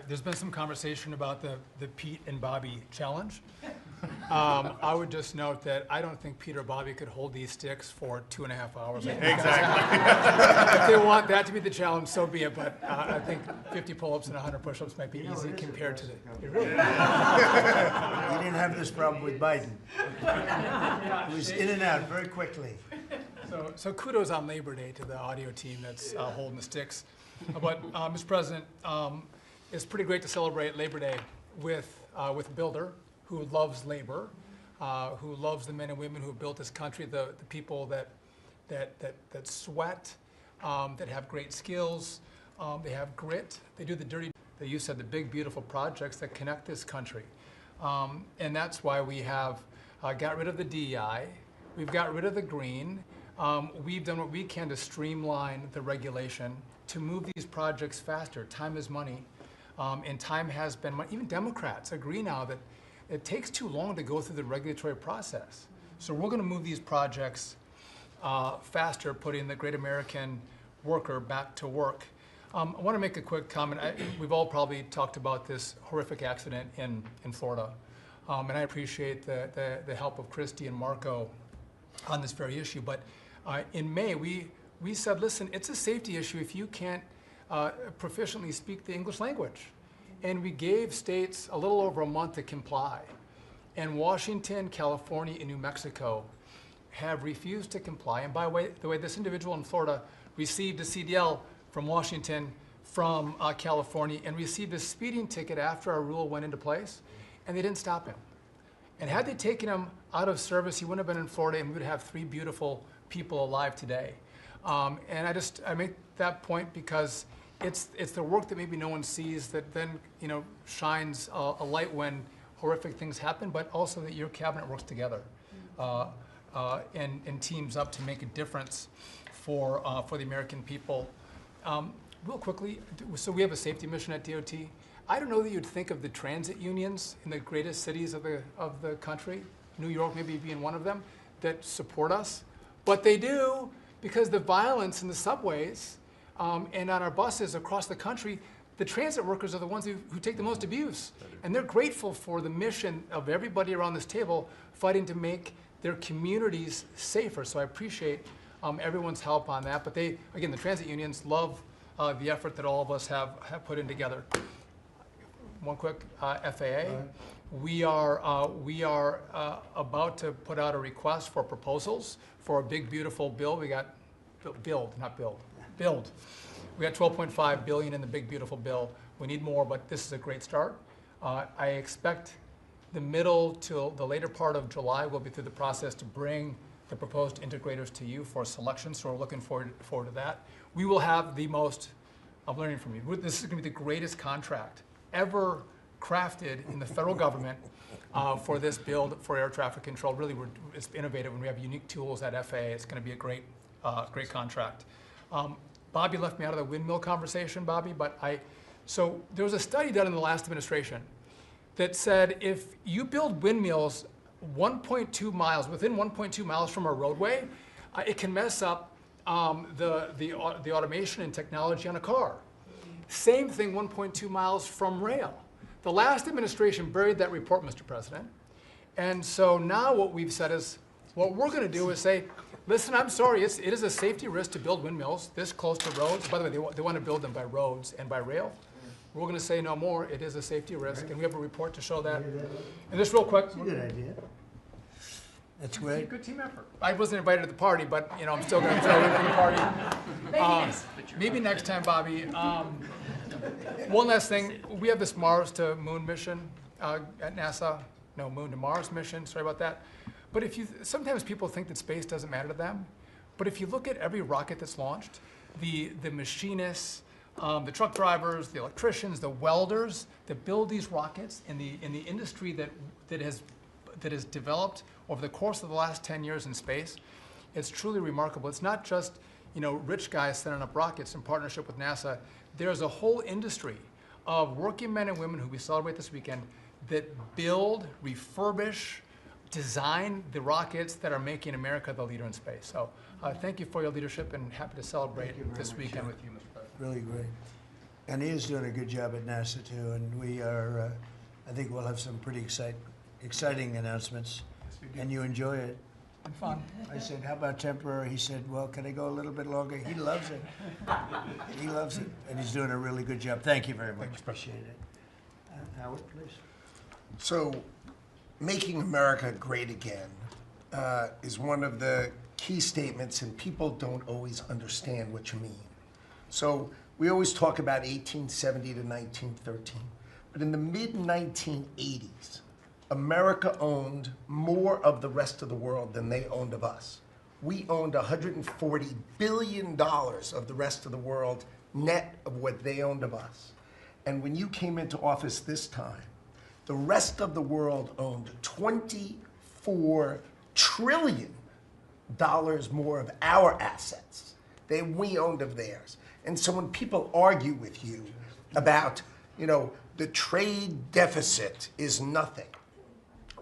there's been some conversation about the Pete and Bobby challenge. I would just note that I don't think Pete or Bobby could hold these sticks for 2.5 hours. Exactly. If they want that to be the challenge, so be it. But I think 50 pull-ups and 100 push-ups might be easy compared to the. You didn't have this problem with Biden. It was in and out very quickly. So kudos on Labor Day to the audio team that's holding the sticks. But Mr. President, it's pretty great to celebrate Labor Day with a builder who loves labor, who loves the men and women who built this country, the people that sweat, that have great skills, they have grit, they do the dirty, that you said, the big, beautiful projects that connect this country. And that's why we have got rid of the DEI, we've got rid of the green, we've done what we can to streamline the regulation, to move these projects faster. Time is money. And time has been money. Even Democrats agree now that it takes too long to go through the regulatory process. So we're going to move these projects faster, putting the great American worker back to work. I want to make a quick comment. We've all probably talked about this horrific accident in Florida. And I appreciate the help of Christy and Marco on this very issue. But in May, we said, listen, it's a safety issue if you can't proficiently speak the English language. And we gave states a little over a month to comply. And Washington, California, and New Mexico have refused to comply. And by the way, this individual in Florida received a CDL from Washington, from California, and received a speeding ticket after our rule went into place, and they didn't stop him. And had they taken him out of service, he wouldn't have been in Florida, and we would have 3 beautiful people alive today. And I make that point because it's the work that maybe no one sees that then shines a light when horrific things happen, but also that your cabinet works together and teams up to make a difference for the American people. Real quickly, so we have a safety mission at DOT. I don't know that you'd think of the transit unions in the greatest cities of the country, New York maybe being one of them, that support us, but they do, because the violence in the subways and on our buses across the country, the transit workers are the ones who take the most abuse. And they're grateful for the mission of everybody around this table fighting to make their communities safer. So I appreciate everyone's help on that. But the transit unions love the effort that all of us have put in together. One quick FAA. We are about to put out a request for proposals for a big, beautiful bill. We got build. We got $12.5 billion in the big, beautiful bill. We need more, but this is a great start. I expect the middle till the later part of July, we'll be through the process to bring the proposed integrators to you for selection, so we're looking forward to that. We will have the most, I'm learning from you, this is going to be the greatest contract ever crafted in the federal government for this build for air traffic control. Really, it's innovative, and we have unique tools at FAA. It's going to be a great contract. Bobby left me out of the windmill conversation, Bobby, but so there was a study done in the last administration that said if you build windmills 1.2 miles, within 1.2 miles from a roadway, it can mess up the automation and technology on a car. Same thing 1.2 miles from rail. The last administration buried that report, Mr. President. And so now what we've said is, what we're going to do is say, listen, I'm sorry, it is a safety risk to build windmills this close to roads. By the way, they want to build them by roads and by rail. We're going to say no more. It is a safety risk, and we have a report to show that. And just real quick. That's a good idea. That's great. Good team effort. I wasn't invited to the party, but I'm still going to throw in the party. Maybe next time, Bobby. One last thing. We have this Mars to Moon mission at NASA. No, Moon to Mars mission. Sorry about that. But sometimes people think that space doesn't matter to them. But if you look at every rocket that's launched, the machinists, the truck drivers, the electricians, the welders that build these rockets in the industry that has developed over the course of the last 10 years in space, it's truly remarkable. It's not just rich guys sending up rockets in partnership with NASA. There's a whole industry of working men and women who we celebrate this weekend that build, refurbish, design the rockets that are making America the leader in space. So thank you for your leadership, and happy to celebrate this weekend with you, Mr. President. Really great. And he is doing a good job at NASA too, and we are, I think we'll have some pretty exciting announcements, and you enjoy it. And fun. I said, how about temporary? He said, well, can I go a little bit longer? He loves it. He loves it, and he's doing a really good job. Thank you very much. Appreciate it. Howard, please. So, making America great again is one of the key statements, and people don't always understand what you mean. So, we always talk about 1870 to 1913, but in the mid-1980s, America owned more of the rest of the world than they owned of us. We owned $140 billion of the rest of the world net of what they owned of us. And when you came into office this time, the rest of the world owned $24 trillion more of our assets than we owned of theirs. And so when people argue with you about, the trade deficit is nothing,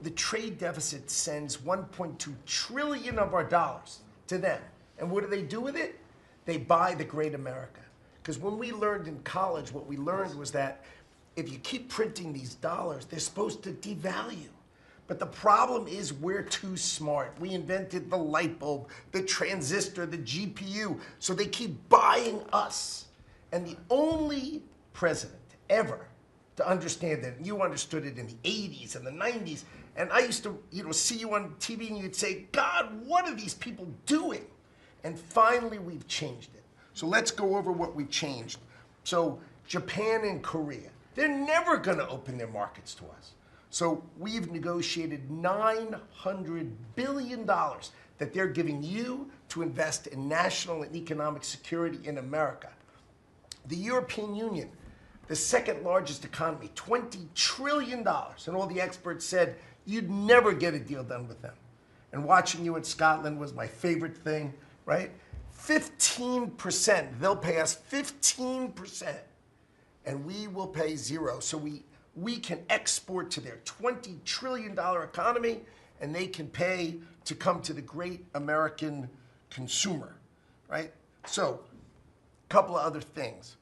the trade deficit sends 1.2 trillion of our dollars to them. And what do they do with it? They buy the great America. Because when we learned in college, what we learned was that if you keep printing these dollars, they're supposed to devalue. But the problem is we're too smart. We invented the light bulb, the transistor, the GPU, so they keep buying us. And the only president ever to understand that, and you understood it in the 80s and the 90s, and I used to see you on TV and you'd say, God, what are these people doing? And finally we've changed it. So let's go over what we changed. So Japan and Korea, they're never gonna open their markets to us. So we've negotiated $900 billion that they're giving you to invest in national and economic security in America. The European Union, the second largest economy, $20 trillion. And all the experts said you'd never get a deal done with them. And watching you in Scotland was my favorite thing, right? 15%, they'll pay us 15%, and we will pay zero. So we can export to their $20 trillion economy, and they can pay to come to the great American consumer, right? So, a couple of other things.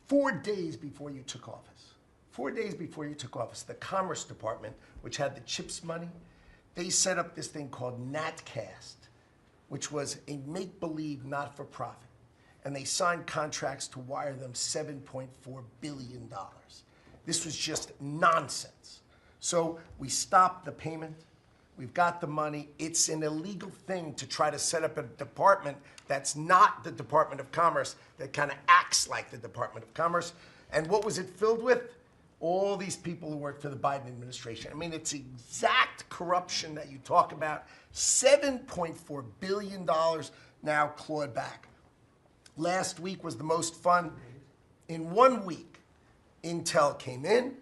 4 days before you took office, the Commerce Department, which had the CHIPS money, they set up this thing called NatCast, which was a make-believe not-for-profit. And they signed contracts to wire them $7.4 billion. This was just nonsense. So we stopped the payment. We've got the money. It's an illegal thing to try to set up a department that's not the Department of Commerce, that kind of acts like the Department of Commerce. And what was it filled with? All these people who work for the Biden administration. I mean, it's exact corruption that you talk about. $7.4 billion now clawed back. Last week was the most fun. In 1 week, Intel came in,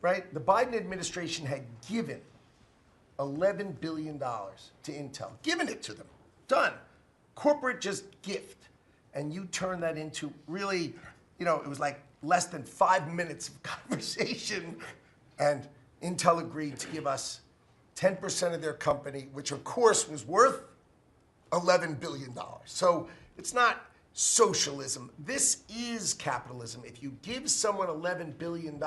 right? The Biden administration had given $11 billion to Intel, given it to them, done. Corporate just gift. And you turn that into really, it was like less than 5 minutes of conversation, and Intel agreed to give us 10% of their company, which of course was worth $11 billion. So it's not socialism. This is capitalism. If you give someone $11 billion,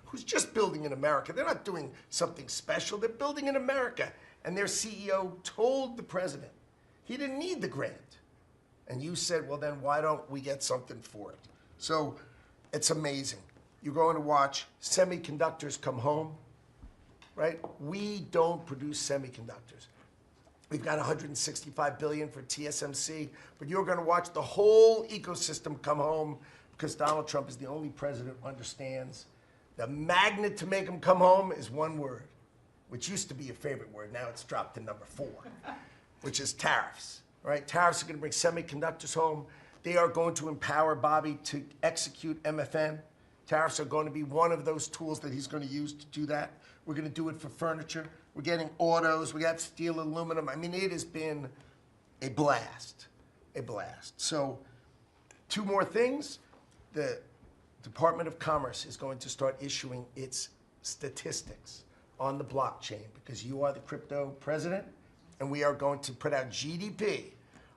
who's just building in America, they're not doing something special, they're building in America. And their CEO told the president he didn't need the grant. And you said, well, then why don't we get something for it? So it's amazing. You're going to watch semiconductors come home, right? We don't produce semiconductors. We've got $165 billion for TSMC, but you're going to watch the whole ecosystem come home because Donald Trump is the only president who understands the magnet to make them come home is one word, which used to be a favorite word. Now it's dropped to number 4, which is tariffs, right? Tariffs are going to bring semiconductors home. They are going to empower Bobby to execute MFN. Tariffs are going to be one of those tools that he's going to use to do that. We're going to do it for furniture. We're getting autos. We got steel, aluminum. I mean, it has been a blast, a blast. So 2 more things. The Department of Commerce is going to start issuing its statistics on the blockchain because you are the crypto president, and we are going to put out GDP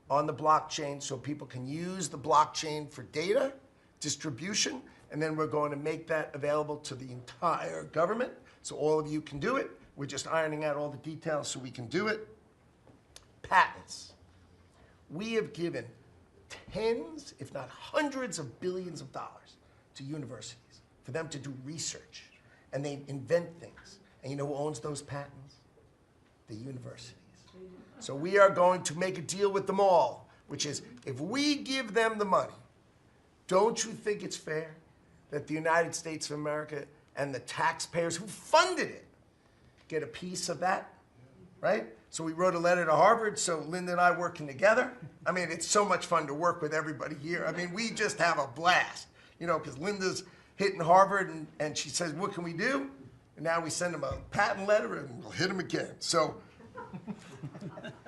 on the blockchain so people can use the blockchain for data distribution, and then we're going to make that available to the entire government so all of you can do it. We're just ironing out all the details so we can do it. Patents. We have given tens, if not hundreds of billions of dollars to universities for them to do research, and they invent things. And you know who owns those patents? The universities. So we are going to make a deal with them all, which is if we give them the money, don't you think it's fair that the United States of America and the taxpayers who funded it get a piece of that, right? So we wrote a letter to Harvard, so Linda and I working together. I mean, it's so much fun to work with everybody here. I mean, we just have a blast, because Linda's hitting Harvard and she says, what can we do? And now we send them a patent letter and we'll hit them again. So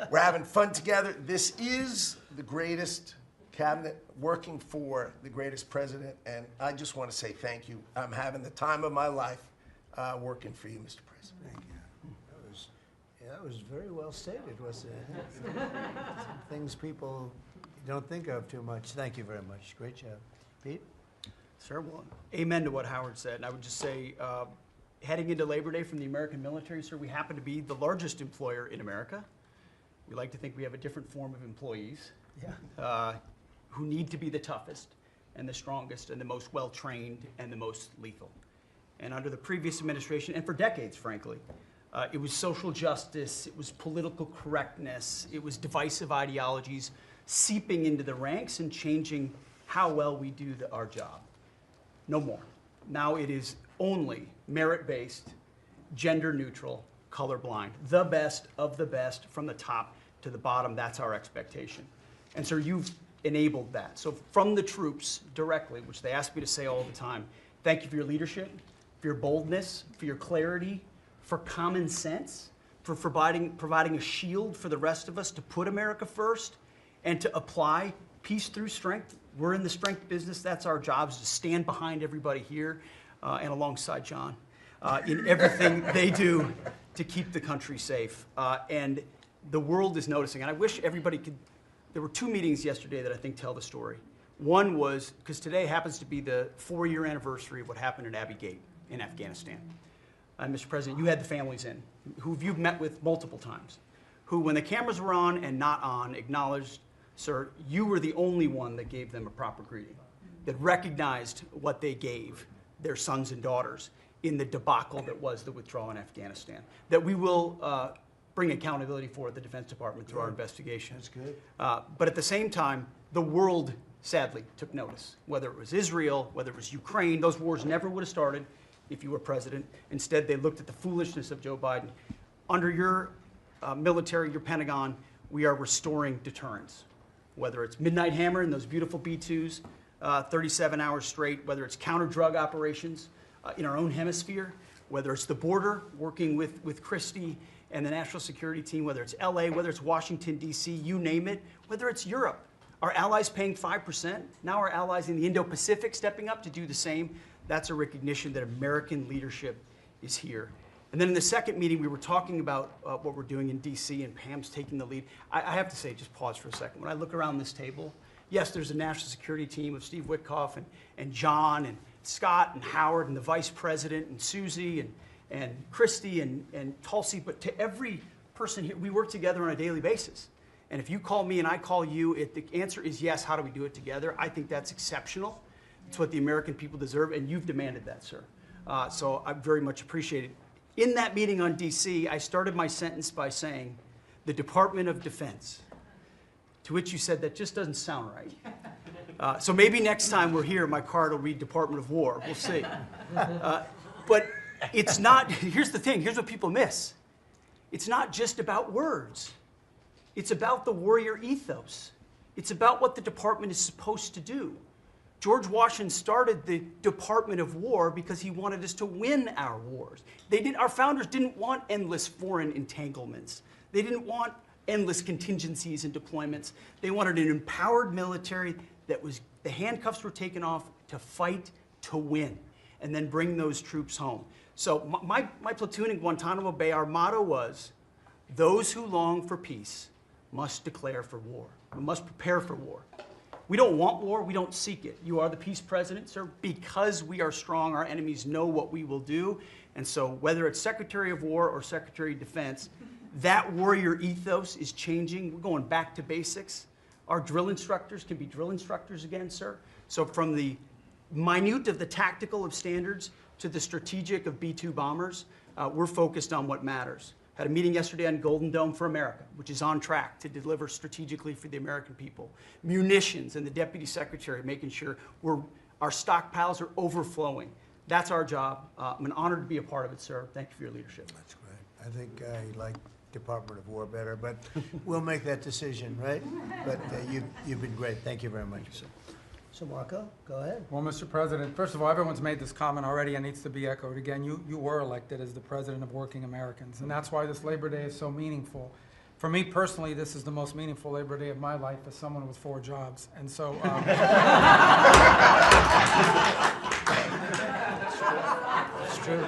we're having fun together. This is the greatest cabinet working for the greatest president, and I just want to say thank you. I'm having the time of my life working for you, Mr. President. Thank you. That was very well stated, wasn't it? Some things people don't think of too much. Thank you very much. Great job. Pete? Sir, well, amen to what Howard said. And I would just say, heading into Labor Day from the American military, sir, we happen to be the largest employer in America. We like to think we have a different form of employees who need to be the toughest and the strongest and the most well-trained and the most lethal. And under the previous administration, and for decades, frankly, it was social justice, it was political correctness, it was divisive ideologies seeping into the ranks and changing how well we do our job. No more. Now it is only merit-based, gender-neutral, colorblind. The best of the best from the top to the bottom, that's our expectation. And sir, you've enabled that. So from the troops directly, which they ask me to say all the time, thank you for your leadership, for your boldness, for your clarity, for common sense, for providing a shield for the rest of us to put America first and to apply peace through strength. We're in the strength business. That's our job, is to stand behind everybody here and alongside John in everything they do to keep the country safe. And the world is noticing. And I wish everybody could. There were 2 meetings yesterday that I think tell the story. One was, because today happens to be the 4-year anniversary of what happened at Abbey Gate in Afghanistan. Mr. President, you had the families in, who you've met with multiple times, who, when the cameras were on and not on, acknowledged, sir, you were the only one that gave them a proper greeting, that recognized what they gave their sons and daughters in the debacle that was the withdrawal in Afghanistan, that we will bring accountability for at the Defense Department through our investigation. That's good. But at the same time, the world sadly took notice, whether it was Israel, whether it was Ukraine. Those wars never would have started if you were president. Instead, they looked at the foolishness of Joe Biden. Under your military, your Pentagon, we are restoring deterrence. Whether it's Midnight Hammer and those beautiful B-2s, 37 hours straight, whether it's counter-drug operations in our own hemisphere, whether it's the border, working with Christie and the national security team, whether it's LA, whether it's Washington, D.C., you name it, whether it's Europe. Our allies paying 5%, now our allies in the Indo-Pacific stepping up to do the same. That's a recognition that American leadership is here. And then in the second meeting, we were talking about what we're doing in D.C., and Pam's taking the lead. I have to say, just pause for a second. When I look around this table, yes, there's a national security team of Steve Witkoff and John and Scott and Howard and the vice president and Susie and Christy and Tulsi, but to every person here, we work together on a daily basis. And if you call me and I call you, the answer is yes. How do we do it together? I think that's exceptional. It's what the American people deserve, and you've demanded that, sir. So I very much appreciate it. In that meeting on D.C., I started my sentence by saying, the Department of Defense, to which you said, that just doesn't sound right. So maybe next time we're here, my card will read Department of War. We'll see. But it's not, here's the thing, here's what people miss. It's not just about words. It's about the warrior ethos. It's about what the department is supposed to do. George Washington started the Department of War because he wanted us to win our wars. Our founders didn't want endless foreign entanglements. They didn't want endless contingencies and deployments. They wanted an empowered military that the handcuffs were taken off to fight to win and then bring those troops home. So my platoon in Guantanamo Bay, our motto was, those who long for peace must declare for war. We must prepare for war. We don't want war, we don't seek it. You are the peace president, sir. Because we are strong, our enemies know what we will do. And so whether it's Secretary of War or Secretary of Defense, that warrior ethos is changing. We're going back to basics. Our drill instructors can be drill instructors again, sir. So from the minute of the tactical of standards to the strategic of B-2 bombers, we're focused on what matters. Had a meeting yesterday on Golden Dome for America, which is on track to deliver strategically for the American people. Munitions, and the Deputy Secretary making sure our stockpiles are overflowing. That's our job. I'm an honor to be a part of it, sir. Thank you for your leadership. That's great. I think I like Department of War better, but we'll make that decision, right? But you've been great. Thank you very much. So Marco, go ahead. Well, Mr. President, first of all, everyone's made this comment already and needs to be echoed again. You were elected as the President of Working Americans, and that's why this Labor Day is so meaningful. For me personally, this is the most meaningful Labor Day of my life as someone with 4 jobs. And so, It's true.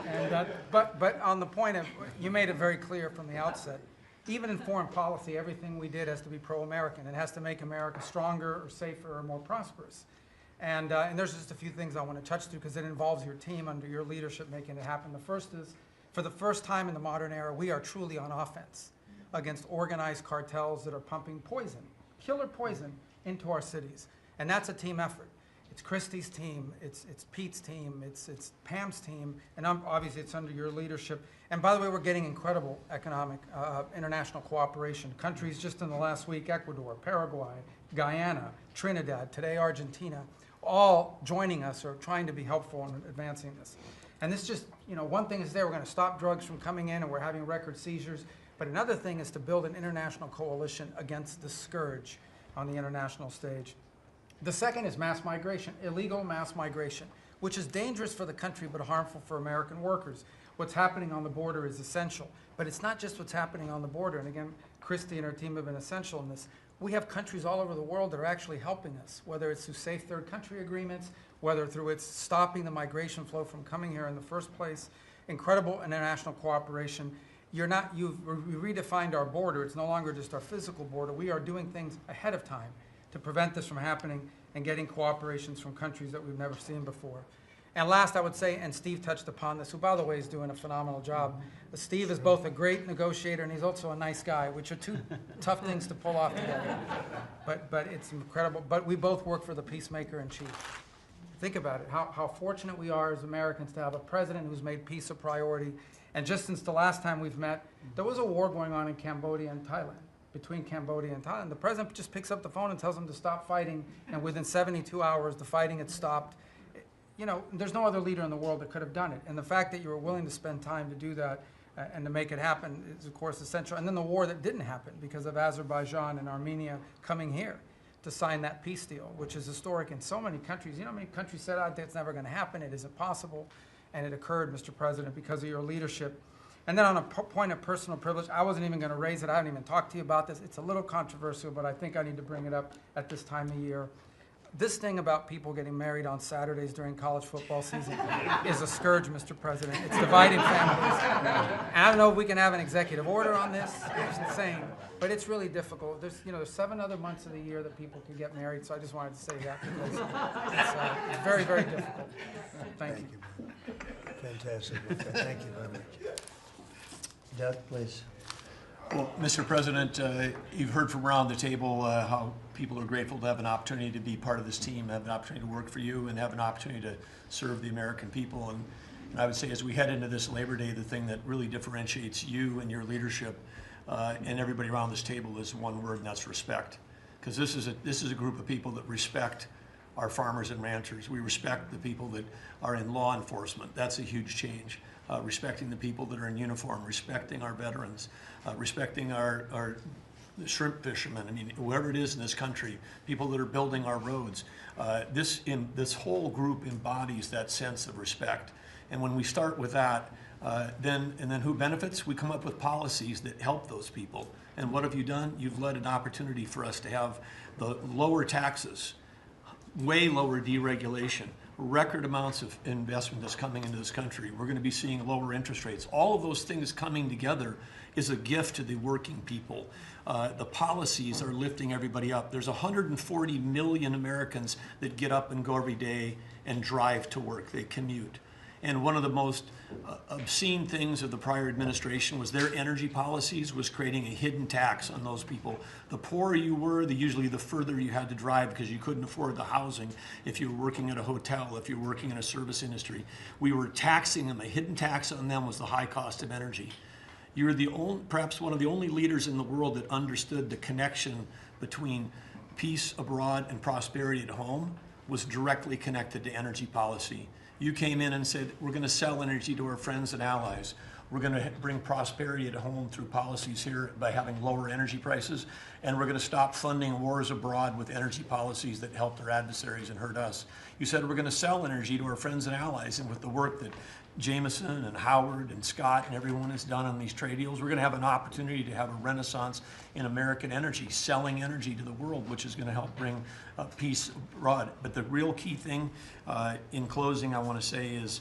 And, but on the point of, you made it very clear from the outset, even in foreign policy, everything we did has to be pro-American. It has to make America stronger or safer or more prosperous. And there's just a few things I want to touch through because it involves your team under your leadership making it happen. The first is, for the first time in the modern era, we are truly on offense against organized cartels that are pumping poison, killer poison, into our cities. And that's a team effort. It's Christie's team, it's Pete's team, it's Pam's team, and obviously it's under your leadership. And by the way, we're getting incredible economic, international cooperation. Countries just in the last week, Ecuador, Paraguay, Guyana, Trinidad, today Argentina, all joining us or trying to be helpful in advancing this. And this just, one thing is we're going to stop drugs from coming in and we're having record seizures. But another thing is to build an international coalition against the scourge on the international stage. The second is mass migration, illegal mass migration, which is dangerous for the country but harmful for American workers. What's happening on the border is essential, but it's not just what's happening on the border. And again, Christy and her team have been essential in this. We have countries all over the world that are actually helping us, whether it's through safe third country agreements, whether through it's stopping the migration flow from coming here in the first place. Incredible international cooperation. You've redefined our border. It's no longer just our physical border. We are doing things ahead of time to prevent this from happening and getting cooperations from countries that we've never seen before. And last, I would say, and Steve touched upon this, who, by the way, is doing a phenomenal job. Steve is both a great negotiator and he's also a nice guy, which are two tough things to pull off together. But it's incredible. But we both work for the peacemaker in chief. Think about it, how fortunate we are as Americans to have a president who's made peace a priority. And just since the last time we've met, there was a war going on in Cambodia and Thailand, between Cambodia and Thailand. The president just picks up the phone and tells them to stop fighting, and within 72 hours, the fighting had stopped. There's no other leader in the world that could have done it. And the fact that you were willing to spend time to do that and to make it happen is, of course, essential. And then the war that didn't happen because of Azerbaijan and Armenia coming here to sign that peace deal, which is historic in so many countries. You know how many countries said, it's never going to happen, it isn't possible. And it occurred, Mr. President, because of your leadership. And then on a point of personal privilege, I wasn't even going to raise it. I haven't even talked to you about this. It's a little controversial, but I think I need to bring it up at this time of year. This thing about people getting married on Saturdays during college football season is a scourge, Mr. President. It's dividing families. And I don't know if we can have an executive order on this. It's insane. But it's really difficult. There's 7 other months of the year that people can get married, so I just wanted to say that because it's very, very difficult. Thank you. Fantastic. Thank you very much. Doug, please. Well, Mr. President, you've heard from around the table how people are grateful to have an opportunity to be part of this team, have an opportunity to work for you, and have an opportunity to serve the American people. And I would say as we head into this Labor Day, the thing that really differentiates you and your leadership and everybody around this table is one word, and that's respect. Because this is a group of people that respect our farmers and ranchers. We respect the people that are in law enforcement. That's a huge change. Respecting the people that are in uniform, respecting our veterans, respecting our shrimp fishermen. I mean, whoever it is in this country, people that are building our roads. This whole group embodies that sense of respect. And when we start with that, then who benefits? We come up with policies that help those people. And what have you done? You've led an opportunity for us to have the lower taxes, way lower deregulation, record amounts of investment that's coming into this country. We're going to be seeing lower interest rates. All of those things coming together is a gift to the working people. The policies are lifting everybody up. There's 140 million Americans that get up and go every day and drive to work. They commute. And one of the most obscene things of the prior administration was their energy policies was creating a hidden tax on those people. The poorer you were, usually the further you had to drive because you couldn't afford the housing if you were working at a hotel, if you were working in a service industry. We were taxing them. A hidden tax on them was the high cost of energy. You're perhaps one of the only leaders in the world that understood the connection between peace abroad and prosperity at home was directly connected to energy policy. You came in and said, we're going to sell energy to our friends and allies. We're going to bring prosperity at home through policies here by having lower energy prices. And we're going to stop funding wars abroad with energy policies that help their adversaries and hurt us. You said we're going to sell energy to our friends and allies. And with the work that Jameson and Howard and Scott and everyone has done on these trade deals, we're going to have an opportunity to have a renaissance in American energy, selling energy to the world, which is going to help bring peace abroad. But the real key thing, in closing, I want to say is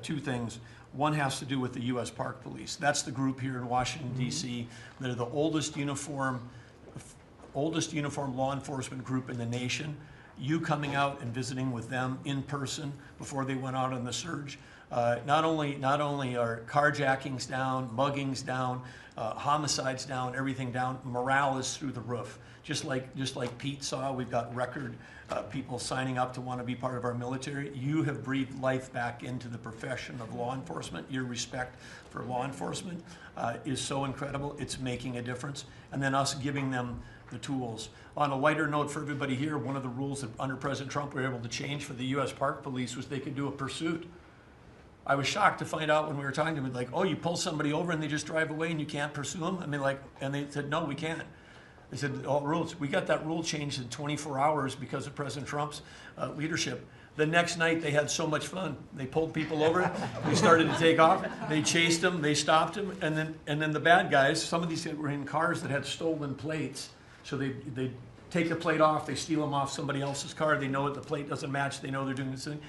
2 things. One has to do with the U.S. Park Police. That's the group here in Washington, D.C. that are the oldest uniform law enforcement group in the nation. you coming out and visiting with them in person before they went out on the surge. Not only are carjackings down, muggings down, homicides down, everything down, morale is through the roof. Just like Pete saw, we've got record people signing up to want to be part of our military. You have breathed life back into the profession of law enforcement. Your respect for law enforcement is so incredible. It's making a difference. And then us giving them the tools. On a lighter note for everybody here, one of the rules that under President Trump we were able to change for the U.S. Park Police was they could do a pursuit. I was shocked to find out when we were talking to them, like, oh, you pull somebody over and they just drive away and you can't pursue them? I mean, like, and they said, no, we can't. They said, all rules. We got that rule changed in 24 hours because of President Trump's leadership. The next night, they had so much fun. They pulled people over. They started to take off. They chased them. They stopped them. And then the bad guys, some of these were in cars that had stolen plates. So they take the plate off. They steal them off somebody else's car. They know it. The plate doesn't match. They know they're doing this thing.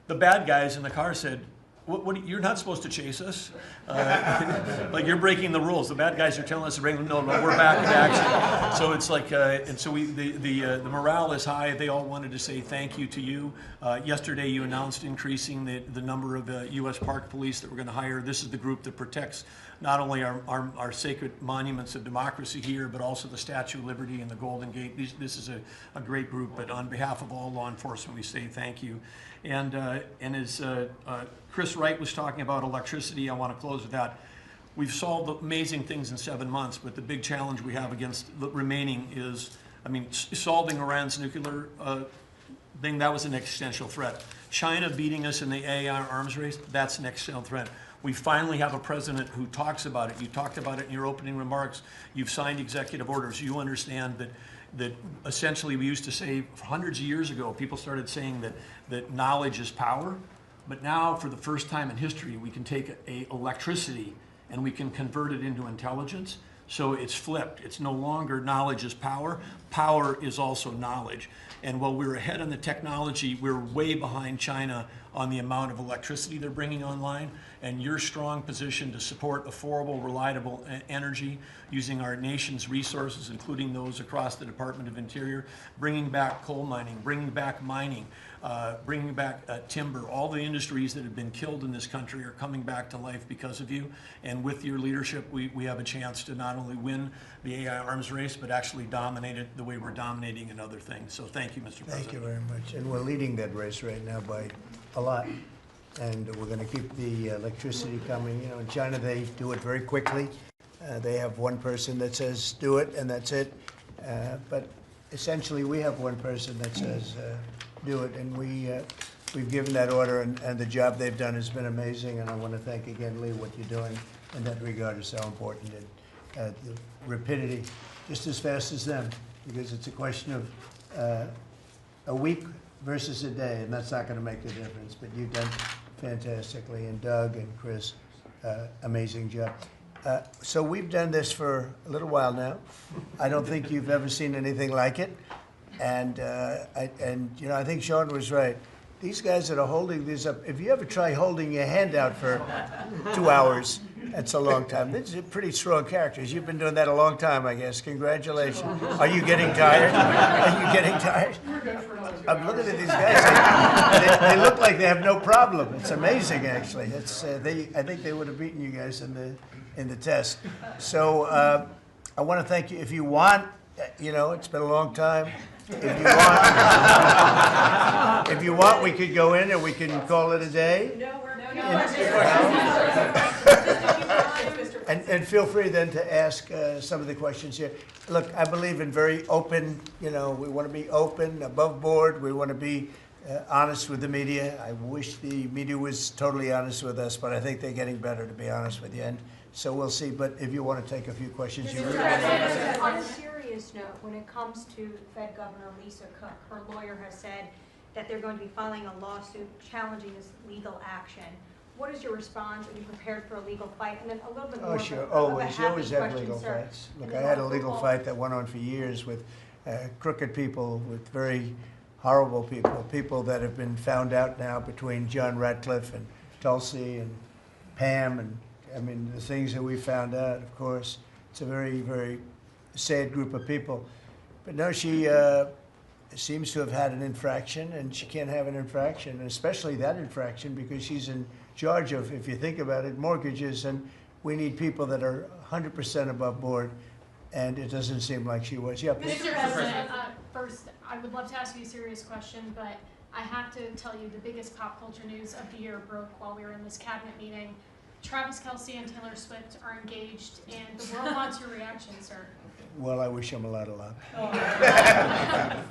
The bad guys in the car said, what, you're not supposed to chase us. Like, you're breaking the rules. The bad guys are telling us to bring them. No, we're back in action. So it's like, and so the morale is high. They all wanted to say thank you to you. Yesterday, you announced increasing the number of U.S. Park Police that we're going to hire. This is the group that protects not only our sacred monuments of democracy here, but also the Statue of Liberty and the Golden Gate. This is a great group, but on behalf of all law enforcement, we say thank you. And as Chris Wright was talking about electricity, I want to close with that. We've solved amazing things in 7 months, but the big challenge we have against the remaining is, I mean, solving Iran's nuclear thing, that was an existential threat. China beating us in the AI arms race, that's an existential threat. We finally have a president who talks about it. You talked about it in your opening remarks. You've signed executive orders. You understand that essentially we used to say hundreds of years ago, people started saying that knowledge is power. But now, for the first time in history, we can take electricity and we can convert it into intelligence. So it's flipped. It's no longer knowledge is power. Power is also knowledge. And while we're ahead on the technology, we're way behind China on the amount of electricity they're bringing online. And your strong position to support affordable, reliable energy using our nation's resources, including those across the Department of Interior, bringing back coal mining, bringing back mining, bringing back timber. All the industries that have been killed in this country are coming back to life because of you. And with your leadership, we have a chance to not only win the AI arms race, but actually dominate it the way we're dominating in other things. So thank you, Mr. President. Thank you very much. And we're leading that race right now by a lot. And we're going to keep the electricity coming. You know, in China, they do it very quickly. They have one person that says, do it, and that's it. But essentially, we have one person that says, do it. And we've given that order, and the job they've done has been amazing. And I want to thank again, Lee, what you're doing in that regard is so important. And the rapidity, just as fast as them, because it's a question of a week versus a day, and that's not going to make the difference. But you've done fantastically, and Doug and Chris, amazing job. So we've done this for a little while now. I don't think you've ever seen anything like it, and you know, I think Sean was right. These guys that are holding these up, if you ever try holding your hand out for 2 hours, that's a long time. These are pretty strong characters. You've been doing that a long time, I guess. Congratulations. Are you getting tired? Are you getting tired? I'm looking at these guys. They look like they have no problem. It's amazing, actually. It's, I think they would have beaten you guys in the test. So I want to thank you. If you want, you know, it's been a long time. If you want, we could go in and we can call it a day. And feel free then to ask some of the questions here. Look, I believe in very open, you know, we want to be open, above board. We want to be honest with the media. I wish the media was totally honest with us, but I think they're getting better, to be honest with you. And so we'll see. But if you want to take a few questions, you really on a serious note, when it comes to Fed Governor Lisa Cook, her lawyer has said that they're going to be filing a lawsuit challenging this legal action. What is your response? Are you prepared for a legal fight? And then a little bit more. Oh, sure. Always. You always have legal fights. Look, I had a legal fight that went on for years with crooked people, with very horrible people, people that have been found out now between John Ratcliffe and Tulsi and Pam. And I mean, the things that we found out, of course, it's a very, very sad group of people. But no, she seems to have had an infraction, and she can't have an infraction, and especially that infraction because she's in charge of, if you think about it, mortgages, and we need people that are 100% above board, and it doesn't seem like she was. Yeah, please. Mr. President, first, I would love to ask you a serious question, but I have to tell you the biggest pop culture news of the year broke while we were in this cabinet meeting. Travis Kelce and Taylor Swift are engaged, and the world wants your reaction, sir. Well, I wish him a lot of luck. Oh.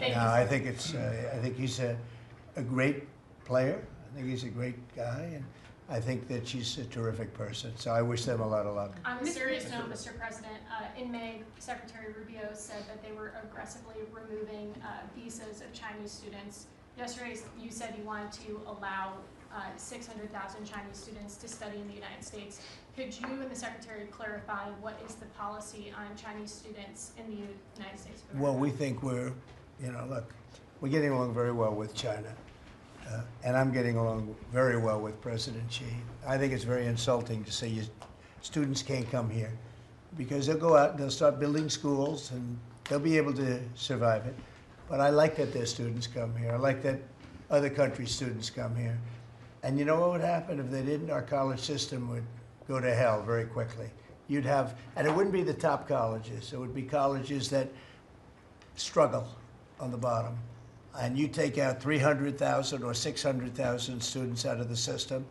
No, I think he's a great player. I think he's a great guy, and I think that she's a terrific person. So I wish them a lot of luck. On a serious note, Mr. President, in May, Secretary Rubio said that they were aggressively removing visas of Chinese students. Yesterday, you said you wanted to allow 600,000 Chinese students to study in the United States. Could you and the Secretary clarify what is the policy on Chinese students in the United States of America? Well, we think we're getting along very well with China. And I'm getting along very well with President Xi. I think it's very insulting to say students can't come here because they'll go out and they'll start building schools and they'll be able to survive it. But I like that their students come here. I like that other countries' students come here. And you know what would happen if they didn't? Our college system would go to hell very quickly. You'd have, and it wouldn't be the top colleges. It would be colleges that struggle on the bottom. And you take out 300,000 or 600,000 students out of the system.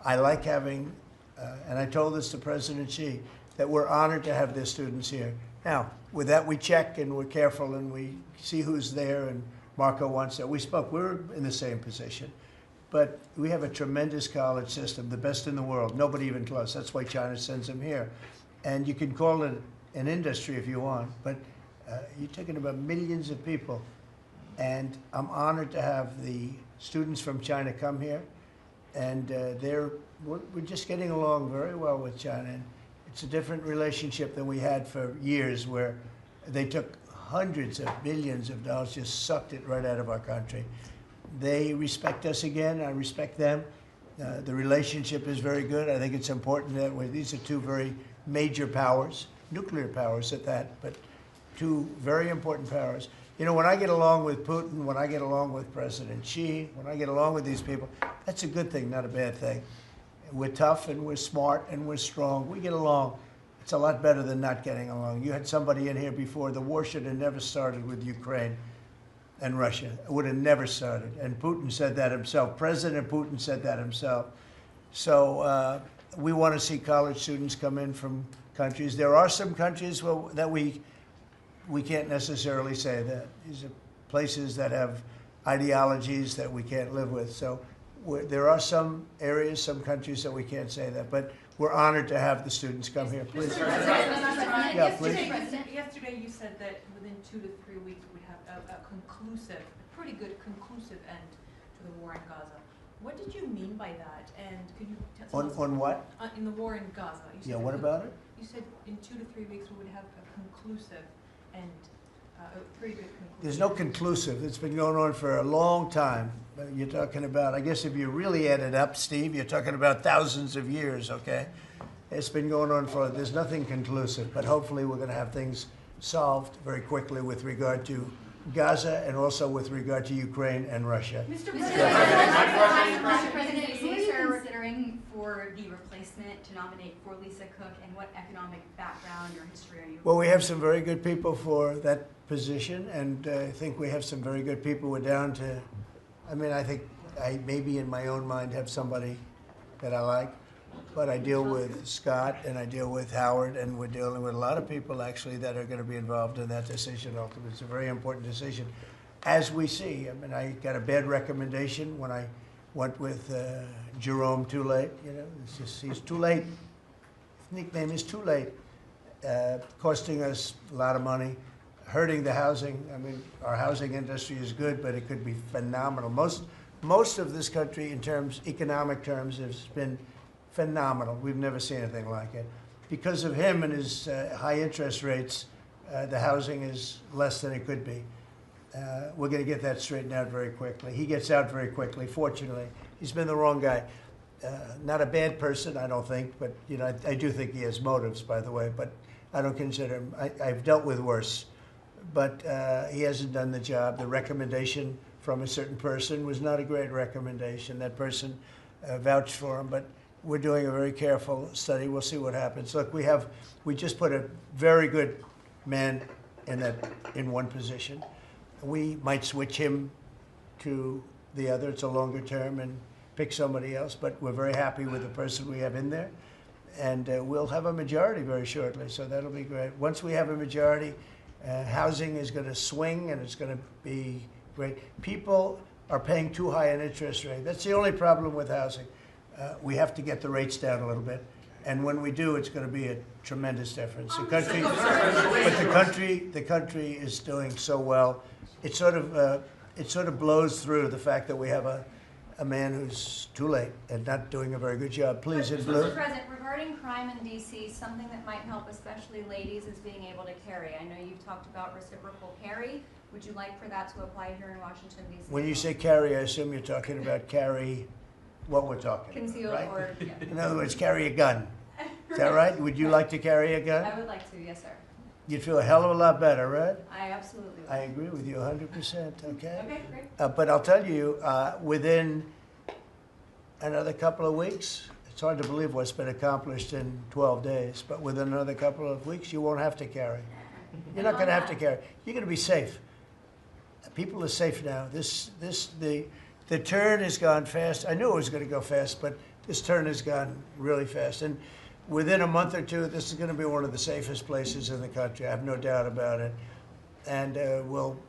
I like having, and I told this to President Xi, that we're honored to have their students here. Now, with that, we check and we're careful and we see who's there, and Marco wants that. We spoke, we're in the same position. But we have a tremendous college system, the best in the world, nobody even close. That's why China sends them here. And you can call it an industry if you want, but you're talking about millions of people. And I'm honored to have the students from China come here. And we're just getting along very well with China. And it's a different relationship than we had for years, where they took hundreds of billions of dollars, just sucked it right out of our country. They respect us again. I respect them. The relationship is very good. I think it's important that these are two very major powers, nuclear powers at that, but two very important powers. You know, when I get along with Putin, when I get along with President Xi, when I get along with these people, that's a good thing, not a bad thing. We're tough and we're smart and we're strong. We get along. It's a lot better than not getting along. You had somebody in here before. The war should have never started with Ukraine and Russia. It would have never started. And Putin said that himself. President Putin said that himself. So we want to see college students come in from countries. There are some countries that we can't necessarily say that. These are places that have ideologies that we can't live with. So there are some areas, some countries that we can't say that. But we're honored to have the students come here. Please. Yeah, please. Yesterday you said that within 2 to 3 weeks we have a pretty good conclusive end to the war in Gaza. What did you mean by that? And could you tell us? On what? In the war in Gaza. Yeah, what about it? You said in 2 to 3 weeks we would have a conclusive end, a pretty good conclusive. There's no conclusive. It's been going on for a long time. You're talking about, I guess if you really add it up, Steve, you're talking about thousands of years, okay? It's been going on there's nothing conclusive, but hopefully we're going to have things solved very quickly with regard to Gaza and also with regard to Ukraine and Russia. Mr. President, who are you considering for the replacement to nominate for Lisa Cook, and what economic background or history are you? Well, we have some very good people for that position, and I think we have some very good people. We're down to, I think I maybe in my own mind have somebody that I like, but I deal with Scott and I deal with Howard, and we're dealing with a lot of people actually that are going to be involved in that decision ultimately. It's a very important decision. As we see, I got a bad recommendation when I went with Jerome Too Late. It's just, he's too late. His nickname is Too Late, costing us a lot of money, hurting the housing. Our housing industry is good, but it could be phenomenal. Most of this country, in economic terms, has been phenomenal. We've never seen anything like it. Because of him and his high interest rates, the housing is less than it could be. We're going to get that straightened out very quickly. He gets out very quickly, fortunately. He's been the wrong guy. Not a bad person, I don't think, but I do think he has motives, by the way, but I don't consider him. I've dealt with worse. but he hasn't done the job. The recommendation from a certain person was not a great recommendation. That person vouched for him, but we're doing a very careful study. We'll see what happens. Look, we just put a very good man in one position. We might switch him to the other. It's a longer term and pick somebody else, but we're very happy with the person we have in there. And we'll have a majority very shortly, so that'll be great. Once we have a majority, housing is going to swing and it's going to be great. People are paying too high an interest rate. That's the only problem with housing. We have to get the rates down a little bit. And when we do, it's going to be a tremendous difference. The country is doing so well. It sort of blows through the fact that we have a man who's too late and not doing a very good job. Please, in blue. Mr. President, regarding crime in D.C., something that might help especially ladies is being able to carry. I know you've talked about reciprocal carry. Would you like for that to apply here in Washington, D.C.? When you say carry, I assume you're talking about carry what we're talking Concealed about, right? or, yeah. In other words, carry a gun. Is that right? Would you like to carry a gun? I would like to, yes, sir. You'd feel a hell of a lot better, right? I absolutely would. I agree with you 100%, okay? Okay, great. But I'll tell you, within another couple of weeks, it's hard to believe what's been accomplished in 12 days, but within another couple of weeks, you won't have to carry. You're not going to have to carry. You're going to be safe. People are safe now. The turn has gone fast. I knew it was going to go fast, but this turn has gone really fast. And within a month or two, this is going to be one of the safest places in the country. I have no doubt about it. And we'll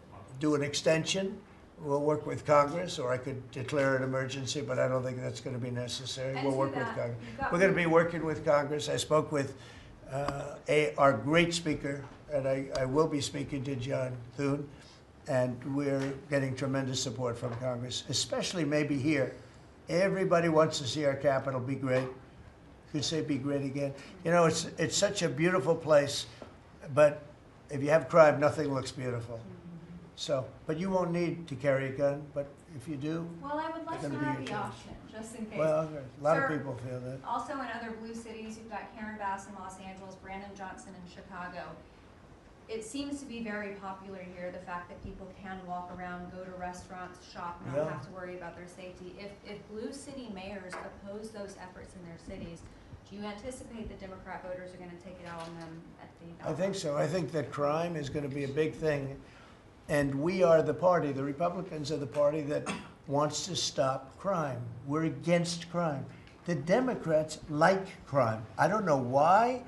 do an extension. We'll work with Congress, or I could declare an emergency, but I don't think that's going to be necessary. We'll work with Congress. We're going to be working with Congress. I spoke with our great speaker, and I will be speaking to John Thune, and we're getting tremendous support from Congress, especially maybe here. Everybody wants to see our capital be great. You could say be great again. You know, it's such a beautiful place, but if you have crime, nothing looks beautiful. So, but you won't need to carry a gun, but if you do, Well, I would like to have the option, just in case. well, a lot of Sir, people feel that. Also in other blue cities, you've got Karen Bass in Los Angeles, Brandon Johnson in Chicago. It seems to be very popular here, the fact that people can walk around, go to restaurants, shop, not Yeah. have to worry about their safety. If blue city mayors oppose those efforts in their cities, do you anticipate that Democrat voters are going to take it out on them at the I think so. I think that crime is going to be a big thing. And we are the party, the Republicans are the party that wants to stop crime. We're against crime. The Democrats like crime. I don't know why.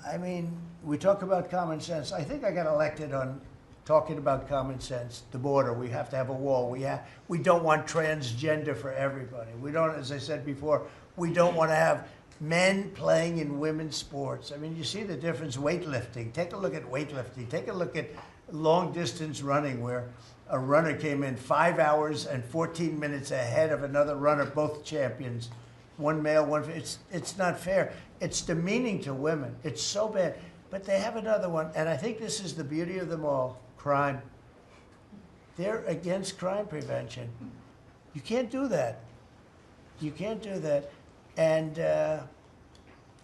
I mean, we talk about common sense. I think I got elected on talking about common sense. The border, we have to have a wall. We don't want transgender for everybody. We don't, as I said before, we don't want to have men playing in women's sports. I mean, you see the difference. Weightlifting. Take a look at weightlifting. Take a look at long distance running, where a runner came in 5 hours and 14 minutes ahead of another runner, both champions. One male, one female. It's not fair. It's demeaning to women. It's so bad. But they have another one, and I think this is the beauty of them all. Crime. They're against crime prevention. You can't do that. You can't do that. And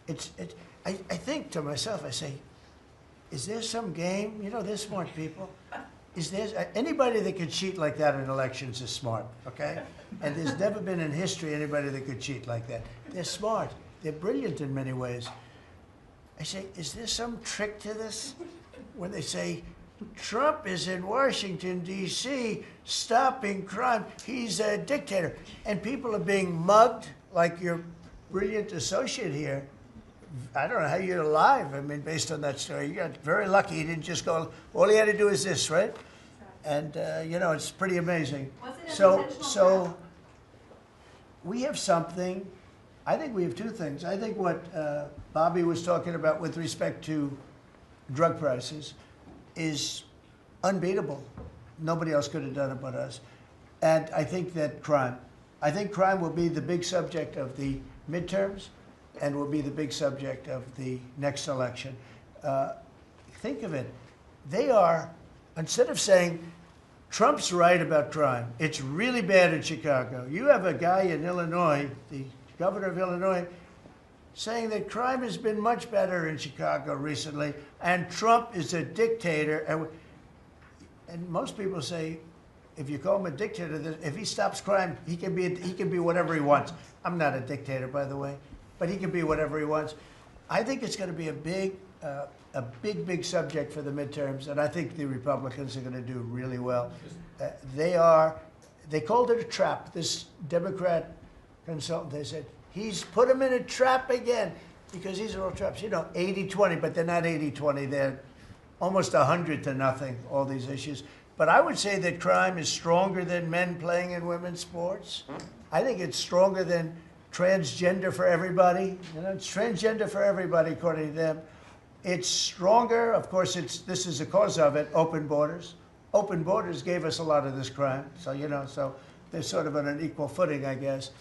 I think to myself, I say, is there some game? You know, they're smart people. Is there anybody that could cheat like that in elections is smart, okay? And there's never been in history anybody that could cheat like that. They're smart. They're brilliant in many ways. I say, is there some trick to this? When they say, Trump is in Washington, D.C., stopping crime. He's a dictator. And people are being mugged like your brilliant associate here. I don't know how you're alive. I mean, based on that story, you got very lucky. He didn't just go, all he had to do is this, right? And, you know, it's pretty amazing. So we have something. I think we have two things. I think what Bobby was talking about with respect to drug prices is unbeatable. Nobody else could have done it but us. And I think that crime. I think crime will be the big subject of the midterms and will be the big subject of the next election. Think of it. They are, instead of saying, Trump's right about crime, it's really bad in Chicago. You have a guy in Illinois, the governor of Illinois, saying that crime has been much better in Chicago recently, and Trump is a dictator. And most people say, if you call him a dictator, if he stops crime, he can be whatever he wants. I'm not a dictator, by the way, but he can be whatever he wants. I think it's going to be a big subject for the midterms, and I think the Republicans are going to do really well. They called it a trap. This Democrat consultant, they said, he's put him in a trap again, because these are all traps. You know, 80-20, but they're not 80-20. They're almost 100-0, all these issues. But I would say that crime is stronger than men playing in women's sports. I think it's stronger than transgender for everybody. You know, it's transgender for everybody, according to them. It's stronger, of course, this is the cause of it, open borders. Open borders gave us a lot of this crime. So, you know, so they're sort of on an equal footing, I guess.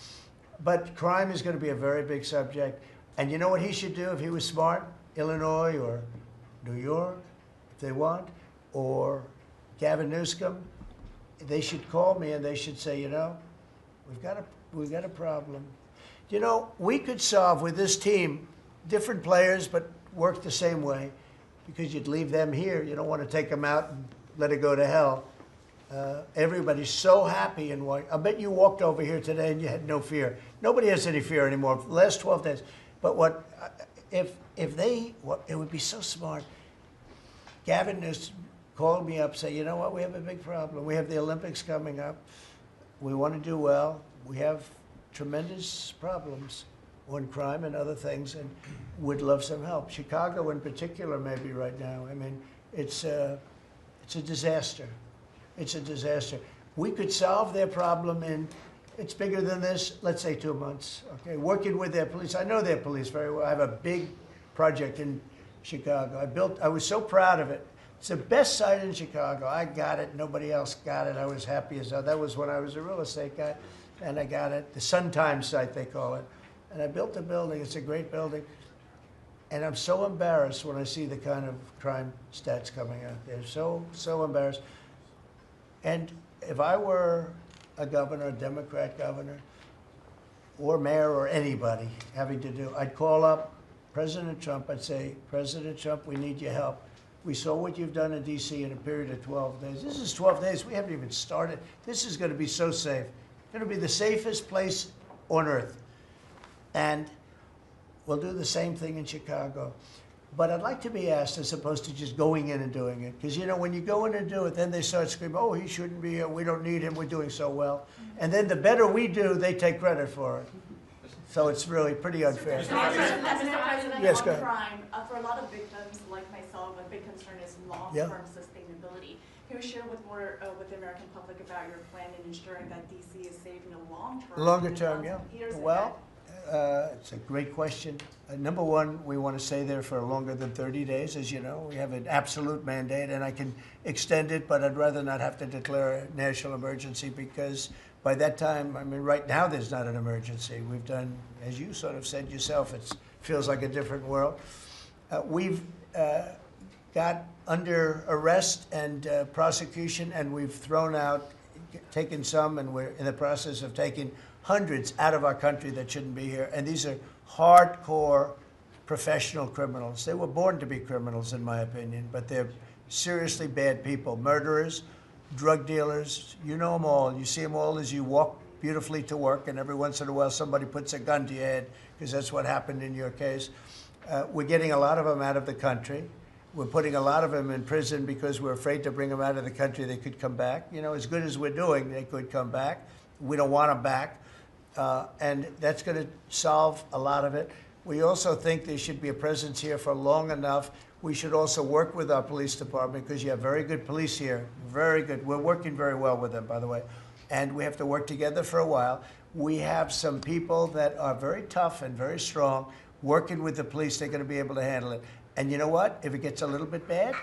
But crime is going to be a very big subject. And you know what he should do if he was smart? Illinois or New York, if they want, or Gavin Newsom, they should call me and they should say, you know, we've got a problem. You know, we could solve with this team, different players, but work the same way, because you'd leave them here. You don't want to take them out and let it go to hell. Everybody's so happy in what. I bet you walked over here today and you had no fear. Nobody has any fear anymore. For the last 12 days. But it would be so smart. Gavin Newsom called me up, say, you know what, we have a big problem. We have the Olympics coming up. We want to do well. We have tremendous problems on crime and other things, and would love some help. Chicago in particular, maybe right now. I mean, it's a disaster. It's a disaster. We could solve their problem it's bigger than this, let's say 2 months, okay? Working with their police. I know their police very well. I have a big project in Chicago. I was so proud of it. It's the best site in Chicago. I got it. Nobody else got it. I was happy as hell. That was when I was a real estate guy, and I got it. The Sun Times site, they call it. And I built the building. It's a great building. And I'm so embarrassed when I see the kind of crime stats coming out there. So embarrassed. And if I were a governor, a Democrat governor, or mayor, or anybody having to do, I'd call up President Trump. I'd say, President Trump, we need your help. We saw what you've done in D.C. in a period of 12 days. This is 12 days. We haven't even started. This is going to be so safe. It's going to be the safest place on earth. And we'll do the same thing in Chicago. But I'd like to be asked, as opposed to just going in and doing it. Because, you know, when you go in and do it, then they start screaming, oh, he shouldn't be here. We don't need him. We're doing so well. And then the better we do, they take credit for it. So it's really pretty unfair. Mr. President, Yes, go on ahead. crime, for a lot of victims like myself, a big concern is long-term sustainability. Can you share with the American public about your plan in ensuring that DC is safe in the long term? Longer term, yeah. Well, it's a great question. Number one, we want to stay there for longer than 30 days, as you know. We have an absolute mandate, and I can extend it, but I'd rather not have to declare a national emergency, because by that time, I mean, right now there's not an emergency. We've done, as you sort of said yourself, it feels like a different world. We've got under arrest and prosecution, and we've taken some, and we're in the process of taking hundreds out of our country that shouldn't be here. And these are hardcore professional criminals. They were born to be criminals, in my opinion, but they're seriously bad people. Murderers, drug dealers, you know them all. You see them all as you walk beautifully to work, and every once in a while somebody puts a gun to your head, because that's what happened in your case. We're getting a lot of them out of the country. We're putting a lot of them in prison because we're afraid to bring them out of the country. They could come back. You know, as good as we're doing, they could come back. We don't want them back. And that's going to solve a lot of it. We also think there should be a presence here for long enough. We should also work with our police department, because you have very good police here, very good. We're working very well with them, by the way. And we have to work together for a while. We have some people that are very tough and very strong. Working with the police, they're going to be able to handle it. And you know what? If it gets a little bit bad,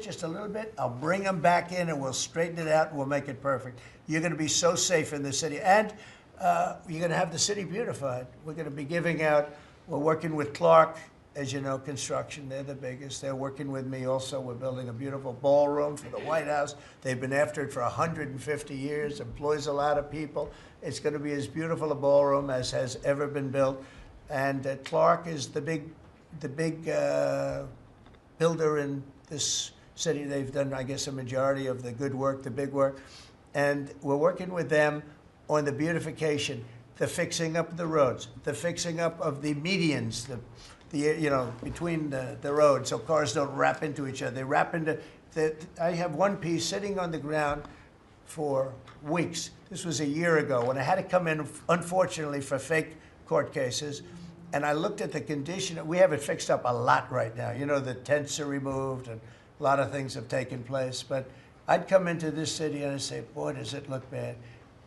just a little bit, I'll bring them back in and we'll straighten it out and we'll make it perfect. You're going to be so safe in the city. And you're going to have the city beautified. We're going to be giving out, we're working with Clark, as you know, construction. They're the biggest. They're working with me also. We're building a beautiful ballroom for the White House. They've been after it for 150 years, employs a lot of people. It's going to be as beautiful a ballroom as has ever been built. And Clark is the big builder in this city. They've done, I guess, a majority of the good work, the big work. And we're working with them on the beautification, the fixing up of the roads, the fixing up of the medians, between the roads, so cars don't wrap into each other. They wrap into, I have one piece sitting on the ground for weeks. This was a year ago when I had to come in, unfortunately, for fake court cases. And I looked at the condition. We have it fixed up a lot right now. You know, the tents are removed and a lot of things have taken place. But I'd come into this city and I'd say, boy, does it look bad.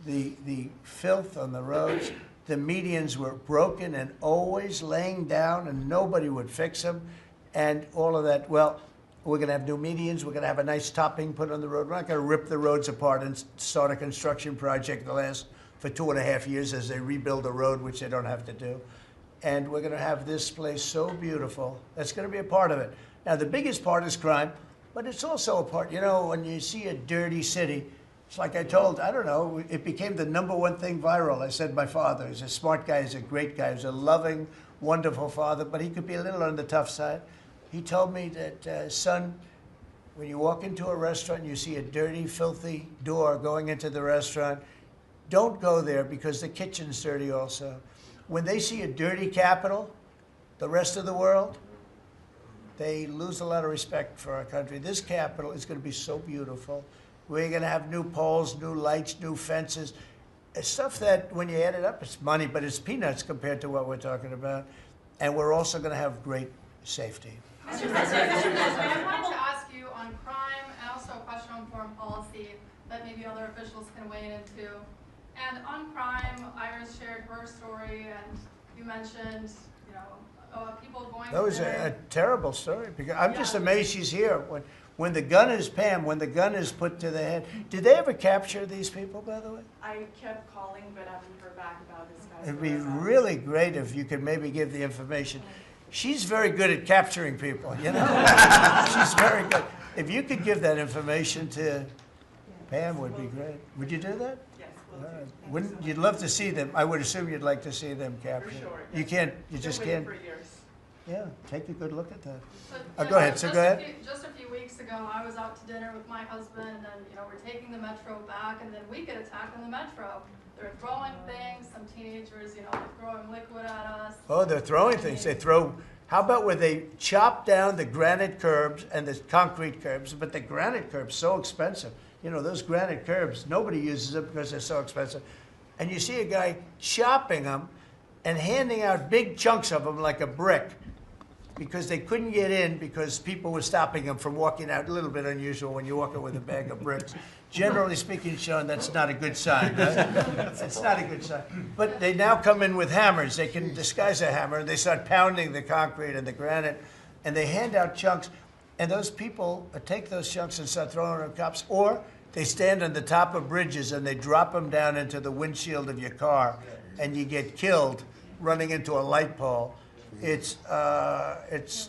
The filth on the roads, the medians were broken and always laying down and nobody would fix them. And all of that, well, we're going to have new medians. We're going to have a nice topping put on the road. We're not going to rip the roads apart and start a construction project that lasts for 2.5 years as they rebuild the road, which they don't have to do. And we're going to have this place so beautiful. That's going to be a part of it. Now, the biggest part is crime, but it's also a part, when you see a dirty city, it's like I told, I don't know, it became the #1 thing viral. I said my father, he's a smart guy, he's a great guy, he's a loving, wonderful father, but he could be a little on the tough side. He told me that, son, when you walk into a restaurant and you see a dirty, filthy door going into the restaurant, don't go there because the kitchen's dirty also. When they see a dirty Capitol, the rest of the world, they lose a lot of respect for our country. This Capitol is going to be so beautiful. We're going to have new poles, new lights, new fences. It's stuff that, when you add it up, it's money, but it's peanuts compared to what we're talking about. And we're also going to have great safety. Mr. President, I wanted to ask you on crime and also a question on foreign policy that maybe other officials can weigh in into. And on crime, Iris shared her story, and you mentioned, people going. That was a terrible story. Because I'm just amazed she's here. When the gun is when the gun is put to the head. Did they ever capture these people, by the way? I kept calling, but I haven't heard back about this guy. It'd be really great if you could maybe give the information. She's very good at capturing people, She's very good. If you could give that information to Pam, would be great. Would you do that? Yes, Wouldn't you'd love to see them? I would assume you'd like to see them captured. For sure. You can't. You just can't. For years. Yeah, take a good look at that. So, Go ahead. So go ahead. Just a few weeks ago, I was out to dinner with my husband, and we're taking the metro back, and then we get attacked on the metro. They're throwing things. Some teenagers, they're throwing liquid at us. Oh, they're throwing things. They throw. How about where they chop down the granite curbs and the concrete curbs? But the granite curbs so expensive. Those granite curbs, nobody uses them because they're so expensive. And you see a guy chopping them and handing out big chunks of them like a brick because they couldn't get in because people were stopping them from walking out. A little bit unusual when you're walking with a bag of bricks. Generally speaking, Sean, that's not a good sign. Right? That's not a good sign. But they now come in with hammers. They can disguise a hammer. They start pounding the concrete and the granite, and they hand out chunks. And those people take those chunks and start throwing them at cops. Or they stand on the top of bridges and they drop them down into the windshield of your car, and you get killed running into a light pole. It's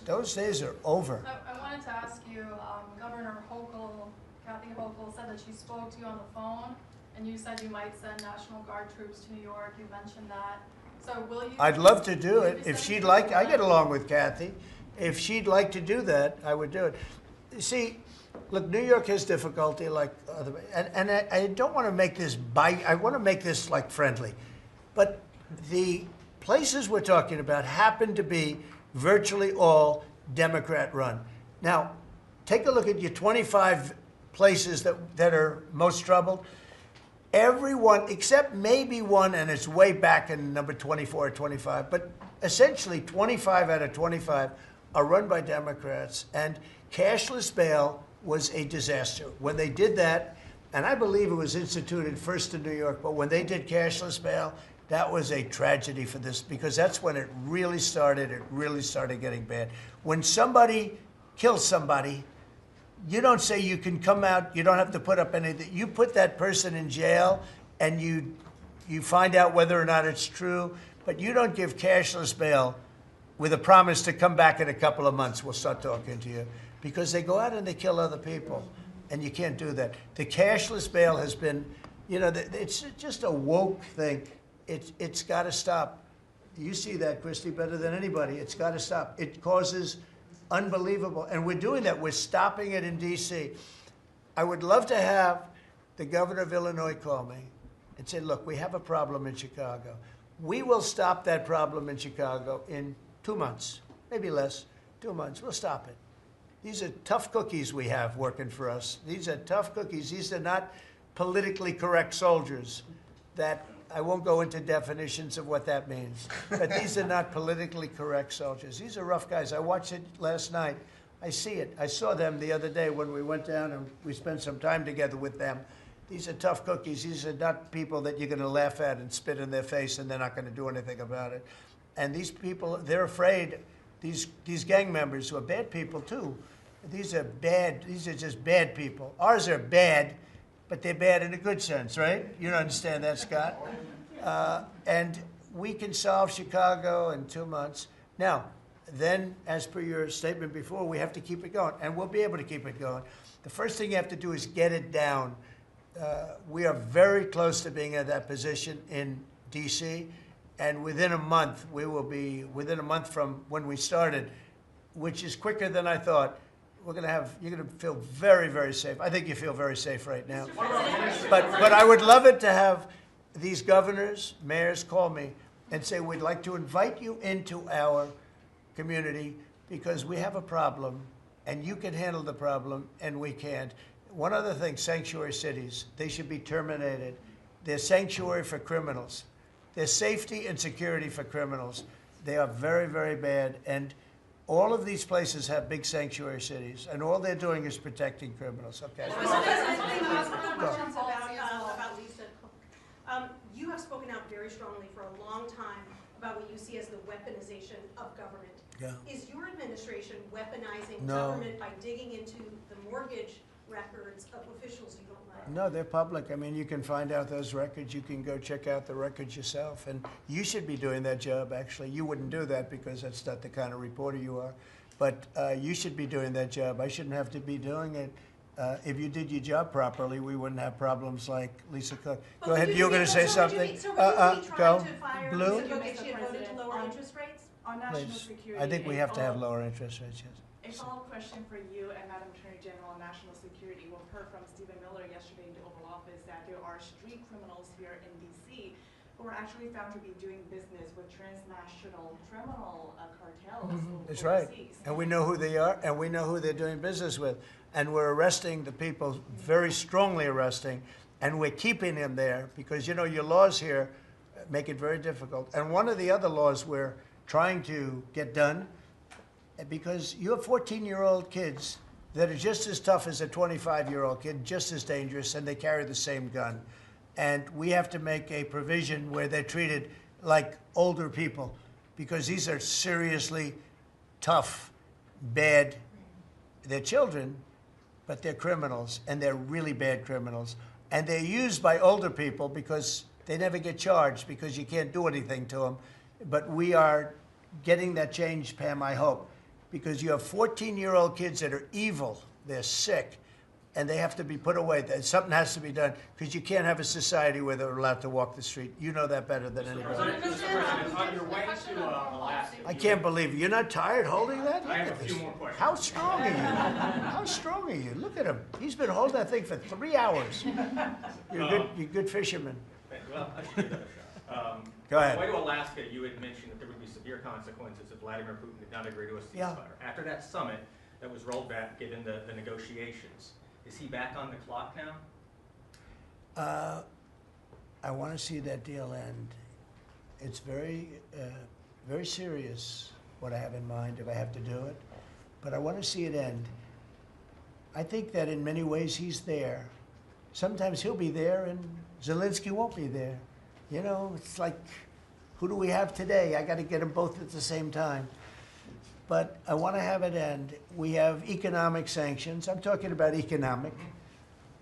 those days are over. I wanted to ask you, Governor Hochul, Kathy Hochul, said that she spoke to you on the phone, and you said you might send National Guard troops to New York. You mentioned that. So will you? I'd love to do it if she'd like. I get along with Kathy. If she'd like to do that, I would do it. See, look, New York has difficulty like other, and I don't want to make this I want to make this like friendly, but the places we're talking about happen to be virtually all Democrat run. Now, take a look at your 25 places that are most troubled. Everyone, except maybe one, and it's way back in number 24 or 25, but essentially 25 out of 25 are run by Democrats, and cashless bail was a disaster. When they did that, and I believe it was instituted first in New York, but when they did cashless bail, that was a tragedy for this, because that's when it really started getting bad. When somebody kills somebody, you don't say you can come out, you don't have to put up anything. You put that person in jail, and you find out whether or not it's true, but you don't give cashless bail with a promise to come back in a couple of months. We'll start talking to you. Because they go out and they kill other people, and you can't do that. The cashless bail has been, it's just a woke thing. It's got to stop. You see that, Christy, better than anybody. It's got to stop. It causes unbelievable, and we're doing that. We're stopping it in D.C. I would love to have the governor of Illinois call me and say, look, we have a problem in Chicago. We will stop that problem in Chicago in 2 months, maybe less, 2 months. We'll stop it. These are tough cookies we have working for us. These are tough cookies. These are not politically correct soldiers that I won't go into definitions of what that means. But these are not politically correct soldiers. These are rough guys. I watched it last night. I see it. I saw them the other day when we went down and we spent some time together with them. These are tough cookies. These are not people that you're going to laugh at and spit in their face and they're not going to do anything about it. And these people, they're afraid. These gang members who are bad people too. These are bad. These are just bad people. Ours are bad, but they're bad in a good sense, right? You don't understand that, Scott. And we can solve Chicago in 2 months. Now, then, as per your statement before, we have to keep it going, and we'll be able to keep it going. The first thing you have to do is get it down. We are very close to being at that position in D.C., and within a month, we will be, within a month from when we started, which is quicker than I thought, you're going to feel very, very safe. I think you feel very safe right now. But I would love it to have these governors, mayors call me and say, we'd like to invite you into our community because we have a problem and you can handle the problem and we can't. One other thing, sanctuary cities, they should be terminated. They're sanctuary for criminals. They're safety and security for criminals. They are very, very bad. And all of these places have big sanctuary cities, and all they're doing is protecting criminals. Okay. Questions about Lisa Cook. You have spoken out very strongly for a long time about what you see as the weaponization of government. Yeah. Is your administration weaponizing No. government by digging into the mortgage records of officials you don't like? No, they're public. I mean, you can find out those records. You can go check out the records yourself. And you should be doing that job, actually. You wouldn't do that because that's not the kind of reporter you are. But you should be doing that job. I shouldn't have to be doing it. If you did your job properly, we wouldn't have problems like Lisa Cook. But Go ahead. You were going to say something? So would you be trying to fire Blue? Lisa Cook if she had voted to lower interest rates? On national Please. security. I think we have to have lower interest rates, yes. A follow-up question for you and Madam Attorney General on national security. We've heard from Stephen Miller yesterday in the Oval Office that there are street criminals here in D.C. who are actually found to be doing business with transnational criminal cartels. That's right. overseas. And we know who they are, and we know who they're doing business with. And we're arresting the people, very strongly arresting, and we're keeping them there because, you know, your laws here make it very difficult. And one of the other laws we're trying to get done, because you have 14-year-old kids that are just as tough as a 25-year-old kid, just as dangerous, and they carry the same gun. And we have to make a provision where they're treated like older people, because these are seriously tough, bad. They're children, but they're criminals, and they're really bad criminals. And they're used by older people because they never get charged because you can't do anything to them. But we are getting that change, Pam, I hope, because you have 14-year-old kids that are evil, they're sick, and they have to be put away. Something has to be done because you can't have a society where they're allowed to walk the street. You know that better than anybody. Mr. President, on your way to Alaska. I can't believe it. You're not tired holding that? I have a few more questions. How strong are you? How strong are you? Look at him. He's been holding that thing for 3 hours. You're a good fisherman. Well, I should give that a shot. Go ahead. On the way to Alaska, you had mentioned that there would be severe consequences if Vladimir Putin did not agree to a ceasefire. Yeah. After that summit that was rolled back, given the negotiations, is he back on the clock now? I want to see that deal end. It's very, very serious what I have in mind if I have to do it, but I want to see it end. I think that in many ways he's there. Sometimes he'll be there and Zelensky won't be there. You know, it's like, who do we have today? I got to get them both at the same time. But I want to have it end. We have economic sanctions. I'm talking about economic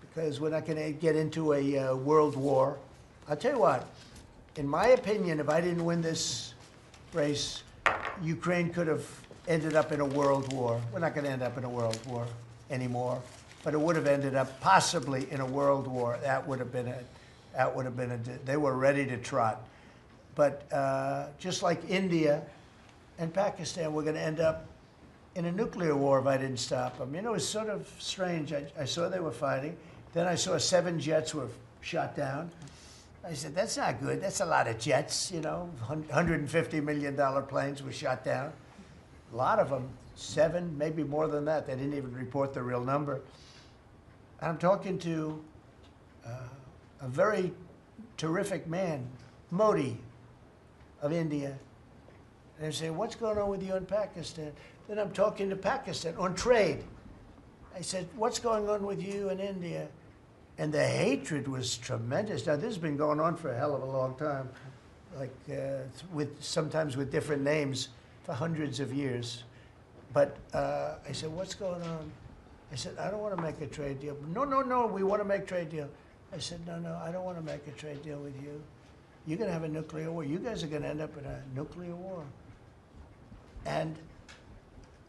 because we're not going to get into a world war. I'll tell you what, in my opinion, if I didn't win this race, Ukraine could have ended up in a world war. We're not going to end up in a world war anymore, but it would have ended up possibly in a world war. That would have been they were ready to trot. But just like India and Pakistan, we're going to end up in a nuclear war if I didn't stop them. You know, it's sort of strange. I saw they were fighting. Then I saw 7 jets were shot down. I said, that's not good. That's a lot of jets, you know. $150 million planes were shot down. A lot of them, 7, maybe more than that. They didn't even report the real number. And I'm talking to a very terrific man, Modi of India. And they say, what's going on with you in Pakistan? Then I'm talking to Pakistan on trade. I said, what's going on with you in India? And the hatred was tremendous. Now, this has been going on for a hell of a long time, like sometimes with different names for hundreds of years. But I said, what's going on? I said, I don't want to make a trade deal. No, we want to make a trade deal. I said, no, I don't want to make a trade deal with you. You're going to have a nuclear war. You guys are going to end up in a nuclear war. And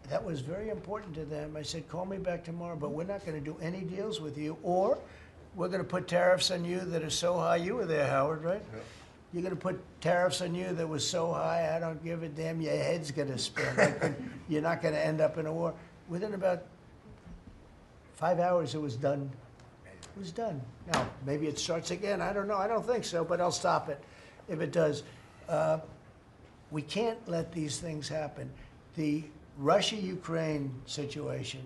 that was very important to them. I said, call me back tomorrow, but we're not going to do any deals with you, or we're going to put tariffs on you that are so high. You were there, Howard, right? Yeah. You're going to put tariffs on you that was so high, I don't give a damn, your head's going to spin. You're not going to end up in a war. Within about 5 hours, it was done. It was done. Now, maybe it starts again. I don't know. I don't think so, but I'll stop it if it does. We can't let these things happen. The Russia-Ukraine situation,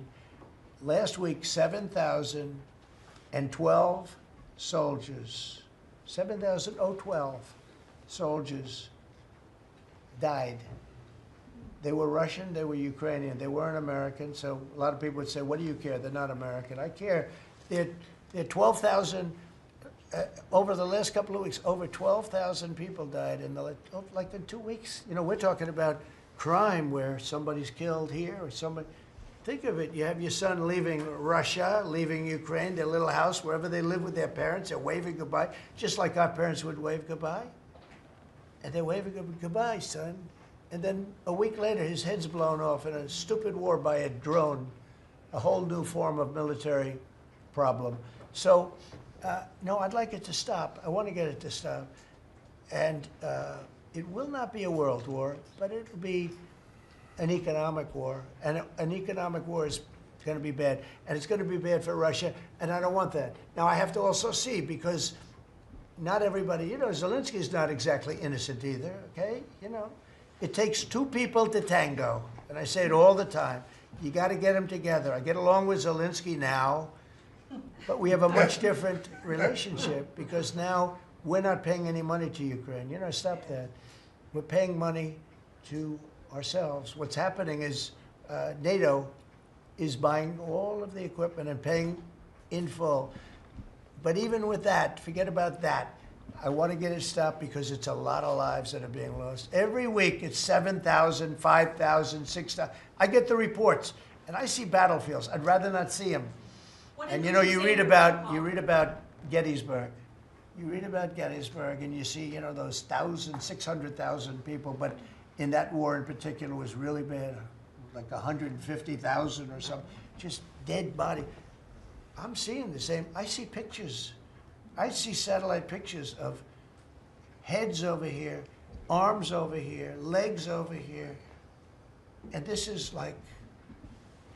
last week, 7,012 soldiers, 7,012 soldiers died. They were Russian, they were Ukrainian, they weren't American, so a lot of people would say, what do you care? They're not American. I care. They're 12,000, over the last couple of weeks, over 12,000 people died in like in 2 weeks. You know, we're talking about crime where somebody's killed here or somebody. Think of it, you have your son leaving Russia, leaving Ukraine, their little house, wherever they live with their parents, they're waving goodbye, just like our parents would wave goodbye. And they're waving goodbye, son. And then a week later, his head's blown off in a stupid war by a drone, a whole new form of military problem. So, no, I'd like it to stop. I want to get it to stop. And it will not be a world war, but it will be an economic war. And an economic war is going to be bad. And it's going to be bad for Russia, and I don't want that. Now, I have to also see, because not everybody, you know, Zelensky's not exactly innocent either, okay? You know, it takes 2 people to tango. And I say it all the time. You got to get them together. I get along with Zelensky now, but we have a much different relationship because now we're not paying any money to Ukraine. You know, stop that. We're paying money to ourselves. What's happening is NATO is buying all of the equipment and paying in full. But even with that, forget about that. I want to get it stopped because it's a lot of lives that are being lost. Every week it's 7,000, 5,000, 6,000. I get the reports and I see battlefields. I'd rather not see them. And you know, you read about Gettysburg. You read about Gettysburg and you see, you know, those 600,000 people, but in that war in particular was really bad, like 150,000 or something, just dead body. I'm seeing the same. I see pictures. I see satellite pictures of heads over here, arms over here, legs over here. And this is like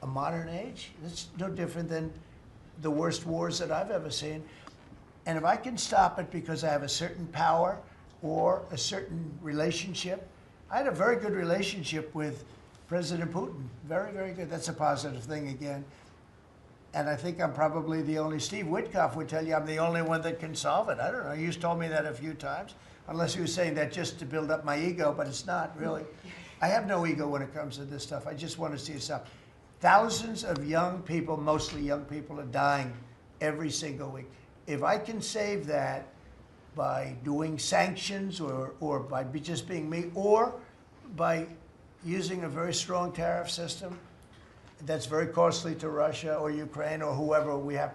a modern age. It's no different than the worst wars that I've ever seen. And if I can stop it because I have a certain power or a certain relationship, I had a very good relationship with President Putin. Very, very good. That's a positive thing again. And I think I'm probably the only, Steve Witkoff would tell you I'm the only one that can solve it. I don't know. He's told me that a few times, unless he was saying that just to build up my ego, but it's not really. I have no ego when it comes to this stuff. I just want to see it stop. Thousands of young people, mostly young people, are dying every single week. If I can save that by doing sanctions or by just being me, or by using a very strong tariff system that's very costly to Russia or Ukraine or whoever we have,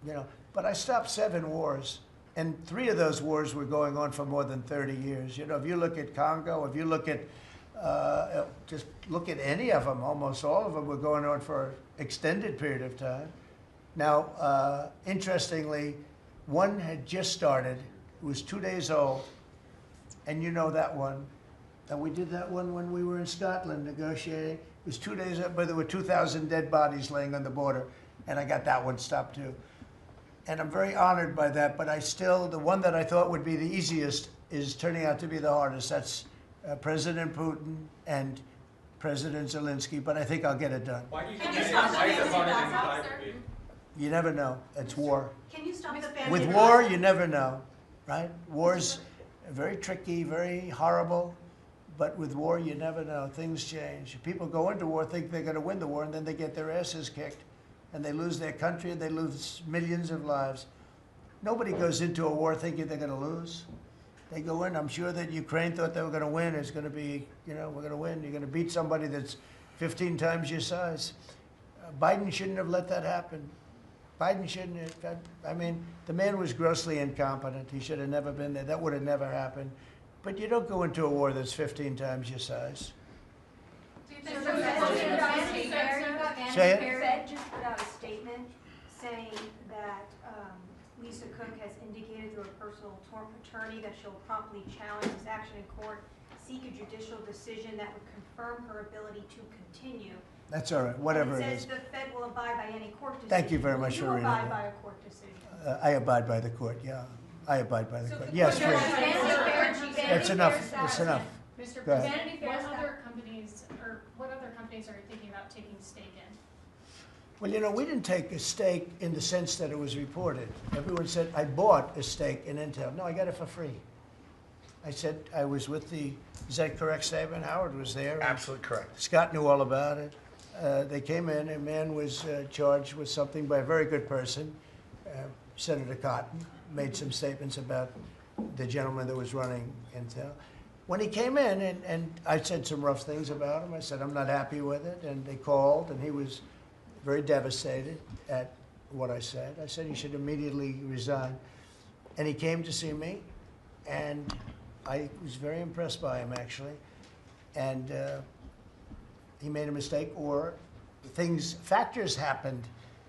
you know. But I stopped 7 wars, and 3 of those wars were going on for more than 30 years. You know, if you look at Congo, if you look at, just look at any of them, almost all of them were going on for an extended period of time. Now, interestingly, one had just started, it was 2 days old, And you know that one. And we did that one when we were in Scotland negotiating. It was 2 days up, but there were 2,000 dead bodies laying on the border, and I got that one stopped too. And I'm very honored by that, but the one that I thought would be the easiest is turning out to be the hardest. That's President Putin and President Zelensky, but I think I'll get it done. Why do you Can think you that stop why is it the harder family than you violence, thought it would be? You never know. It's war. Can you stop the family With violence? war, you never know, right? War's very tricky, very horrible, but with war, you never know. Things change. People go into war, think they're going to win the war, and then they get their asses kicked, and they lose their country, and they lose millions of lives. Nobody goes into a war thinking they're going to lose. They go in. I'm sure that Ukraine thought they were going to win. It's going to be, we're going to win. You're going to beat somebody that's 15 times your size. Biden shouldn't have let that happen. Biden shouldn't have. I mean, the man was grossly incompetent. He should have never been there. That would have never happened. But you don't go into a war that's 15 times your size. Say it. Say Fed just put out a statement saying that Lisa Cook has indicated through a personal attorney that she'll promptly challenge this action in court, seek a judicial decision that would confirm her ability to continue. That's all right, whatever And it it is. says the Fed will abide by any court decision. Thank you very much for reading You abide that. by a court decision. I abide by the court, yeah. I abide by the court. Yes, please. That's enough. That's enough. Mr. Go ahead. President, what other companies are you thinking about taking stake in? Well, we didn't take a stake in the sense that it was reported. Everyone said, I bought a stake in Intel. No, I got it for free. I said I was with is that a correct statement? Howard was there. Absolutely correct. Scott knew all about it. They came in, a man was charged with something by a very good person, Senator Cotton, made some statements about the gentleman that was running Intel. When he came in, and I said some rough things about him, I said, I'm not happy with it, and they called, and he was very devastated at what I said. I said he should immediately resign. And he came to see me, and I was very impressed by him, actually. And he made a mistake, or factors happened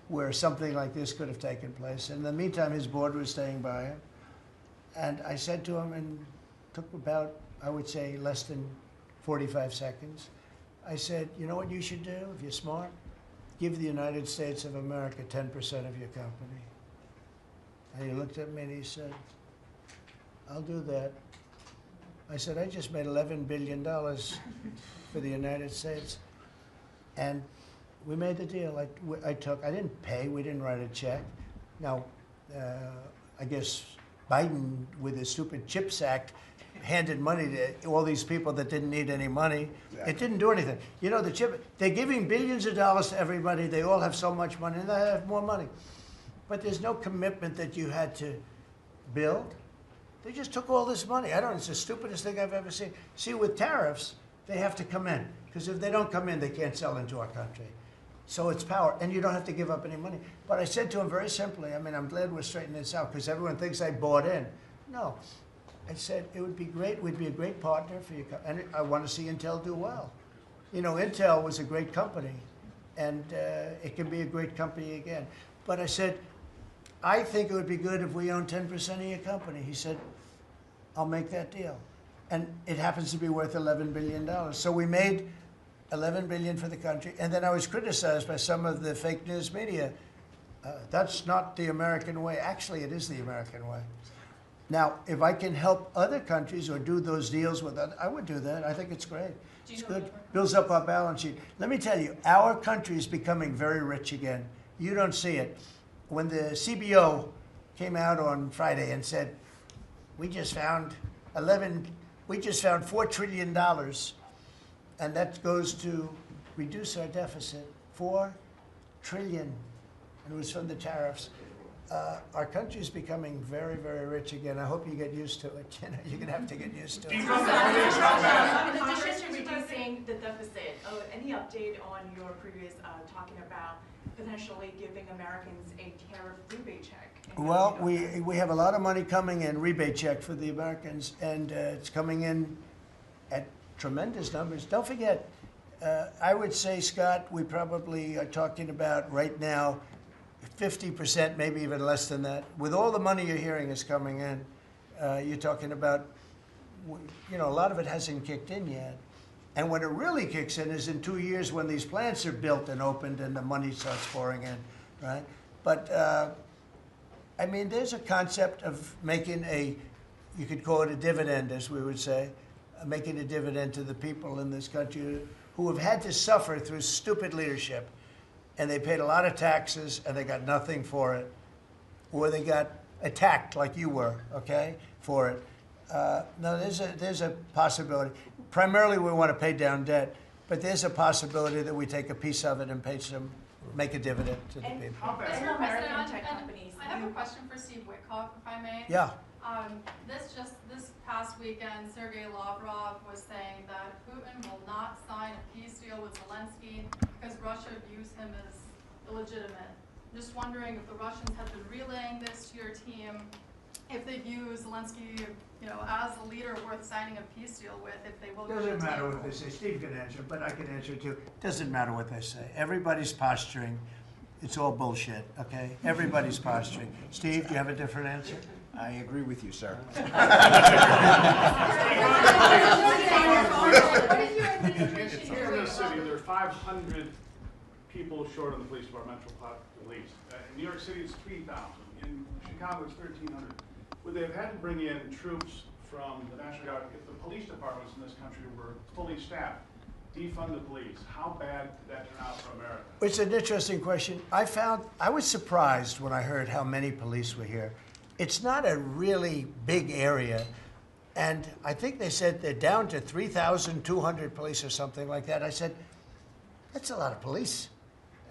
where something like this could have taken place. In the meantime, his board was staying by him. And I said to him, and took about, I would say, less than 45 seconds. I said, you know what you should do if you're smart? Give the United States of America 10% of your company. And he looked at me and he said, I'll do that. I said, I just made $11 billion for the United States. And we made the deal. I didn't pay, we didn't write a check. Now, I guess Biden, with his stupid CHIPS Act, handed money to all these people that didn't need any money. Exactly. It didn't do anything. You know, they're giving billions of dollars to everybody. They all have so much money, and they have more money. But there's no commitment that you had to build. They just took all this money. It's the stupidest thing I've ever seen. See, with tariffs, they have to come in. Because if they don't come in, they can't sell into our country. So it's power, and you don't have to give up any money. But I said to him very simply, I'm glad we're straightening this out, because everyone thinks I bought in. No. I said, it would be great, we'd be a great partner for you, and I want to see Intel do well. You know, Intel was a great company, and it can be a great company again. But I said, I think it would be good if we own 10% of your company. He said, I'll make that deal. And it happens to be worth $11 billion. So we made $11 billion for the country, and then I was criticized by some of the fake news media. That's not the American way. Actually, it is the American way. Now, if I can help other countries or do those deals with others, I would do that. I think it's great. It's good. Builds up our balance sheet. Let me tell you, our country is becoming very rich again. You don't see it. When the CBO came out on Friday and said, we just found $4 trillion, and that goes to reduce our deficit, $4 trillion, and it was from the tariffs. Our country is becoming very, very rich again. I hope you get used to it. You're going to have to get used to it. In addition to reducing the deficit, any update on your previous talking about potentially giving Americans a tariff rebate check? Well, we have a lot of money coming in, rebate check for the Americans, and it's coming in at tremendous numbers. Don't forget, I would say, Scott, we probably are talking about right now 50%, maybe even less than that. With all the money you're hearing is coming in, you're talking about you know, a lot of it hasn't kicked in yet. And when it really kicks in is in 2 years when these plants are built and opened and the money starts pouring in, right? But, I mean, there's a concept of making you could call it a dividend, as we would say, making a dividend to the people in this country who have had to suffer through stupid leadership. And they paid a lot of taxes and they got nothing for it. Or they got attacked like you were, okay, for it. No, there's a possibility. Primarily, we want to pay down debt, but there's a possibility that we take a piece of it and make a dividend to the people. Mr. President, I have a question for Steve Witkoff, if I may. Yeah. This past weekend, Sergei Lavrov was saying that Putin will not sign a peace deal with Zelensky because Russia views him as illegitimate. Just wondering if the Russians have been relaying this to your team, if they view Zelensky, you know, as a leader worth signing a peace deal with, if they will. Doesn't matter what they say. Steve can answer, but I can answer too. Doesn't matter what they say. Everybody's posturing. It's all bullshit, okay? Everybody's posturing. Steve, do you have a different answer? I agree with you, sir. What is your administration Here in this city, there are 500 people short of the police department, police. In New York City, it's 3,000. In Chicago, it's 1,300. Would they have had to bring in troops from the National Guard if the police departments in this country were fully staffed? Defund the police. How bad did that turn out for America? It's an interesting question. I was surprised when I heard how many police were here. It's not a really big area. And I think they said they're down to 3,200 police or something like that. I said, that's a lot of police.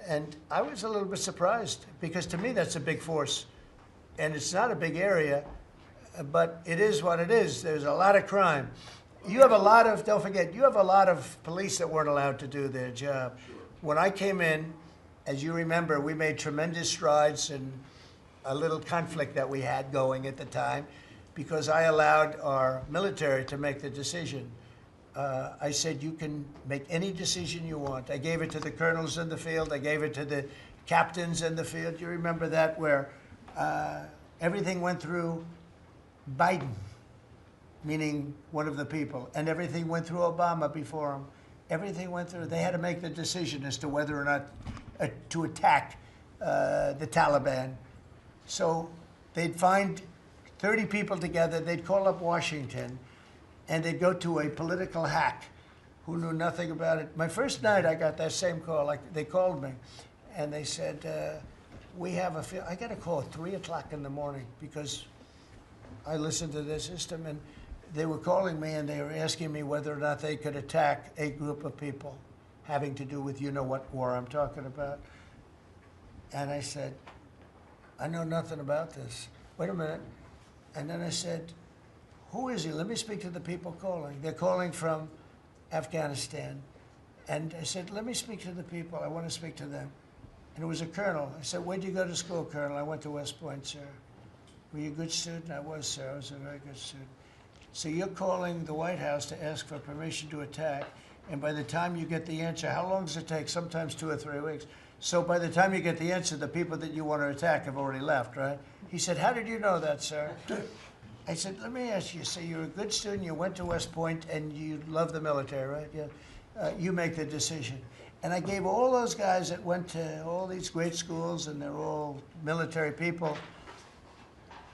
And I was a little bit surprised because to me that's a big force. And it's not a big area, but it is what it is. There's a lot of crime. You have a lot of, don't forget, you have a lot of police that weren't allowed to do their job. When I came in, as you remember, we made tremendous strides in a little conflict that we had going at the time because I allowed our military to make the decision. I said, you can make any decision you want. I gave it to the colonels in the field. I gave it to the captains in the field. You remember that where everything went through Biden, meaning one of the people, and everything went through Obama before him. Everything went through. They had to make the decision as to whether or not to attack the Taliban. So they'd find 30 people together. They'd call up Washington, and they'd go to a political hack who knew nothing about it. My first night, I got that same call. Like they called me, and they said, "We have a." I got a call at 3 o'clock in the morning because I listened to their system, and they were calling me and they were asking me whether or not they could attack a group of people having to do with you know what war I'm talking about. And I said, I know nothing about this. Wait a minute. And then I said, who is he? Let me speak to the people calling. They're calling from Afghanistan. And I said, let me speak to the people. I want to speak to them. And it was a colonel. I said, where'd you go to school, Colonel? I went to West Point, sir. Were you a good student? I was, sir. I was a very good student. So you're calling the White House to ask for permission to attack, and by the time you get the answer, how long does it take? Sometimes 2 or 3 weeks. So by the time you get the answer, the people that you want to attack have already left, right? He said, how did you know that, sir? I said, let me ask you, so you're a good student, you went to West Point, and you love the military, right? Yeah. You make the decision. And I gave all those guys that went to all these great schools, and they're all military people,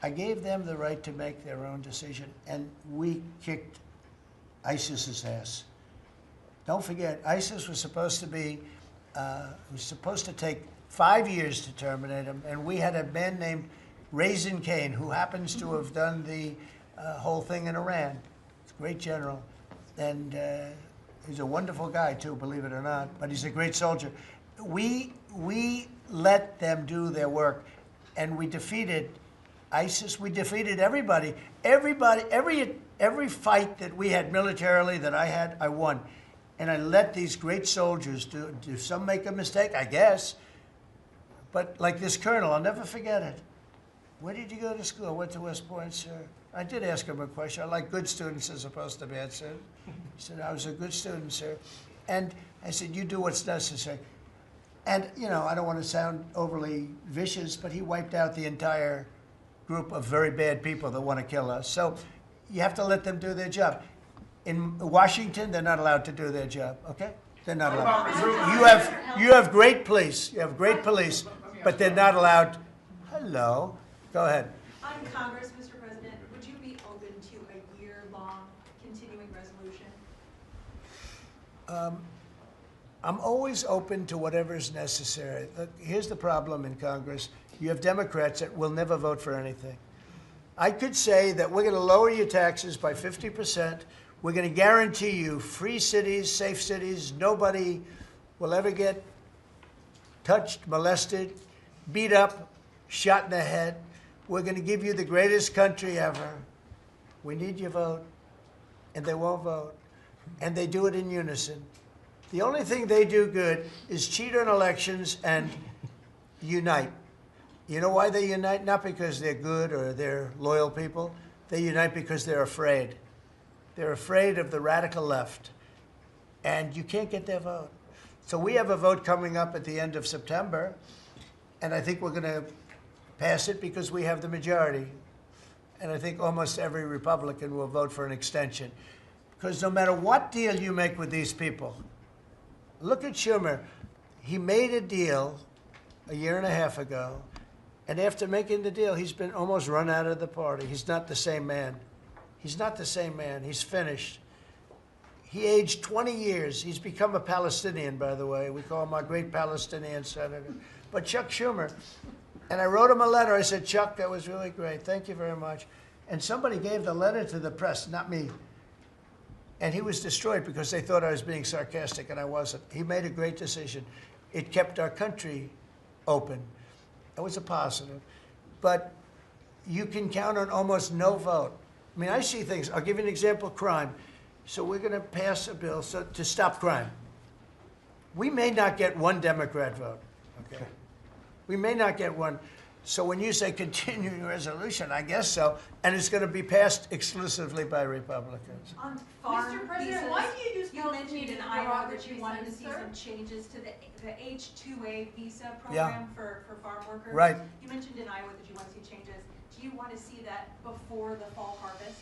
I gave them the right to make their own decision, and we kicked ISIS's ass. Don't forget, ISIS was supposed to be, was supposed to take 5 years to terminate them, and we had a man named Raisin Kane, who happens to have done the whole thing in Iran. He's a great general, and he's a wonderful guy too, believe it or not, but he's a great soldier. We let them do their work, and we defeated ISIS. We defeated everybody. Every fight that we had militarily that I had, I won. And I let these great soldiers do some make a mistake, I guess. But like this colonel, I'll never forget it. Where did you go to school? I went to West Point, sir. I did ask him a question. I like good students as opposed to bad students. He said, I was a good student, sir. And I said, you do what's necessary. And, you know, I don't want to sound overly vicious, but he wiped out the entire group of very bad people that want to kill us. So you have to let them do their job. In Washington, they're not allowed to do their job, okay? They're not allowed. You have great police, but they're not allowed. Hello, go ahead. On Congress, Mr. President, would you be open to a year-long continuing resolution? I'm always open to whatever is necessary. Look, here's the problem in Congress. You have Democrats that will never vote for anything. I could say that we're going to lower your taxes by 50%. We're going to guarantee you free cities, safe cities. Nobody will ever get touched, molested, beat up, shot in the head. We're going to give you the greatest country ever. We need your vote. And they won't vote. And they do it in unison. The only thing they do good is cheat on elections and unite. You know why they unite? Not because they're good or they're loyal people. They unite because they're afraid. They're afraid of the radical left. And you can't get their vote. So we have a vote coming up at the end of September. And I think we're going to pass it because we have the majority. And I think almost every Republican will vote for an extension. Because no matter what deal you make with these people, look at Schumer. He made a deal a year and a half ago, and after making the deal, he's been almost run out of the party. He's not the same man. He's not the same man. He's finished. He aged 20 years. He's become a Palestinian, by the way. We call him our great Palestinian senator. But Chuck Schumer, and I wrote him a letter. I said, Chuck, that was really great. Thank you very much. And somebody gave the letter to the press, not me. And he was destroyed because they thought I was being sarcastic, and I wasn't. He made a great decision. It kept our country open. It was a positive. But you can count on almost no vote. I mean, I see things. I'll give you an example, crime. So we're going to pass a bill to stop crime. We may not get one Democrat vote, okay? We may not get one. So when you say continuing resolution, I guess so, and it's going to be passed exclusively by Republicans. On farm Mr. President, visas, why do you just you tell mentioned me in to Iowa that you derogatory wanted to see sentence, some changes to the H-2A visa Yeah. program for farm workers. Right. You mentioned in Iowa that you want to see changes. Do you want to see that before the fall harvest?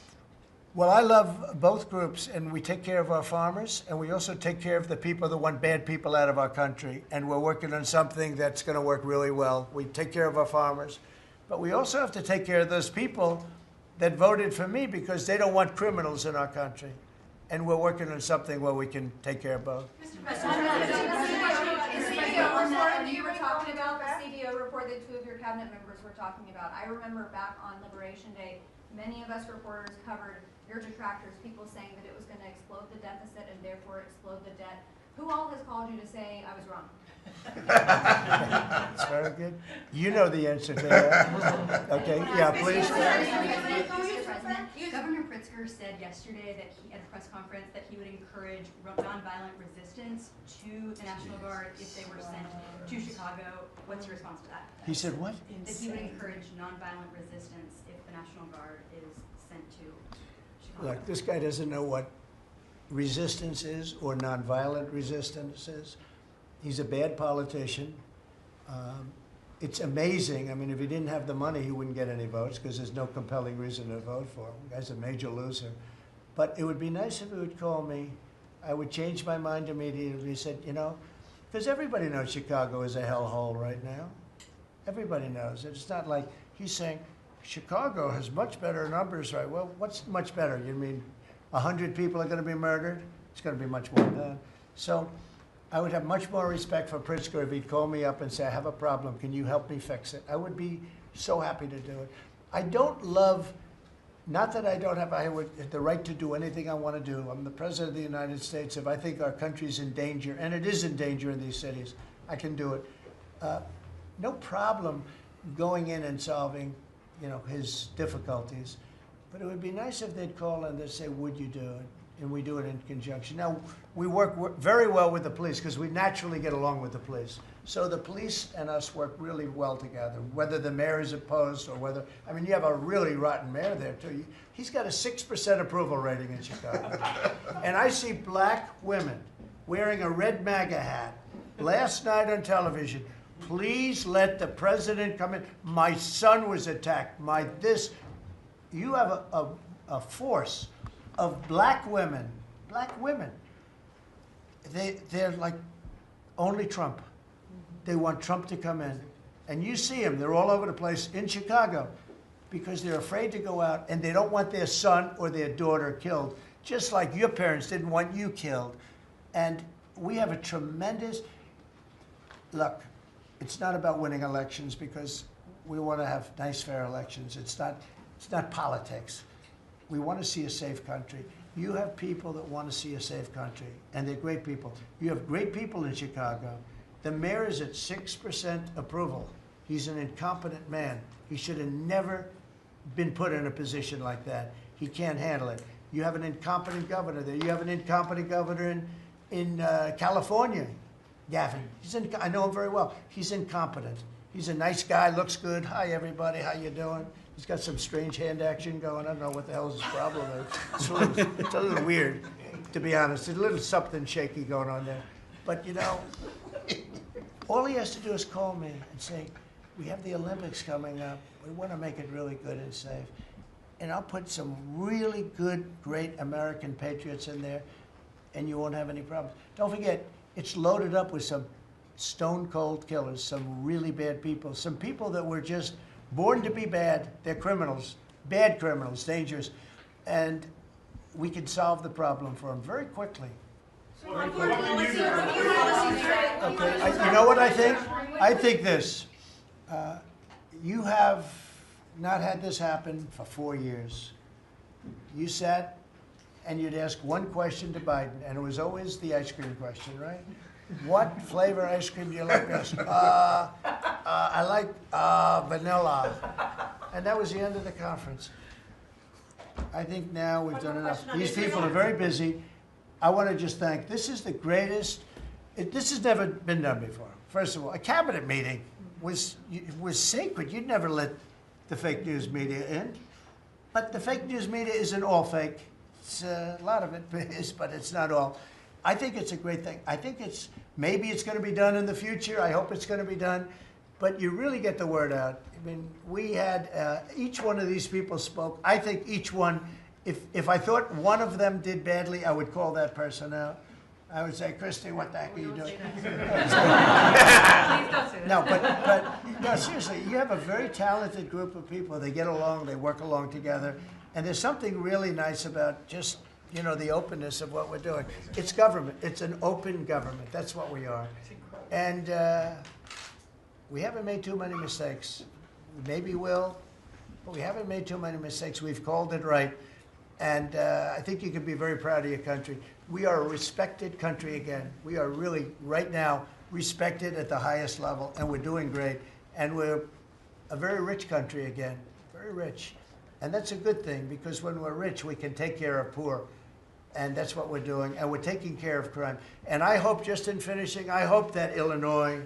Well, I love both groups, and we take care of our farmers, and we also take care of the people that want bad people out of our country, and we're working on something that's going to work really well. We take care of our farmers, but we also have to take care of those people that voted for me because they don't want criminals in our country, and we're working on something where we can take care of both. Mr. President, the CBO report that you were talking about, the CBO report that 2 of your cabinet members were talking about. I remember back on Liberation Day, many of us reporters covered your detractors, people saying that it was going to explode the deficit and therefore explode the debt. Who all has called you to say I was wrong? That's very good. You know the answer to that. Okay, yeah, please. Mr. President, Governor Pritzker said yesterday that he, at a press conference, that he would encourage nonviolent resistance to the National Guard if they were sent to Chicago. What's your response to that? He said what? That he would encourage nonviolent resistance if the National Guard is sent to Chicago. Look, this guy doesn't know what resistance is or nonviolent resistance is. He's a bad politician. It's amazing. I mean, if he didn't have the money, he wouldn't get any votes because there's no compelling reason to vote for him. The guy's a major loser. But it would be nice if he would call me. I would change my mind immediately. He said, you know, because everybody knows Chicago is a hellhole right now. Everybody knows it. It's not like he's saying, Chicago has much better numbers, right? Well, what's much better? You mean 100 people are going to be murdered? It's going to be much more than that. So I would have much more respect for Pritzker if he'd call me up and say, I have a problem. Can you help me fix it? I would be so happy to do it. I don't love, not that I don't have the right to do anything I want to do. I'm the President of the United States. If I think our country's in danger, and it is in danger in these cities, I can do it. No problem going in and solving, you know, his difficulties. But it would be nice if they'd call and they'd say, would you do it? And we do it in conjunction. Now, we work very well with the police because we naturally get along with the police. So the police and us work really well together, whether the mayor is opposed or whether, I mean, you have a really rotten mayor there too. He's got a 6% approval rating in Chicago. And I see black women wearing a red MAGA hat last night on television. Please let the president come in. My son was attacked. You have a force of black women. Black women. They're like only Trump. They want Trump to come in. And you see them, they're all over the place in Chicago because they're afraid to go out and they don't want their son or their daughter killed, just like your parents didn't want you killed. And we have a tremendous, look, it's not about winning elections because we want to have nice, fair elections. It's not politics. We want to see a safe country. You have people that want to see a safe country, and they're great people. You have great people in Chicago. The mayor is at 6% approval. He's an incompetent man. He should have never been put in a position like that. He can't handle it. You have an incompetent governor there. You have an incompetent governor in California, Gavin. I know him very well. He's incompetent. He's a nice guy, looks good. Hi, everybody. How you doing? He's got some strange hand action going. I don't know what the hell his problem is. It's a little weird, to be honest. There's a little something shaky going on there. But, you know, all he has to do is call me and say, we have the Olympics coming up. We want to make it really good and safe. And I'll put some really good, great American patriots in there, and you won't have any problems. Don't forget, it's loaded up with some stone-cold killers, some really bad people, some people that were just born to be bad. They're criminals, bad criminals, dangerous. And we can solve the problem for them very quickly. Okay, you know what I think? I think this. You have not had this happen for 4 years. You sat and you'd ask one question to Biden, and it was always the ice cream question, right? What flavor ice cream do you like best? I like vanilla. And that was the end of the conference. I think now we've done enough. These people are very busy. I want to just thank, this is the greatest, this has never been done before. First of all, a cabinet meeting was sacred. You'd never let the fake news media in. But the fake news media isn't all fake. It's, a lot of it is, but it's not all. I think it's a great thing. I think maybe it's going to be done in the future. I hope it's going to be done. But you really get the word out. I mean, we had, each one of these people spoke. I think each one, if I thought one of them did badly, I would call that person out. I would say, Christy, what the heck are you doing? Please don't say that. No, but no, seriously, you have a very talented group of people. They get along, they work along together. And there's something really nice about just, you know, the openness of what we're doing. It's government. It's an open government. That's what we are. And we haven't made too many mistakes. Maybe we'll, but we haven't made too many mistakes. We've called it right. And I think you can be very proud of your country. We are a respected country again. We are really, right now, respected at the highest level, and we're doing great. And we're a very rich country again, very rich. And that's a good thing, because when we're rich, we can take care of poor. And that's what we're doing, and we're taking care of crime. And I hope, just in finishing, I hope that Illinois,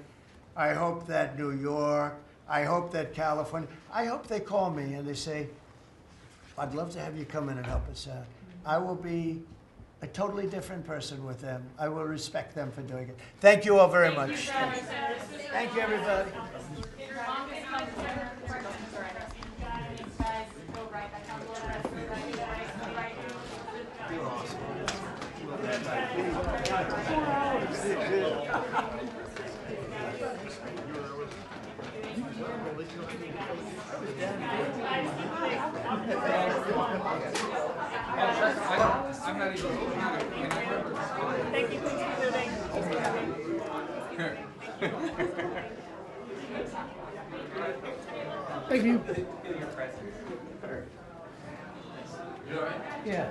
I hope that New York, I hope that California, I hope they call me and they say, I'd love to have you come in and help us out. I will be a totally different person with them. I will respect them for doing it. Thank you all very much. Thank you, everybody. I'm not even. Thank you, please keep moving. Thank you. Yeah.